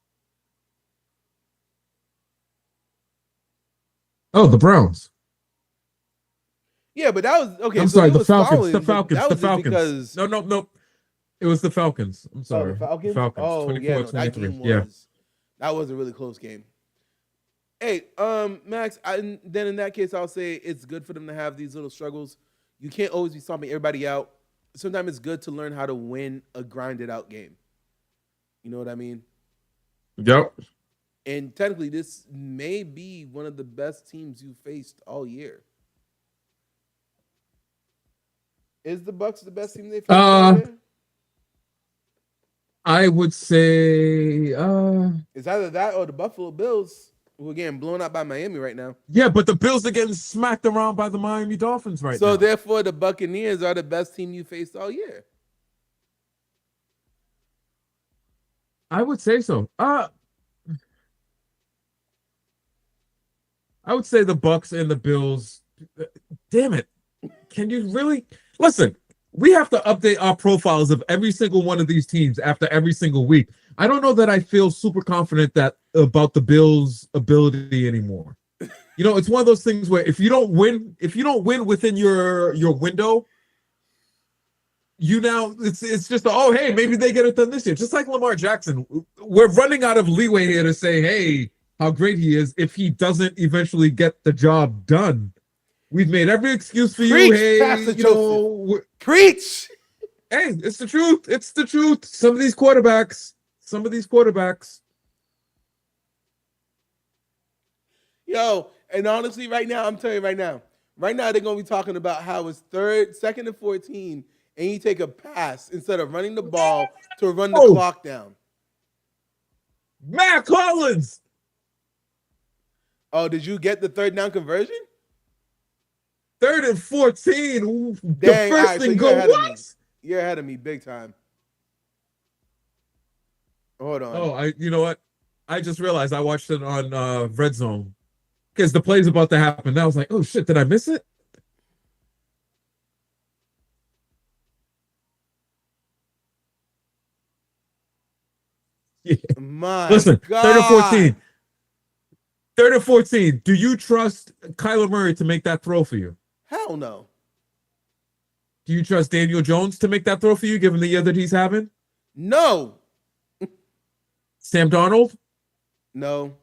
Oh, the Browns. Yeah, but that was okay. I'm so sorry, it the was Falcons. stalling, The but Falcons. that The was just Falcons. because No. It was the Falcons. I'm sorry. the Falcons. The Falcons. Oh, 24, yeah, no, that 23. game Yeah. that was a really close game. Hey, Max. Then in that case, I'll say it's good for them to have these little struggles. You can't always be stomping everybody out. Sometimes it's good to learn how to win a grinded out game. You know what I mean? Yep. And technically, this may be one of the best teams you faced all year. Is the Bucs the best team they faced all year? I would say It's either that or the Buffalo Bills. We're getting blown out by Miami right now. Yeah, but the Bills are getting smacked around by the Miami Dolphins right now. So therefore, the Buccaneers are the best team you faced all year. I would say so. I would say the Bucks and the Bills. Damn it. Can you really listen? We have to update our profiles of every single one of these teams after every single week. I don't know that I feel super confident that about the Bills' ability anymore. You know, it's one of those things where if you don't win within your window, it's just hey, maybe they get it done this year. Just like Lamar Jackson, we're running out of leeway here to say, hey, how great he is if he doesn't eventually get the job done. We've made every excuse for you. Hey, Preach. Hey, it's the truth. It's the truth. Some of these quarterbacks. Yo, and honestly, right now, I'm telling you right now, they're going to be talking about how it's second and 14, and you take a pass instead of running the ball to run the clock down. Matt Collins. Oh, did you get the third down conversion? 3rd and 14. Dang, the first right, thing so go what? You're ahead of me big time. Hold on. Oh, you know what? I just realized I watched it on Red Zone because the play's about to happen. Now I was like, oh shit, did I miss it? Yeah. Listen, God. 3rd and 14. 3rd and 14. Do you trust Kyler Murray to make that throw for you? Hell no. Do you trust Daniel Jones to make that throw for you, given the year that he's having? No. Sam Darnold? No.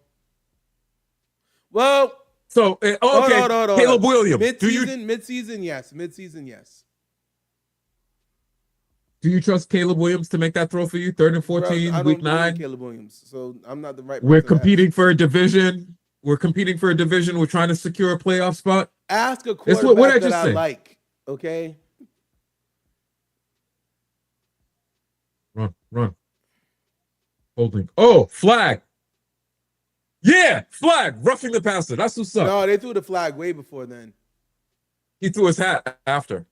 Well, so okay. Hold Caleb Williams. Mid-season, yes. Mid-season, yes. Do you trust Caleb Williams to make that throw for you? 3rd and 14, Bro, week 9. Caleb Williams, so I'm not the right person. We're competing for a division. We're trying to secure a playoff spot. Ask a quarterback that I say? like, okay? Run. Holding. Oh, flag. Yeah, flag. Roughing the passer. That's what's up. No, they threw the flag way before then. He threw his hat after.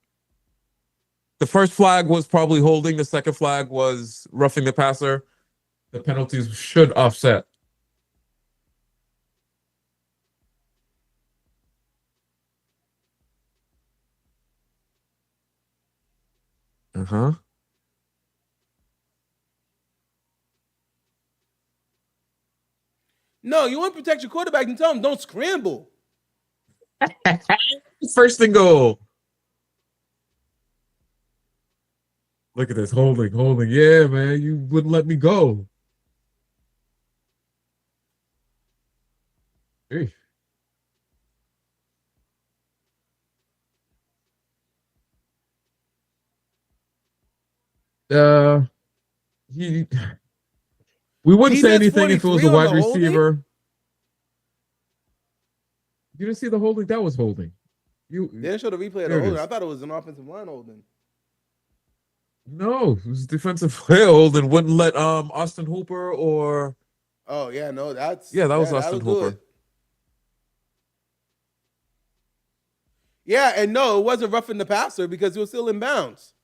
The first flag was probably holding. The second flag was roughing the passer. The penalties should offset. Uh-huh. No, you want to protect your quarterback and tell him don't scramble. First and goal. Look at this. Holding. Yeah, man. You wouldn't let me go. Hey. We wouldn't say anything if it was a wide receiver. You didn't see the holding? That was holding. They didn't show the replay of the holding. I thought it was an offensive line holding. No, it was defensive player holding. Wouldn't let Austin Hooper or. Oh yeah, no, that was Austin Hooper. Good. Yeah, and no, it wasn't roughing the passer because he was still in bounds.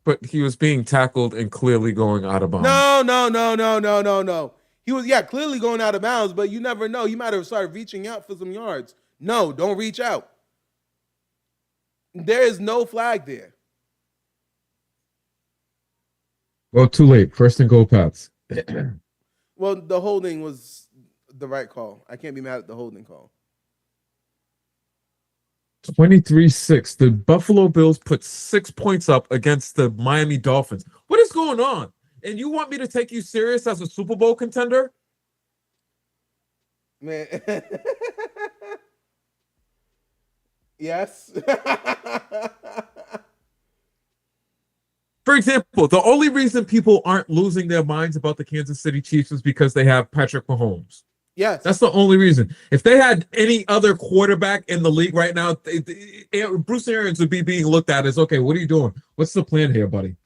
But he was being tackled and clearly going out of bounds. No. He was, clearly going out of bounds, but you never know. He might have started reaching out for some yards. No, don't reach out. There is no flag there. Well, too late. First and goal, Pats. Well, the holding was the right call. I can't be mad at the holding call. 23-6. The Buffalo Bills put 6 points up against the Miami Dolphins. What is going on? And you want me to take you serious as a Super Bowl contender? Man. Yes. For example, the only reason people aren't losing their minds about the Kansas City Chiefs is because they have Patrick Mahomes. Yes. That's the only reason. If they had any other quarterback in the league right now, Bruce Arians would be being looked at as, okay, what are you doing? What's the plan here, buddy?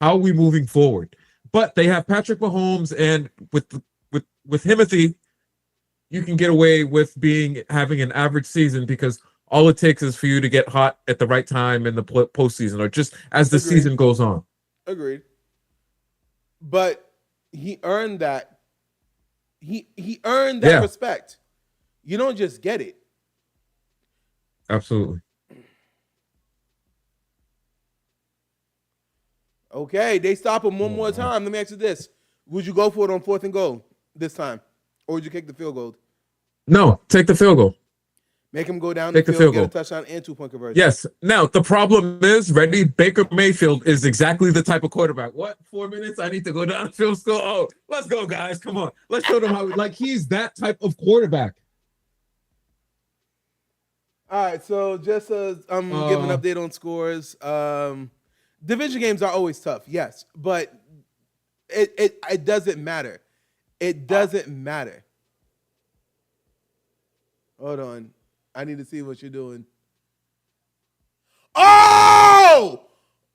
How are we moving forward? But they have Patrick Mahomes, and with with Timothy, you can get away with having an average season because all it takes is for you to get hot at the right time in the postseason, or just as the season goes on. Agreed. But he earned that. He earned that respect. You don't just get it. Absolutely. Okay, they stop him one more time. Let me ask you this: would you go for it on 4th and goal this time, or would you kick the field goal? No, take the field goal. Make him go down the field, get a touchdown and 2-point conversion. Yes. Now, the problem is, ready, Baker Mayfield is exactly the type of quarterback. What? 4 minutes? I need to go down the field score? Oh, let's go, guys. Come on. Let's show them how, he's that type of quarterback. All right, so just as I'm giving an update on scores, division games are always tough, yes, but it doesn't matter. It doesn't matter. Hold on. I need to see what you're doing. Oh!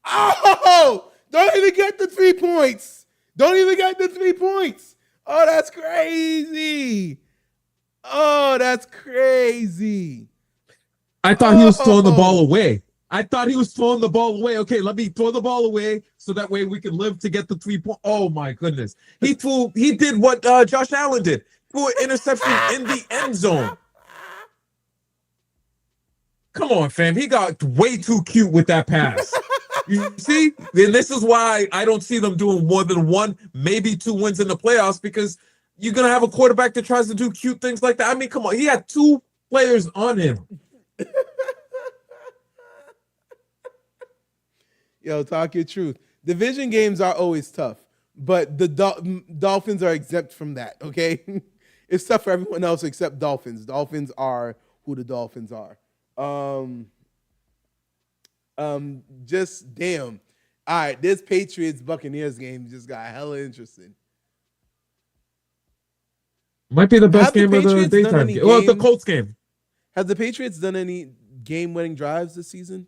Oh! Don't even get the 3 points. Don't even get the 3 points. Oh, that's crazy. Oh, that's crazy. I thought he was throwing the ball away. Okay, let me throw the ball away so that way we can live to get the 3 point. Oh my goodness. He did what Josh Allen did. Threw an interception in the end zone. Come on, fam. He got way too cute with that pass. You see? And this is why I don't see them doing more than 1, maybe 2 wins in the playoffs, because you're going to have a quarterback that tries to do cute things like that. I mean, come on. He had 2 players on him. Yo, talk your truth. Division games are always tough, but the Dolphins are exempt from that, okay? It's tough for everyone else except Dolphins. Dolphins are who the Dolphins are. Just damn. All right, this Patriots Buccaneers game just got hella interesting. Might be the best game of the daytime game. Well, the Colts game. Have the Patriots done any game-winning drives this season?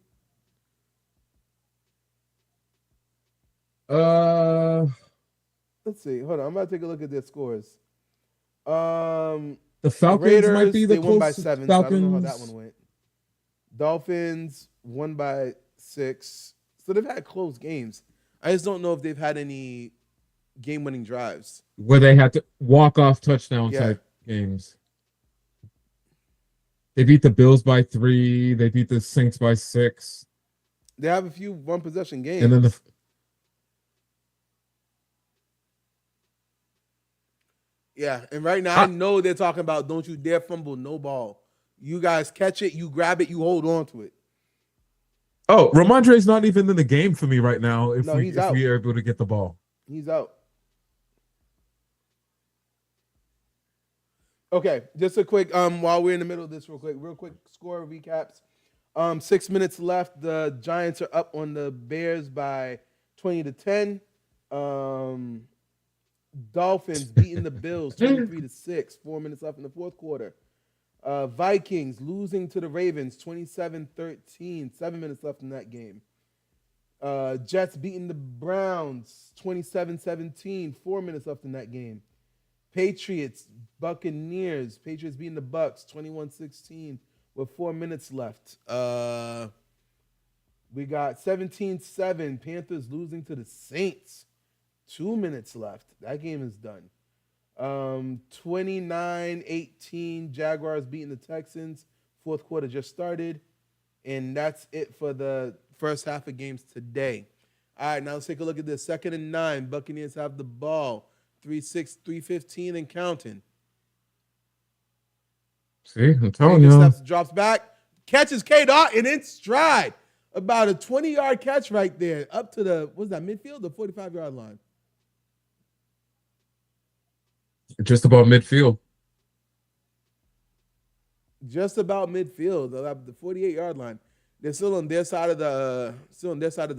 Let's see. Hold on. I'm about to take a look at their scores. The Falcons Raiders, might be the they won by 7. Falcons. So I don't know how that one went. Dolphins won by 6. So they've had close games. I just don't know if they've had any game-winning drives where they had to walk-off touchdown type games. They beat the Bills by 3. They beat the Saints by 6. They have a few one-possession games. And then and right now I know they're talking about don't you dare fumble no ball. You guys catch it, you grab it, you hold on to it. Oh, Ramondre's not even in the game for me right now if we are able to get the ball. He's out. Okay, just a quick, while we're in the middle of this real quick score recaps. 6 minutes left. The Giants are up on the Bears by 20-10. Dolphins beating the Bills 23-6. 4 minutes left in the fourth quarter. Vikings losing to the Ravens 27-13. 7 minutes left in that game. Jets beating the Browns 27-17. 4 minutes left in that game. Patriots beating the Bucks 21-16 with 4 minutes left. We got 17-7. Panthers losing to the Saints. 2 minutes left. That game is done. 29-18. Jaguars beating the Texans. Fourth quarter just started. And that's it for the first half of games today. All right, now let's take a look at this. 2nd and 9. Buccaneers have the ball. 3-6, 3:15 and counting. See, I'm telling you. Drops back. Catches K-Dot and in stride. About a 20-yard catch right there. Up to the, what's that, midfield? The 45-yard line. Just about midfield. Just about midfield. The 48-yard line. They're still on their side of the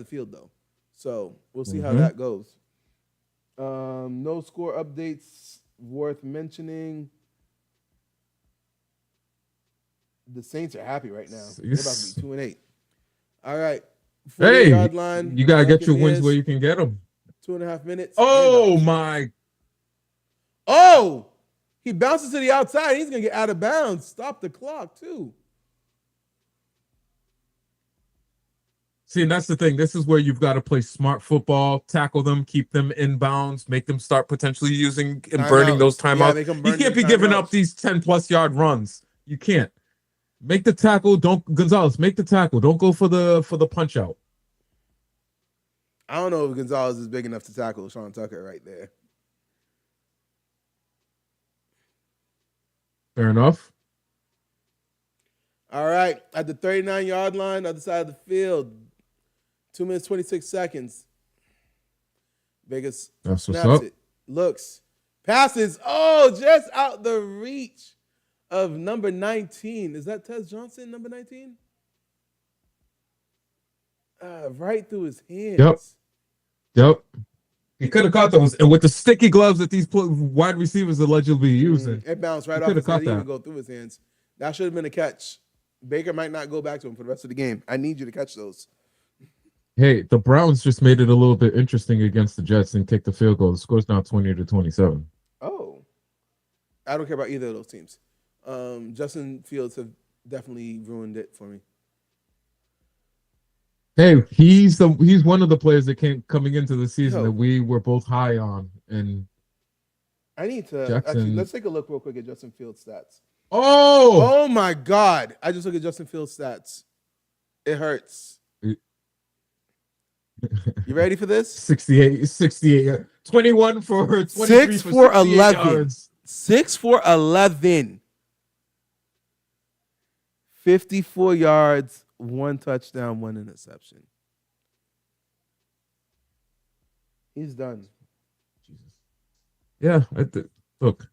field though. So we'll see how that goes. No score updates worth mentioning. The Saints are happy right now. They're about to be 2-8. All right. 48-yard line. You gotta get your wins where you can get them. 2.5 minutes. Oh my! Oh, he bounces to the outside. He's going to get out of bounds. Stop the clock, too. See, and that's the thing. This is where you've got to play smart football, tackle them, keep them in bounds, make them start potentially using and burning those timeouts. make 'em You burn can't them be giving timeouts. up these 10+ yard runs. You can't. Make the tackle. Don't Gonzalez, make the tackle. Don't go for the punch out. I don't know if Gonzalez is big enough to tackle Sean Tucker right there. Fair enough. All right. At the 39-yard line, other side of the field, 2 minutes, 26 seconds. Vegas That's what's snaps up. it. Looks. Passes. Oh, just out the reach of number 19. Is that Tez Johnson, number 19? Right through his hands. Yep. He could have caught those. And with the sticky gloves that these wide receivers allegedly using. It bounced right off his head. He didn't even go through his hands. That should have been a catch. Baker might not go back to him for the rest of the game. I need you to catch those. Hey, the Browns just made it a little bit interesting against the Jets and kicked the field goal. The score's now 20-27. Oh. I don't care about either of those teams. Justin Fields have definitely ruined it for me. Hey, he's one of the players that came coming into the season Yo. that we were both high on. And I need to Jackson. actually let's take a look real quick at Justin Fields' stats. oh, Oh my God. I just look at Justin Fields' stats. It hurts. You ready for this? 68, 21 for 23 6 for for 68 11. yards. 6 for 11. 54 yards, 1 touchdown, 1 interception. He's done. Yeah, look,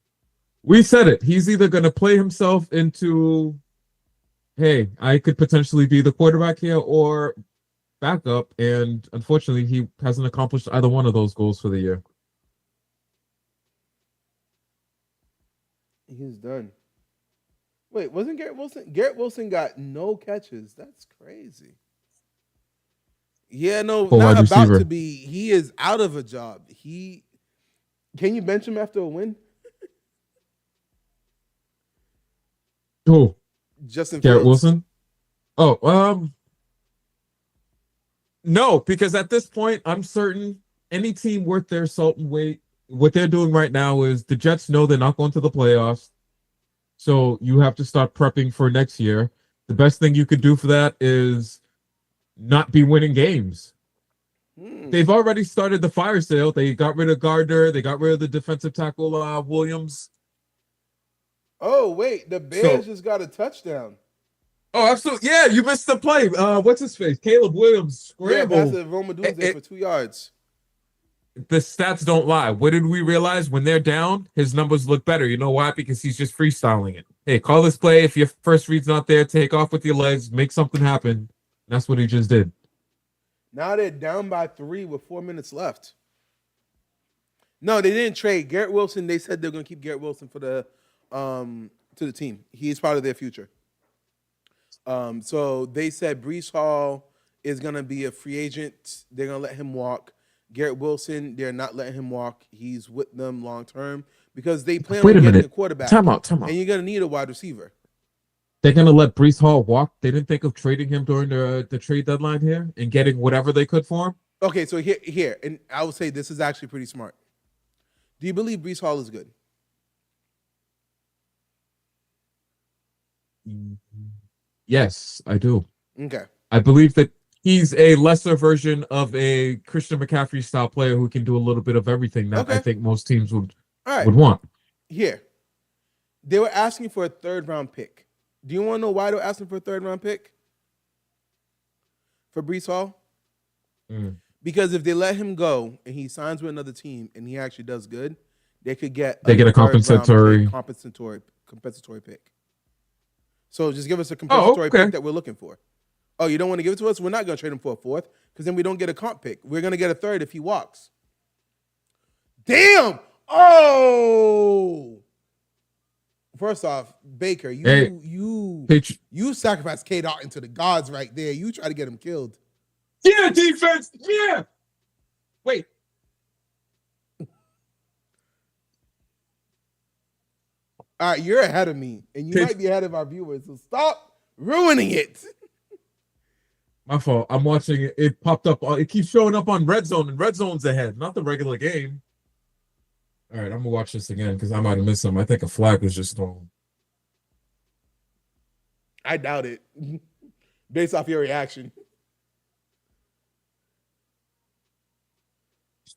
we said it. He's either going to play himself into, hey, I could potentially be the quarterback here, or backup. And unfortunately, he hasn't accomplished either one of those goals for the year. He's done. Wait, wasn't Garrett Wilson? Garrett Wilson got no catches. That's crazy. Yeah, no, Full not wide about receiver. to be. He is out of a job. Can you bench him after a win? Who? Justin Garrett Fields. Wilson? Oh, no, because at this point, I'm certain any team worth their salt and weight, what they're doing right now is the Jets know they're not going to the playoffs. So you have to start prepping for next year. The best thing you could do for that is not be winning games. They've already started the fire sale. They got rid of Gardner. They got rid of the defensive tackle, Williams. Oh, wait. The Bears just got a touchdown. Oh, absolutely. Yeah, you missed the play. What's his face? Caleb Williams Yeah, scrambled. pass to Roma Doomsday for 2 yards. The stats don't lie. What did we realize? When they're down, his numbers look better. You know why? Because he's just freestyling it. Hey, call this play. If your first read's not there, take off with your legs, make something happen. That's what he just did. Now they're down by 3 with 4 minutes left. No, they didn't trade Garrett Wilson. They said they're going to keep Garrett Wilson for the to the team. He's part of their future. So they said Breece Hall is going to be a free agent. They're going to let him walk. Garrett Wilson, they're not letting him walk. He's with them long term because they plan on getting a quarterback. Time out. And you're going to need a wide receiver. They're going to let Breece Hall walk. They didn't think of trading him during the trade deadline here and getting whatever they could for him. Okay, so here, and I would say this is actually pretty smart. Do you believe Breece Hall is good? Yes, I do. Okay. I believe that he's a lesser version of a Christian McCaffrey style player who can do a little bit of everything that I think most teams would want. Here, they were asking for a 3rd round pick. Do you want to know why they were asking for a 3rd round pick for Breece Hall? Because if they let him go and he signs with another team and he actually does good, they could get a compensatory pick. So just give us a compensatory pick that we're looking for. Oh, you don't want to give it to us? We're not going to trade him for a 4th because then we don't get a comp pick. We're going to get a 3rd if he walks. Damn! Oh! First off, Baker, you sacrificed K. Dalton to the gods right there. You try to get him killed. Yeah, defense. Yeah. Wait. All right, you're ahead of me, and you might be ahead of our viewers. So stop ruining it. My fault. I'm watching it. It popped up. It keeps showing up on Red Zone, and Red Zone's ahead, not the regular game. All right, I'm gonna watch this again because I might have missed something. I think a flag was just thrown. I doubt it, based off your reaction.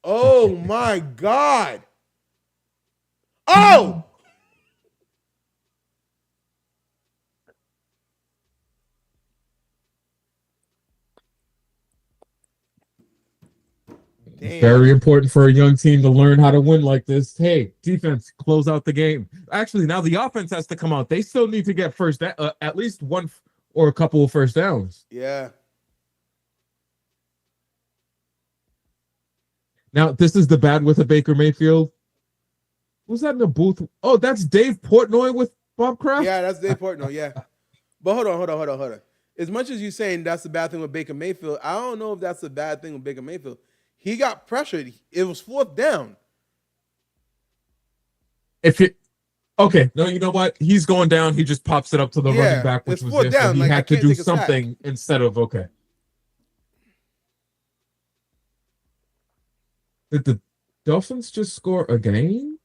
Oh my God! Oh! Damn. Very important for a young team to learn how to win like this. Hey, defense, close out the game. Actually, now the offense has to come out. They still need to get at least one or a couple of first downs. Yeah. Now, this is the bad with a Baker Mayfield. Who's that in the booth? Oh, that's Dave Portnoy with Bob Kraft? Yeah, that's Dave Portnoy, yeah. But hold on. As much as you're saying that's the bad thing with Baker Mayfield, I don't know if that's the bad thing with Baker Mayfield. He got pressured. It was 4th down. Okay, no, you know what? He's going down. He just pops it up to the running back, which was there. So he had to do something instead of okay. Did the Dolphins just score again?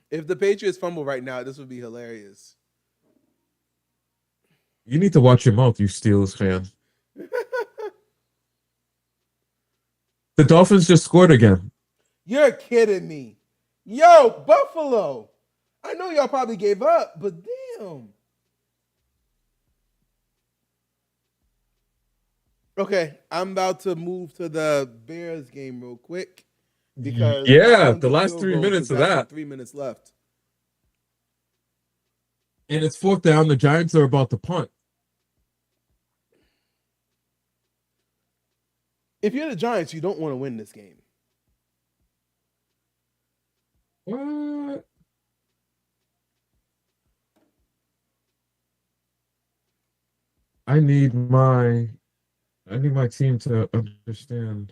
If the Patriots fumble right now, this would be hilarious. You need to watch your mouth, you Steelers fan. The Dolphins just scored again. You're kidding me. Yo, Buffalo. I know y'all probably gave up, but damn. Okay, I'm about to move to the Bears game real quick. Because the last 3 minutes of that. 3 minutes left. And it's 4th down. The Giants are about to punt. If you're the Giants, you don't want to win this game. What? I need my team to understand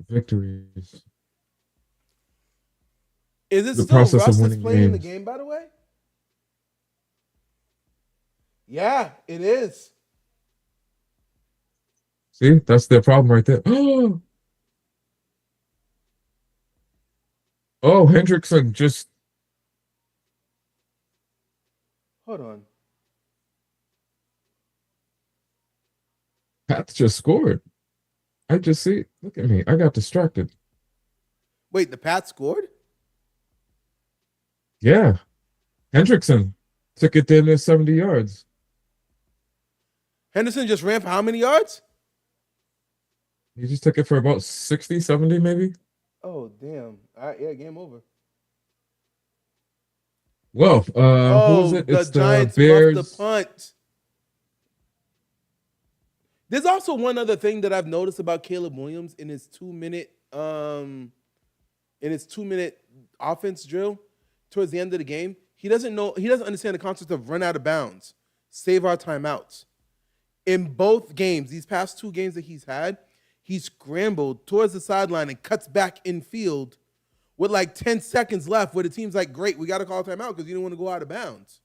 victories. Is it The still process of Russ that's winning playing in the games. game, by the way? Yeah, it is. See, that's their problem right there. Oh, Hendrickson just. Hold on. Pats just scored. I just see. Look at me. I got distracted. Wait, the Pats scored? Yeah. Hendrickson took it in there 70 yards. Henderson just ran for how many yards? He just took it for about 60, 70 maybe. Oh, damn. All right, yeah, game over. Well, who is it? It's the Giants the Bears. muffed the punt. There's also one other thing that I've noticed about Caleb Williams in his 2-minute offense drill towards the end of the game. He doesn't understand the concept of run out of bounds, save our timeouts. In both games, these past 2 games that he's had, he scrambled towards the sideline and cuts back in field with like 10 seconds left where the team's like, great, we got to call a timeout because you don't want to go out of bounds.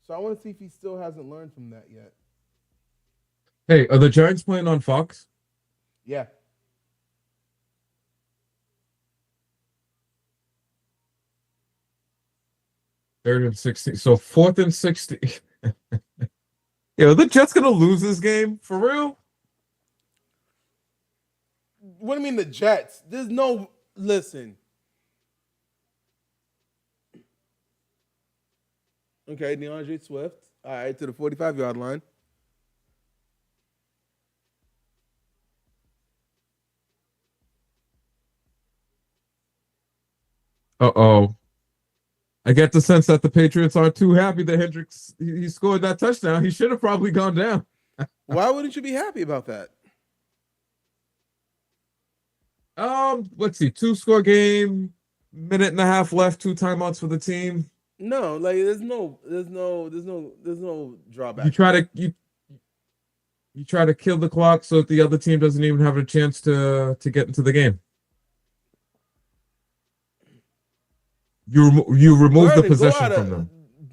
So I want to see if he still hasn't learned from that yet. Hey, are the Giants playing on Fox? Yeah. Third and 60. So 4th and 60. Are the Jets going to lose this game? For real? What do you mean the Jets? There's no... Listen. Okay, DeAndre Swift. All right, to the 45-yard line. Uh-oh. I get the sense that the Patriots aren't too happy that Hendricks he scored that touchdown. He should have probably gone down. Why wouldn't you be happy about that? Let's see. 2-score game, minute and a half left, 2 timeouts for the team. No, like there's no drawback. You try to kill the clock so that the other team doesn't even have a chance to get into the game. You remove the Vernon, possession from them.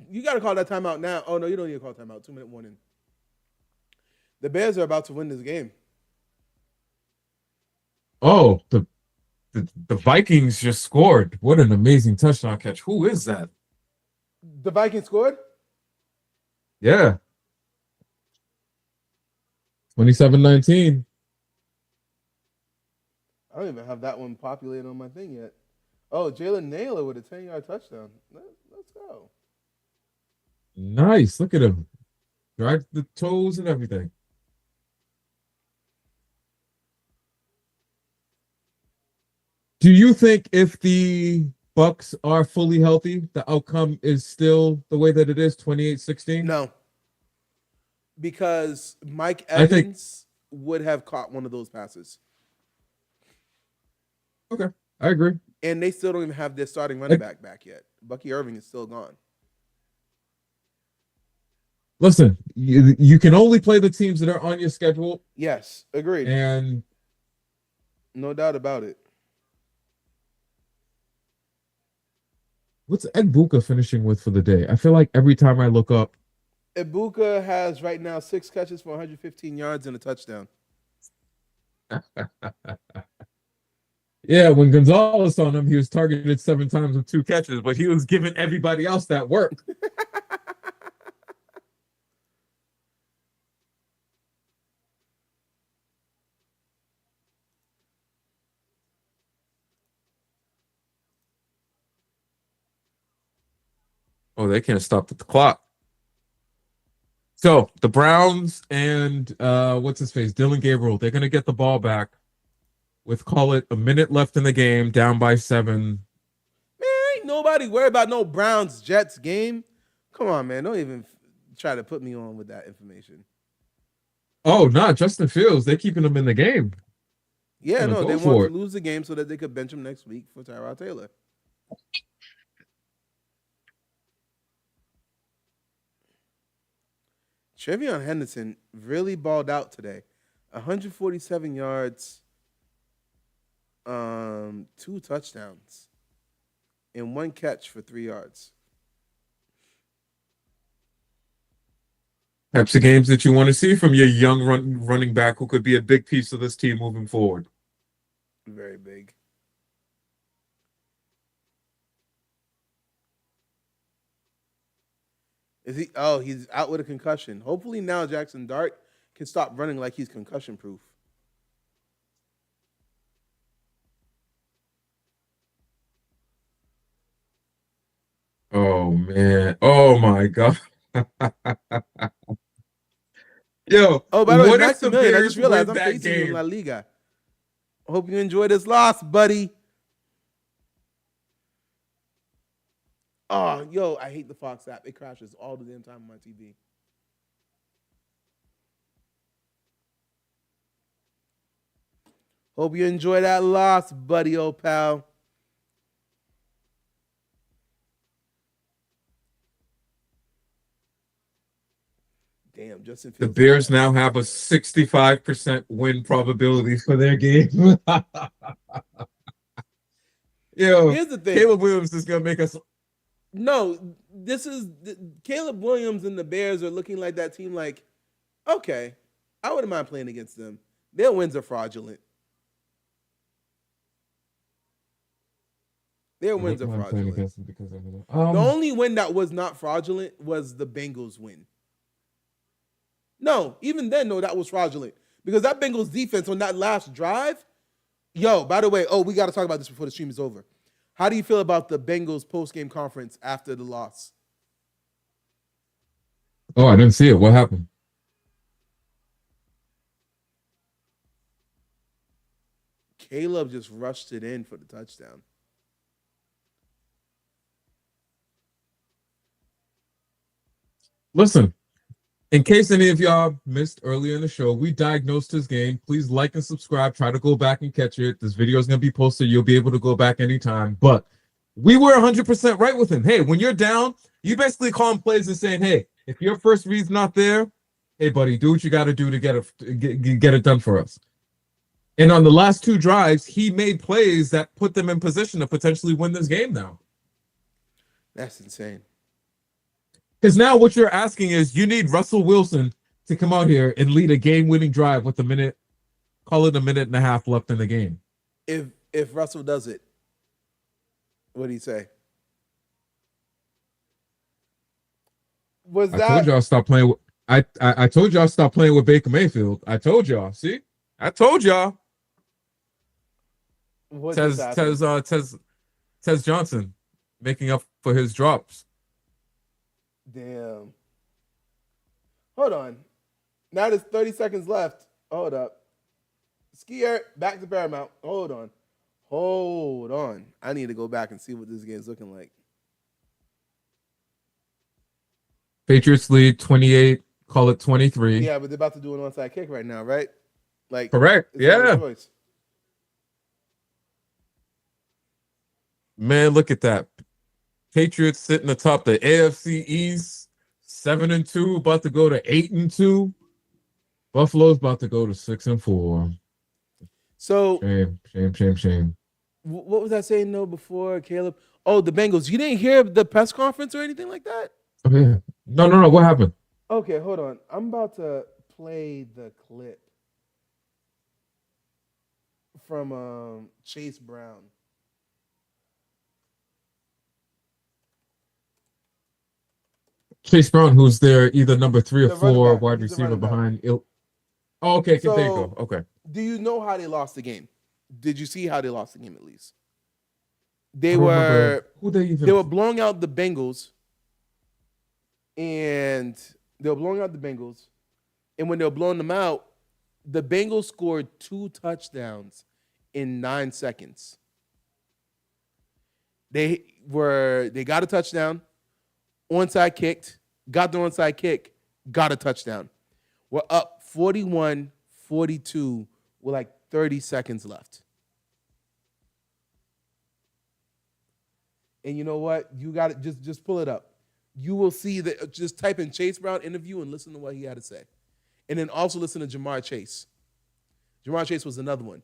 You got to call that timeout now. Oh no, you don't need to call timeout. 2-minute warning. The Bears are about to win this game. Oh, the Vikings just scored. What an amazing touchdown catch. Who is that? The Vikings scored? Yeah. 27-19. I don't even have that one populated on my thing yet. Oh, Jalen Naylor with a 10-yard touchdown. Let's go. Nice. Look at him. Drive the toes and everything. Do you think if the Bucks are fully healthy, the outcome is still the way that it is, 28-16? No. Because Mike I think- Evans would have caught one of those passes. Okay, I agree. And they still don't even have their starting running back yet. Bucky Irving is still gone. Listen, you can only play the teams that are on your schedule, Yes, agreed. and No doubt about it. what's Egbuka finishing with for the day? I feel like every time I look up, Ibuka has right now 6 catches for 115 yards and a touchdown. yeah, when Gonzalez on him, he was targeted 7 times with 2 catches, but he was giving everybody else that work. Oh, they can't stop the clock. So the Browns and what's his face, Dylan Gabriel, they're gonna get the ball back with, call it, a minute left in the game, down by 7. Man, ain't nobody worried about no Browns Jets game. Come on, man. Don't even try to put me on with that information. Oh, not Justin Fields. They're keeping him in the game. Yeah, Gonna no, go they for want it. to lose the game so that they could bench him next week for Tyrod Taylor. Trevion Henderson really balled out today. 147 yards, 2 touchdowns, and 1 catch for 3 yards. Types of games that you want to see from your young running back who could be a big piece of this team moving forward. Very big. Is he? Oh, he's out with a concussion. Hopefully now Jackson Dart can stop running like he's concussion proof. Oh man. Oh my God. Yo, Oh, by the way, what if the Maximilian, I Bears just realized win I'm that facing you in game? La Liga. Hope you enjoy this loss, buddy. Oh, yo, I hate the Fox app. It crashes all the damn time on my TV. Hope you enjoy that loss, buddy, old pal. Damn, Justin The Fields. Bears now have a 65% win probability for their game. Yo, Here's the thing. Caleb Williams is gonna make us. No, this is Caleb Williams and the Bears are looking like that team. Like, okay, I wouldn't mind playing against them. Their wins are fraudulent. Their wins are fraudulent. The only win that was not fraudulent was the Bengals win. No, even then, no, that was fraudulent because that Bengals defense on that last drive. Yo, by the way, we got to talk about this before the stream is over. How do you feel about the Bengals post-game conference after the loss? Oh, I didn't see it. What happened? Caleb just rushed it in for the touchdown. Listen, in case any of y'all missed earlier in the show, we diagnosed his game. Please like and subscribe. Try to go back and catch it. This video is going to be posted. You'll be able to go back anytime. But we were 100% right with him. Hey, when you're down, you basically call him plays and saying, hey, if your first read's not there, hey, buddy, do what you got to do to get it done for us. And on the last 2 drives, he made plays that put them in position to potentially win this game now. That's insane. Because now what you're asking is you need Russell Wilson to come out here and lead a game-winning drive with call it a minute and a half left in the game. If Russell does it, what do you say? Was I that? told y'all stop playing with. I told y'all stop playing with Baker Mayfield. I told y'all. See, I told y'all. What just happened? Tez Johnson making up for his drops. Damn. Hold on. Now there's 30 seconds left. Hold up. Skier, back to Paramount. Hold on. Hold on. I need to go back and see what this game's looking like. Patriots lead 28. Call it 23. Yeah, but they're about to do an onside kick right now, right? Like Correct. it's not a Yeah. choice. Man, look at that. Patriots sitting atop the AFC East, 7-2, about to go to 8-2. Buffalo's about to go to 6-4. So Shame. what was I saying though before, Caleb? Oh, the Bengals. You didn't hear the press conference or anything like that? Oh, yeah. No. What happened? Okay, hold on. I'm about to play the clip from Chase Brown. Chase Brown, who's their either number 3 or The running 4 back. wide He's the receiver running back. behind. Oh, okay. So- There you go. Okay. Do you know how they lost the game? Did you see how they lost the game at least? They I don't remember were who they even. they were blowing out the Bengals, and when they were blowing them out, the Bengals scored 2 touchdowns in 9 seconds. They got a touchdown, onside kicked, got the onside kick, got a touchdown. We're up 41-42 with like 30 seconds left. And you know what? You got it. Just pull it up. You will see that. Just type in Chase Brown interview and listen to what he had to say. And then also listen to Jamar Chase. Jamar Chase was another one.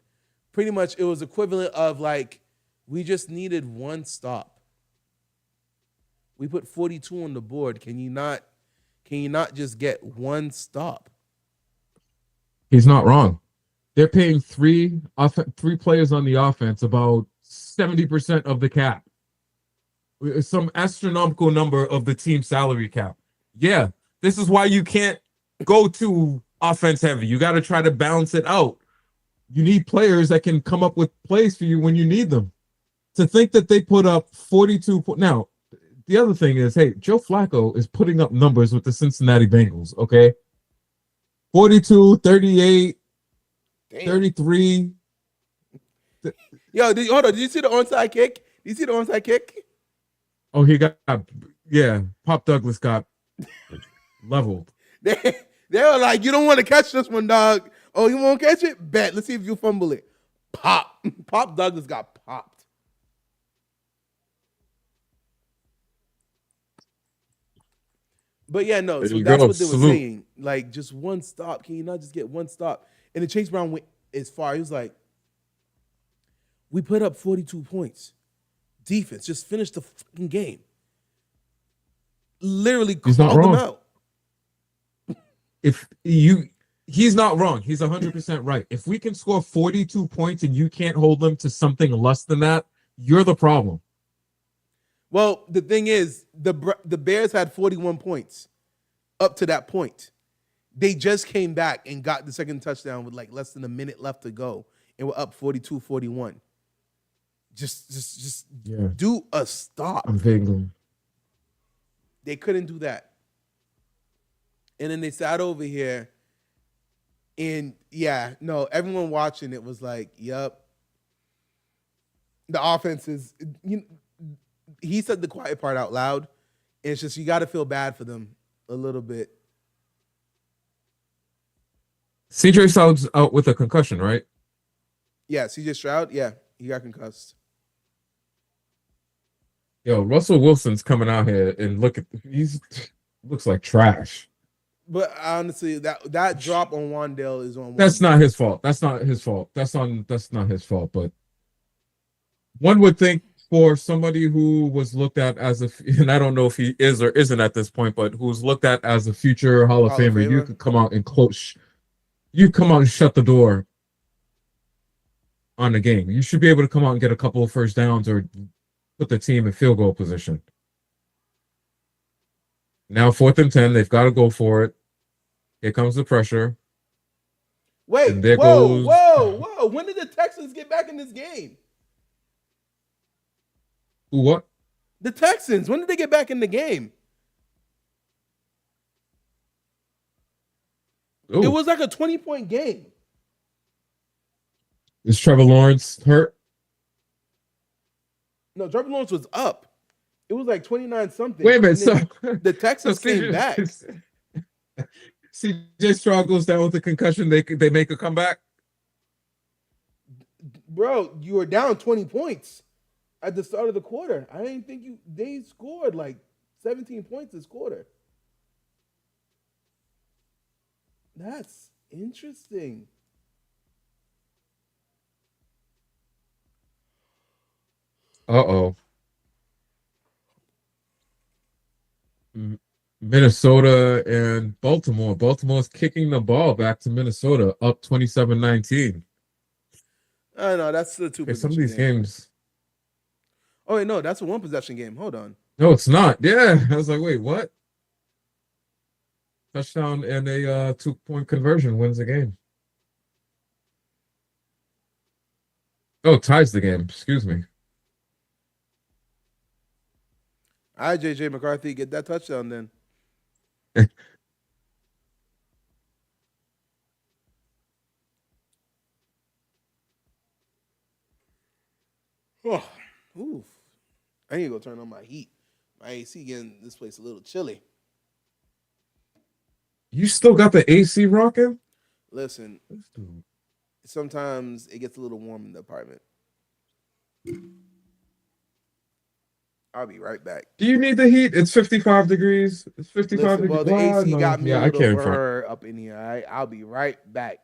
Pretty much it was equivalent of like, we just needed one stop. We put 42 on the board. Can you not just get one stop? He's not wrong. They're paying three players on the offense about 70% of the cap. Some astronomical number of the team salary cap. Yeah, this is why you can't go to offense heavy. You got to try to balance it out. You need players that can come up with plays for you when you need them. To think that they put up 42 now, the other thing is, hey, Joe Flacco is putting up numbers with the Cincinnati Bengals, okay? 42, 38, Damn. 33. Yo, hold on. Did you see the onside kick? Did you see the onside kick? Oh, he got, yeah, Pop Douglas got leveled. They were like, you don't want to catch this one, dog. Oh, you won't catch it? Bet. Let's see if you fumble it. Pop. Pop Douglas got popped. But yeah, no. There So you that's go. what they were Salute. saying. Like, just one stop. Can you not just get one stop? And then Chase Brown went as far. He was like, we put up 42 points. Defense, just finish the fucking game. Literally He's not called them wrong. out. He's not wrong. He's 100% right. If we can score 42 points and you can't hold them to something less than that, you're the problem. Well, the thing is, the Bears had 41 points up to that point. They just came back and got the second touchdown with like less than a minute left to go, and we're up 42-41. Just Yeah. do a stop. I'm vaguely. They couldn't do that. And then they sat over here, and yeah, no, everyone watching it was like, yep. The offense is, he said the quiet part out loud. And it's just, you got to feel bad for them a little bit. CJ Stroud's out with a concussion, right? Yeah, CJ Stroud, yeah, he got concussed. Yo, Russell Wilson's coming out here and looks like trash. But honestly, that drop on Wandale is on. That's not his fault. That's not his fault. That's not his fault. But one would think for somebody who was looked at as and I don't know if he is or isn't at this point, but who's looked at as a future Hall of Hall of Famer, you Famer. could come out and you come out and shut the door on the game. You should be able to come out and get a couple of first downs or put the team in field goal position. Now 4th and 10, they've got to go for it. Here comes the pressure. Wait, And there whoa, goes- whoa. When did the Texans get back in this game? What? The Texans, when did they get back in the game? Ooh. It was like a 20-point game. Is Trevor Lawrence hurt? No, Trevor Lawrence was up. It was like 29 something. Wait a minute. And So then the Texans came back. CJ Stroud goes down with a concussion. They make a comeback. Bro, you were down 20 points at the start of the quarter. I didn't think they scored like 17 points this quarter. That's interesting. Uh-oh. Minnesota and Baltimore. Baltimore's kicking the ball back to Minnesota, up 27-19. Oh, no, that's the two Okay, possession some of these game. games. Oh, wait, no, that's a one possession game. Hold on. No, it's not. Yeah. I was like, wait, what? Touchdown and a 2-point conversion wins the game. Oh, ties the game. Excuse me. All right, JJ McCarthy, get that touchdown then. Oh, oof. I need to go turn on my heat. My AC getting this place a little chilly. You still got the AC rocking? Listen, sometimes it gets a little warm in the apartment. I'll be right back. Do you need the heat? It's 55 degrees. It's 55 Listen, well, the degrees. AC got me a I little can't burr up in here. All right? I'll be right back.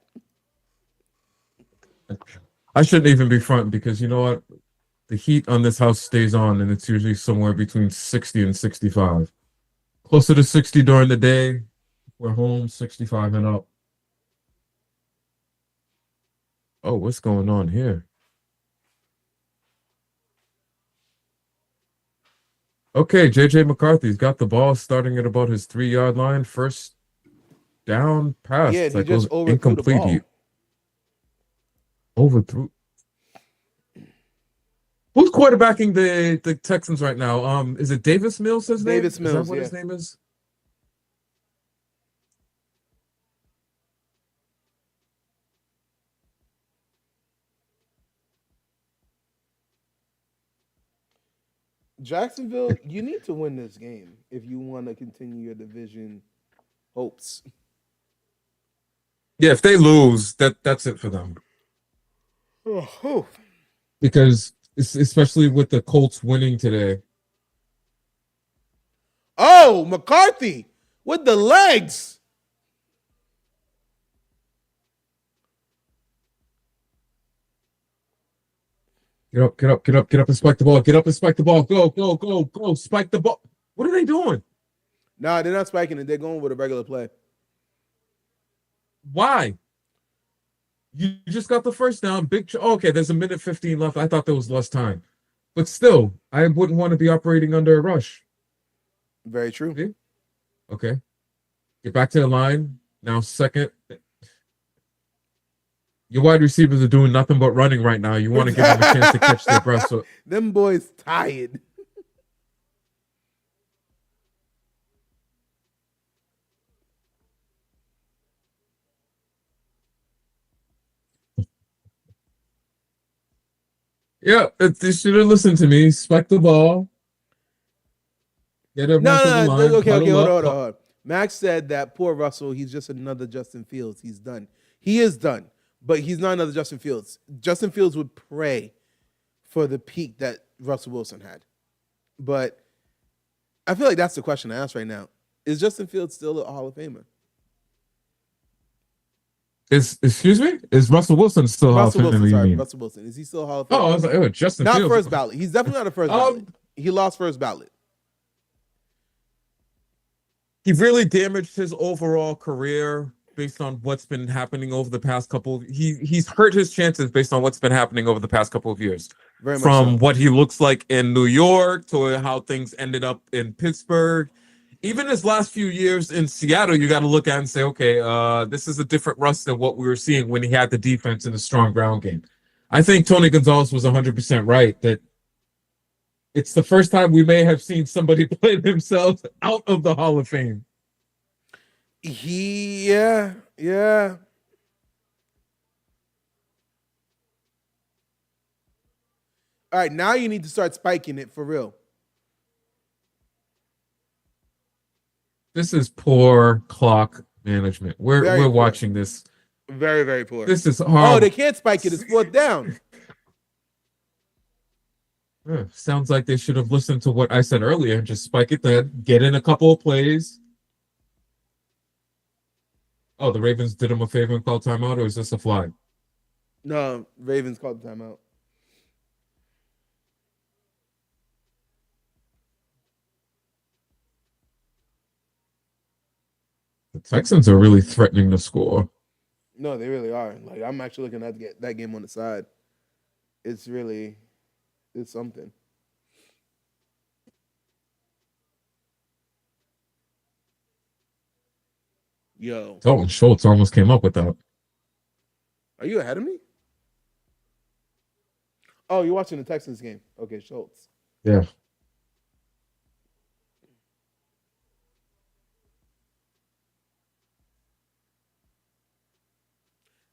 I shouldn't even be fronting because you know what? The heat on this house stays on, and it's usually somewhere between 60 and 65. Closer to 60 during the day. We're home, 65 and up. Oh, what's going on here? Okay, JJ McCarthy's got the ball starting at about his 3-yard line. First down pass. Yeah, he that just goes overthrew the incomplete. ball. He overthrew. Who's quarterbacking the Texans right now? Is it Davis Mills? His name? Davis Is that Mills, what yeah. his name is? Jacksonville, you need to win this game if you want to continue your division hopes. Yeah, if they lose, that's it for them. Oh, Because especially with the Colts winning today. oh, McCarthy with the legs. Get up and spike the ball. Get up and spike the ball. Go. Spike the ball. What are they doing? Nah, they're not spiking it. They're going with a regular play. Why? You just got the first down. Okay, there's a minute 15 left. I thought there was less time. But still, I wouldn't want to be operating under a rush. Very true. See? Okay. Get back to the line. Now second. Your wide receivers are doing nothing but running right now. You want to give them a chance to catch their breath. So Them boys tired. yeah, they should have listened to me. Spike the ball. Get everyone to the line. Okay, huddle hold up. on. Max said that poor Russell, he's just another Justin Fields. He's done. He is done, but he's not another Justin Fields. Justin Fields would pray for the peak that Russell Wilson had. But I feel like that's the question I ask right now. Is Justin Fields still a Hall of Famer? Excuse me? Is Russell Wilson still Hall of Russell Wilson, Famer, you sorry, mean? Russell Wilson. Is he still Hall of Oh, Fame? I was like, oh, Justin Not Fields. first ballot. He's definitely not a first ballot. He lost first ballot. He really damaged his overall career based on what's been happening over the past couple. He's hurt his chances based on what's been happening over the past couple of years. Very much From so. what he looks like in New York to how things ended up in Pittsburgh. Even his last few years in Seattle, you got to look at and say, okay, this is a different Russ than what we were seeing when he had the defense in a strong ground game. I think Tony Gonzalez was 100% right that it's the first time we may have seen somebody play themselves out of the Hall of Fame. Yeah. All right, now you need to start spiking it for real. This is poor clock management. We're poor. watching this. Very, very poor. This is horrible. Oh, they can't spike it. It's fourth down. Sounds like they should have listened to what I said earlier and just spike it then, get in a couple of plays. Oh, the Ravens did him a favor and called timeout, or is this a flag? No, Ravens called the timeout. The Texans are really threatening to score. No, they really are. Like, I'm actually looking at that game on the side. It's something. Yo. Dalton Schultz almost came up with that. Are you ahead of me? Oh, you're watching the Texans game. Okay, Schultz. Yeah.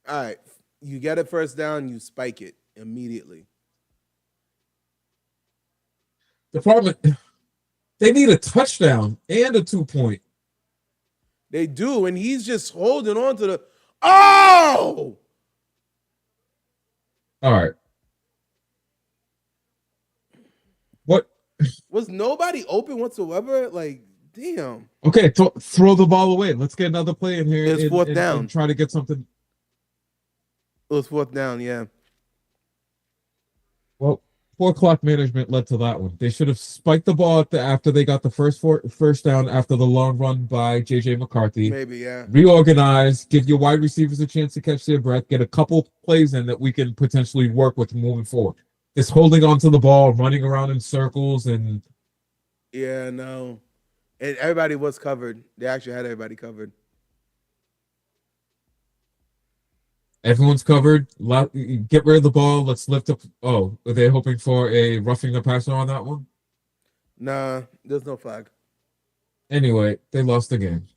All right. You get it first down, you spike it immediately. The problem, they need a touchdown and a 2-point. They do, and he's just holding on to the. Oh! All right. What? Was nobody open whatsoever? Like, damn. Okay, throw the ball away. Let's get another play in here. It's fourth down. And try to get something. It was fourth down, yeah. Well, poor clock management led to that one. They should have spiked the ball after they got the first down after the long run by J.J. McCarthy. Maybe, yeah. Reorganize, give your wide receivers a chance to catch their breath, get a couple plays in that we can potentially work with moving forward. Just holding onto the ball, running around in circles, and yeah, no. And everybody was covered. They actually had everybody covered. everyone's covered. Get rid of the ball. Let's lift up. Oh, are they hoping for a roughing the passer on that one? Nah, there's no flag. Anyway, they lost the game.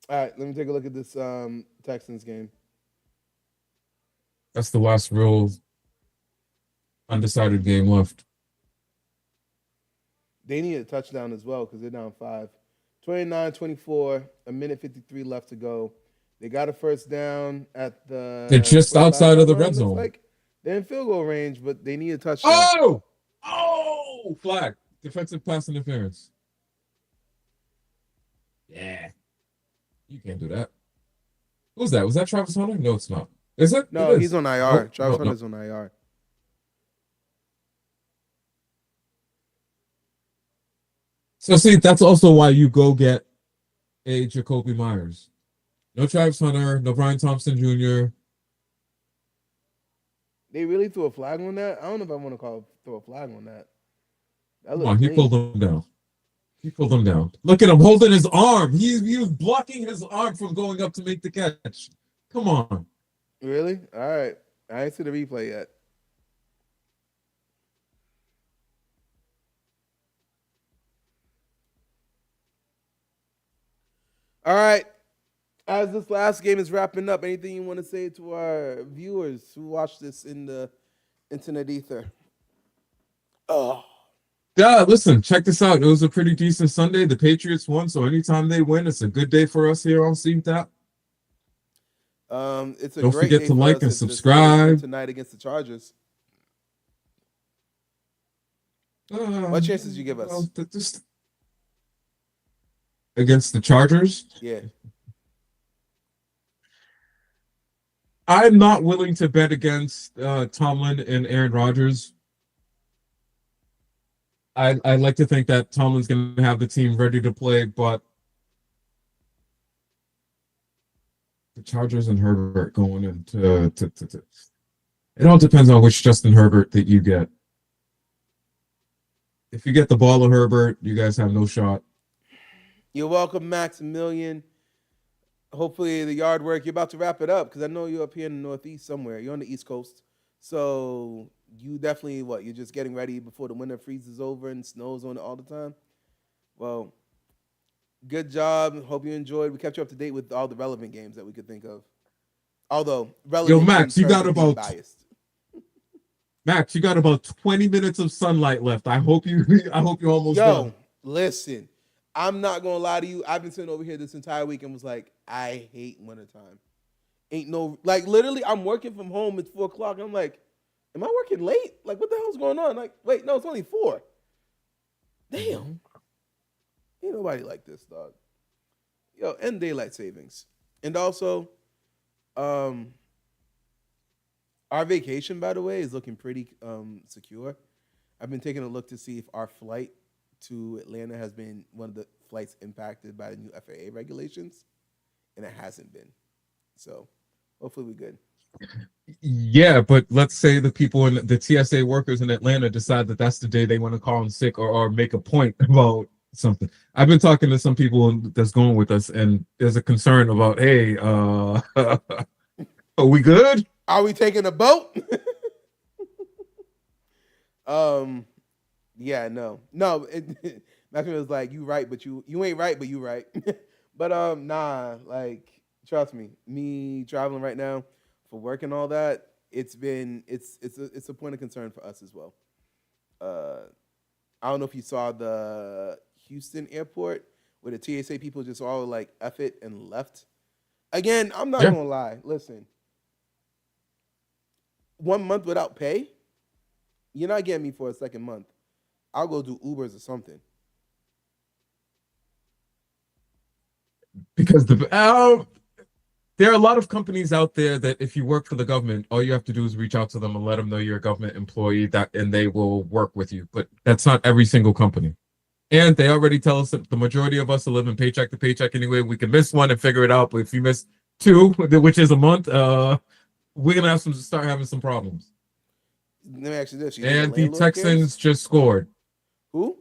All right, let me take a look at this Texans game. That's the last real undecided game left. They need a touchdown as well because they're down 5. 29-24, a minute 53 left to go. They got a first down at the. They're just outside of the red zone. Like they're in field goal range, but they need a touchdown. Oh, flag. Defensive pass interference. Yeah. You can't do that. Who's that? Was that Travis Hunter? No, it's not. Is it? No, it is. he's on IR. Oh, Travis no, Hunter's on IR. So see, that's also why you go get a Jacoby Myers. No Travis Hunter, no Brian Thompson Jr. They really threw a flag on that? I don't know if I want to throw a flag on that. Come on, he pulled him down. He pulled him down. Look at him holding his arm. He was blocking his arm from going up to make the catch. Come on. Really? All right. I ain't seen the replay yet. All right. As this last game is wrapping up, anything you want to say to our viewers who watch this in the internet ether? Oh. Yeah, listen, check this out. It was a pretty decent Sunday. The Patriots won, so anytime they win, it's a good day for us here on Seent That. It's a Don't great forget day to for like us and if the Steelers subscribe win tonight against the Chargers. What chances did you give us? Well, just against the Chargers? Yeah. I'm not willing to bet against Tomlin and Aaron Rodgers. I like to think that Tomlin's going to have the team ready to play, but the Chargers and Herbert going into it all depends on which Justin Herbert that you get. If you get the ball of Herbert, you guys have no shot. You're welcome, Maximilian. Hopefully the yard work. You're about to wrap it up because I know you're up here in the Northeast somewhere. You're on the East Coast, so you definitely you're just getting ready before the winter freezes over and snows on it all the time. Well, good job. Hope you enjoyed. We kept you up to date with all the relevant games that we could think of. Although relevant, Max, you got about biased. Max, you got about 20 minutes of sunlight left. I hope you almost done. Listen, I'm not gonna lie to you. I've been sitting over here this entire week and was like, I hate wintertime. Ain't no literally, I'm working from home. It's 4:00. I'm like, am I working late? Like, what the hell's going on? Like, wait, no, it's only 4. Damn. Ain't nobody like this, dog. Yo, end daylight savings. And also, our vacation, by the way, is looking pretty secure. I've been taking a look to see if our flight to Atlanta has been one of the flights impacted by the new FAA regulations, and it hasn't been. So hopefully we're good. Yeah, but let's say the people in the TSA workers in Atlanta decide that that's the day they want to call in sick or make a point about something. I've been talking to some people that's going with us, and there's a concern about, hey, are we good? Are we taking a boat? Yeah, no. Malcolm was like, you right, but you ain't right, but you right. But nah, like, trust me traveling right now for work and all that, it's a point of concern for us as well. I don't know if you saw the Houston airport where the TSA people just all like F it and left. Again, I'm not gonna lie. Listen, 1 month without pay, you're not getting me for a second month. I'll go do Ubers or something. Because there are a lot of companies out there that if you work for the government, all you have to do is reach out to them and let them know you're a government employee, and they will work with you. But that's not every single company. And they already tell us that the majority of us are living paycheck to paycheck anyway. We can miss one and figure it out. But if you miss 2, which is a month, we're gonna start having some problems. Let me ask you this: and the Texans just scored. Who?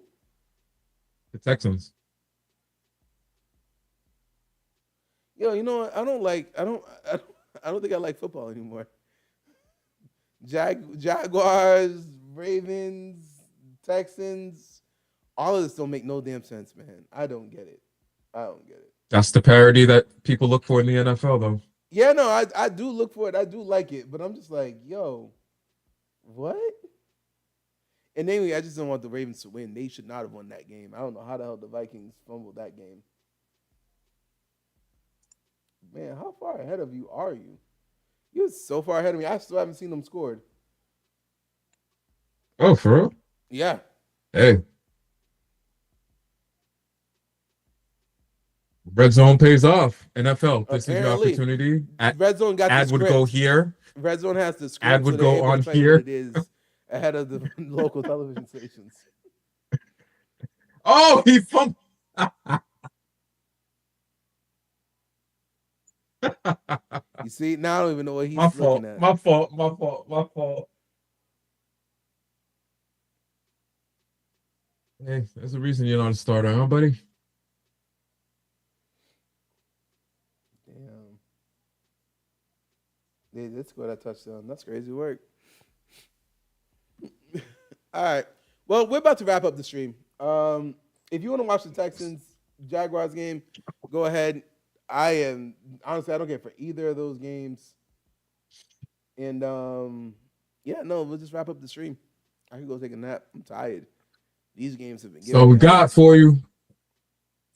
The Texans. Yo, you know what? I don't think I like football anymore. Jaguars, Ravens, Texans, all of this don't make no damn sense, man. I don't get it. That's the parody that people look for in the NFL, though. Yeah, no, I do look for it. I do like it, but I'm just like, yo, what? And anyway, I just don't want the Ravens to win. They should not have won that game. I don't know how the hell the Vikings fumbled that game. Man, how far ahead of you are you? You're so far ahead of me. I still haven't seen them scored. Oh, for real? Yeah. Hey. Red zone pays off. NFL, this is your opportunity. Red zone got ad the would go here. Red zone has the script. Ad would go on here. It is ahead of the local television stations. Oh, he fumbled. You see, now I don't even know what he's looking at. My fault. Hey, there's a reason you're not a starter, huh, buddy? Damn. They did score that touchdown. That's crazy work. All right. Well, we're about to wrap up the stream. If you want to watch the Texans Jaguars game, go ahead. Honestly, I don't care for either of those games. And we'll just wrap up the stream. I can go take a nap. I'm tired. These games have been so we got for you.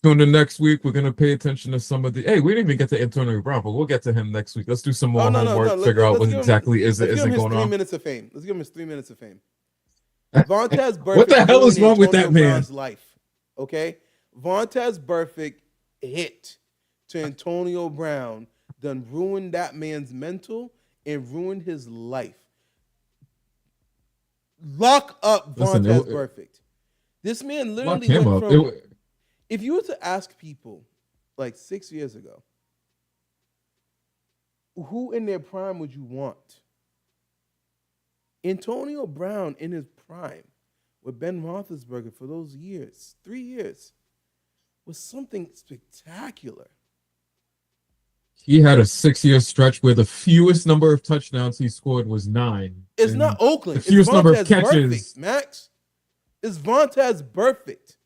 Tune in next week. We're gonna pay attention to some of the. Hey, we didn't even get to Antonio Brown, but we'll get to him next week. Let's do some more homework. Figure out what exactly isn't going on. 3 minutes of fame. Let's give him his 3 minutes of fame. Vontaze Burfict. What the hell is wrong with that man? Brown's life. Okay, Vontaze Burfict hit to Antonio Brown done ruined that man's mental and ruined his life. Lock up Listen, Vontaze Burfict. This man lock literally him went up. from. If you were to ask people like 6 years ago, who in their prime would you want? Antonio Brown in his prime with Ben Roethlisberger for those years, 3 years, was something spectacular. He had a 6-year stretch where the fewest number of touchdowns he scored was 9. It's not Oakland. The fewest number of Vontaze catches. Burfict, Max. It's Vontaze Burfict.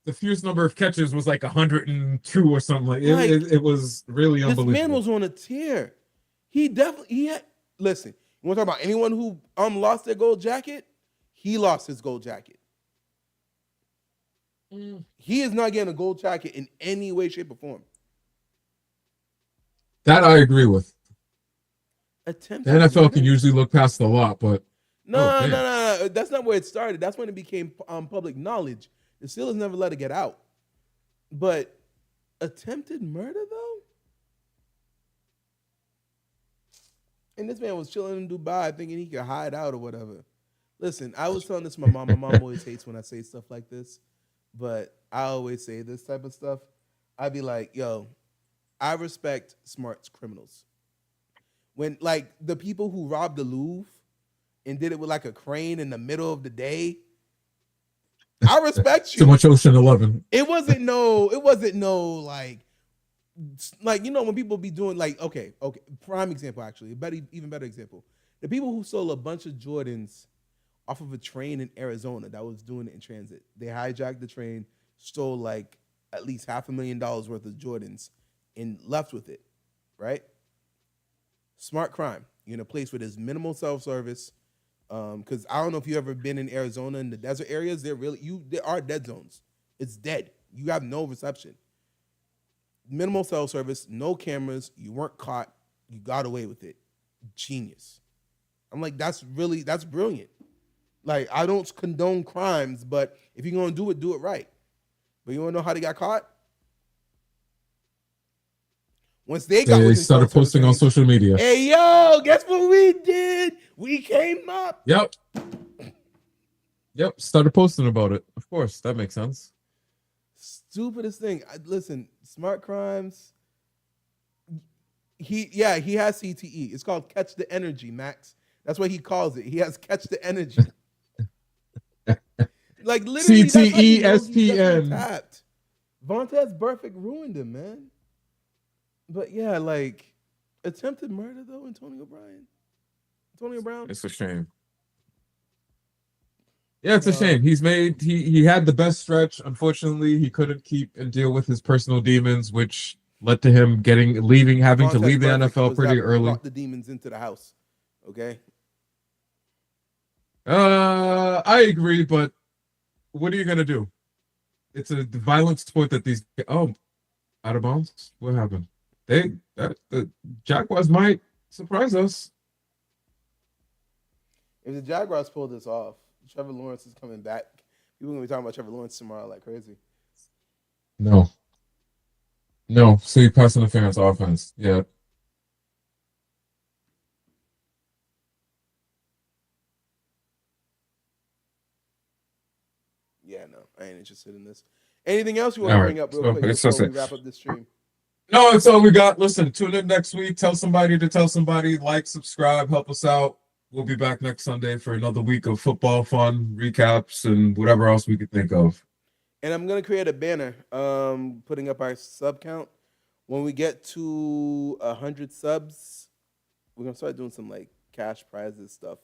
The fewest number of catches was like 102 or something. It was really unbelievable. This man was on a tear. He had. Listen, you want to talk about anyone who lost their gold jacket? He lost his gold jacket. He is not getting a gold jacket in any way, shape, or form. That I agree with. The Attempted NFL murder? can usually look past a lot, but No. That's not where it started. That's when it became public knowledge. The Steelers never let it get out. But attempted murder, though? And this man was chilling in Dubai thinking he could hide out or whatever. Listen, I was telling this to my mom. My mom always hates when I say stuff like this. But I always say this type of stuff. I'd be like, yo, I respect smart criminals. When, like, the people who robbed the Louvre and did it with, like, a crane in the middle of the day, I respect you. Too much Ocean 11. It wasn't no, like, you know, when people be doing, like, okay, prime example, actually, even better example. The people who stole a bunch of Jordans off of a train in Arizona that was doing it in transit. They hijacked the train, stole, like, at least $500,000 worth of Jordans, and left with it, right? Smart crime. You're in a place where there's minimal self-service. Because I don't know if you've ever been in Arizona in the desert areas. There are dead zones. It's dead. You have no reception. Minimal self-service, no cameras. You weren't caught. You got away with it. Genius. I'm like, that's brilliant. Like, I don't condone crimes, but if you're going to do it right. But you want to know how they got caught? Once they started posting on social media. Hey, yo, guess what we did? We came up. Yep. Started posting about it. Of course, that makes sense. Stupidest thing. Listen, smart crimes. He has CTE. It's called catch the energy, Max. That's what he calls it. He has catch the energy. Like, literally, CTE SPN. Vontaze Burfict ruined him, man. But yeah, like, attempted murder though, Antonio Brown. It's a shame. Yeah, it's a shame. He had the best stretch. Unfortunately, he couldn't keep and deal with his personal demons, which led to him having to leave the NFL pretty early. Brought the demons into the house. Okay. I agree, but what are you gonna do? It's a violent sport that these. Oh, out of bounds. What happened? The Jaguars might surprise us. If the Jaguars pull this off, Trevor Lawrence is coming back. People are gonna be talking about Trevor Lawrence tomorrow like crazy. No. So you pass interference offense. Yeah. Yeah, no, I ain't interested in this. Anything else you want to bring up real quick before we wrap up this stream? No, that's all we got. Listen, tune in next week. Tell somebody to tell somebody. Like, subscribe, help us out. We'll be back next Sunday for another week of football fun, recaps, and whatever else we could think of. And I'm going to create a banner putting up our sub count. When we get to 100 subs, we're going to start doing some, like, cash prizes stuff.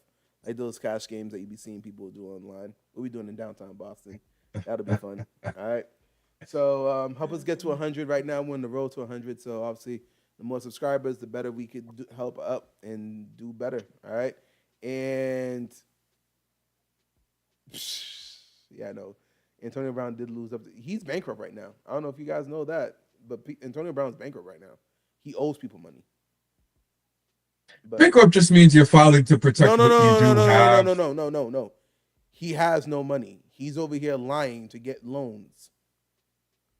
Like those cash games that you be seeing people do online. We'll be doing in downtown Boston. That'll be fun. All right. So help us get to 100 right now. We're on the road to 100. So obviously, the more subscribers, the better we could help up and do better. All right. And yeah, no, Antonio Brown did lose up. He's bankrupt right now. I don't know if you guys know that, but Antonio Brown's bankrupt right now. He owes people money. But bankrupt just means you're filing to protect what you do have. No. He has no money. He's over here lying to get loans.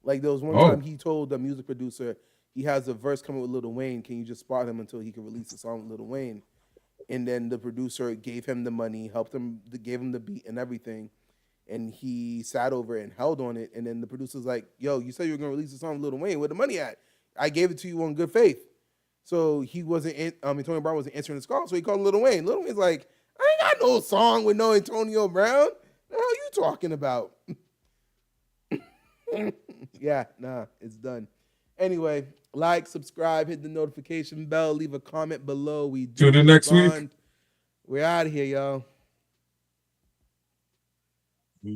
Like there was one time he told the music producer he has a verse coming with Lil Wayne. Can you just spot him until he can release a song with Lil Wayne? And then the producer gave him the money, helped him, gave him the beat and everything. And he sat over it and held on it. And then the producer's like, yo, you said you were going to release a song with Lil Wayne. Where the money at? I gave it to you on good faith. So he wasn't, Antonio Brown wasn't answering his call. So he called Lil Wayne. Lil Wayne's like, I ain't got no song with no Antonio Brown. The hell you talking about? Yeah, nah, it's done. Anyway, like, subscribe, hit the notification bell, leave a comment below. We do Tune in next week. respond. We're out of here, y'all.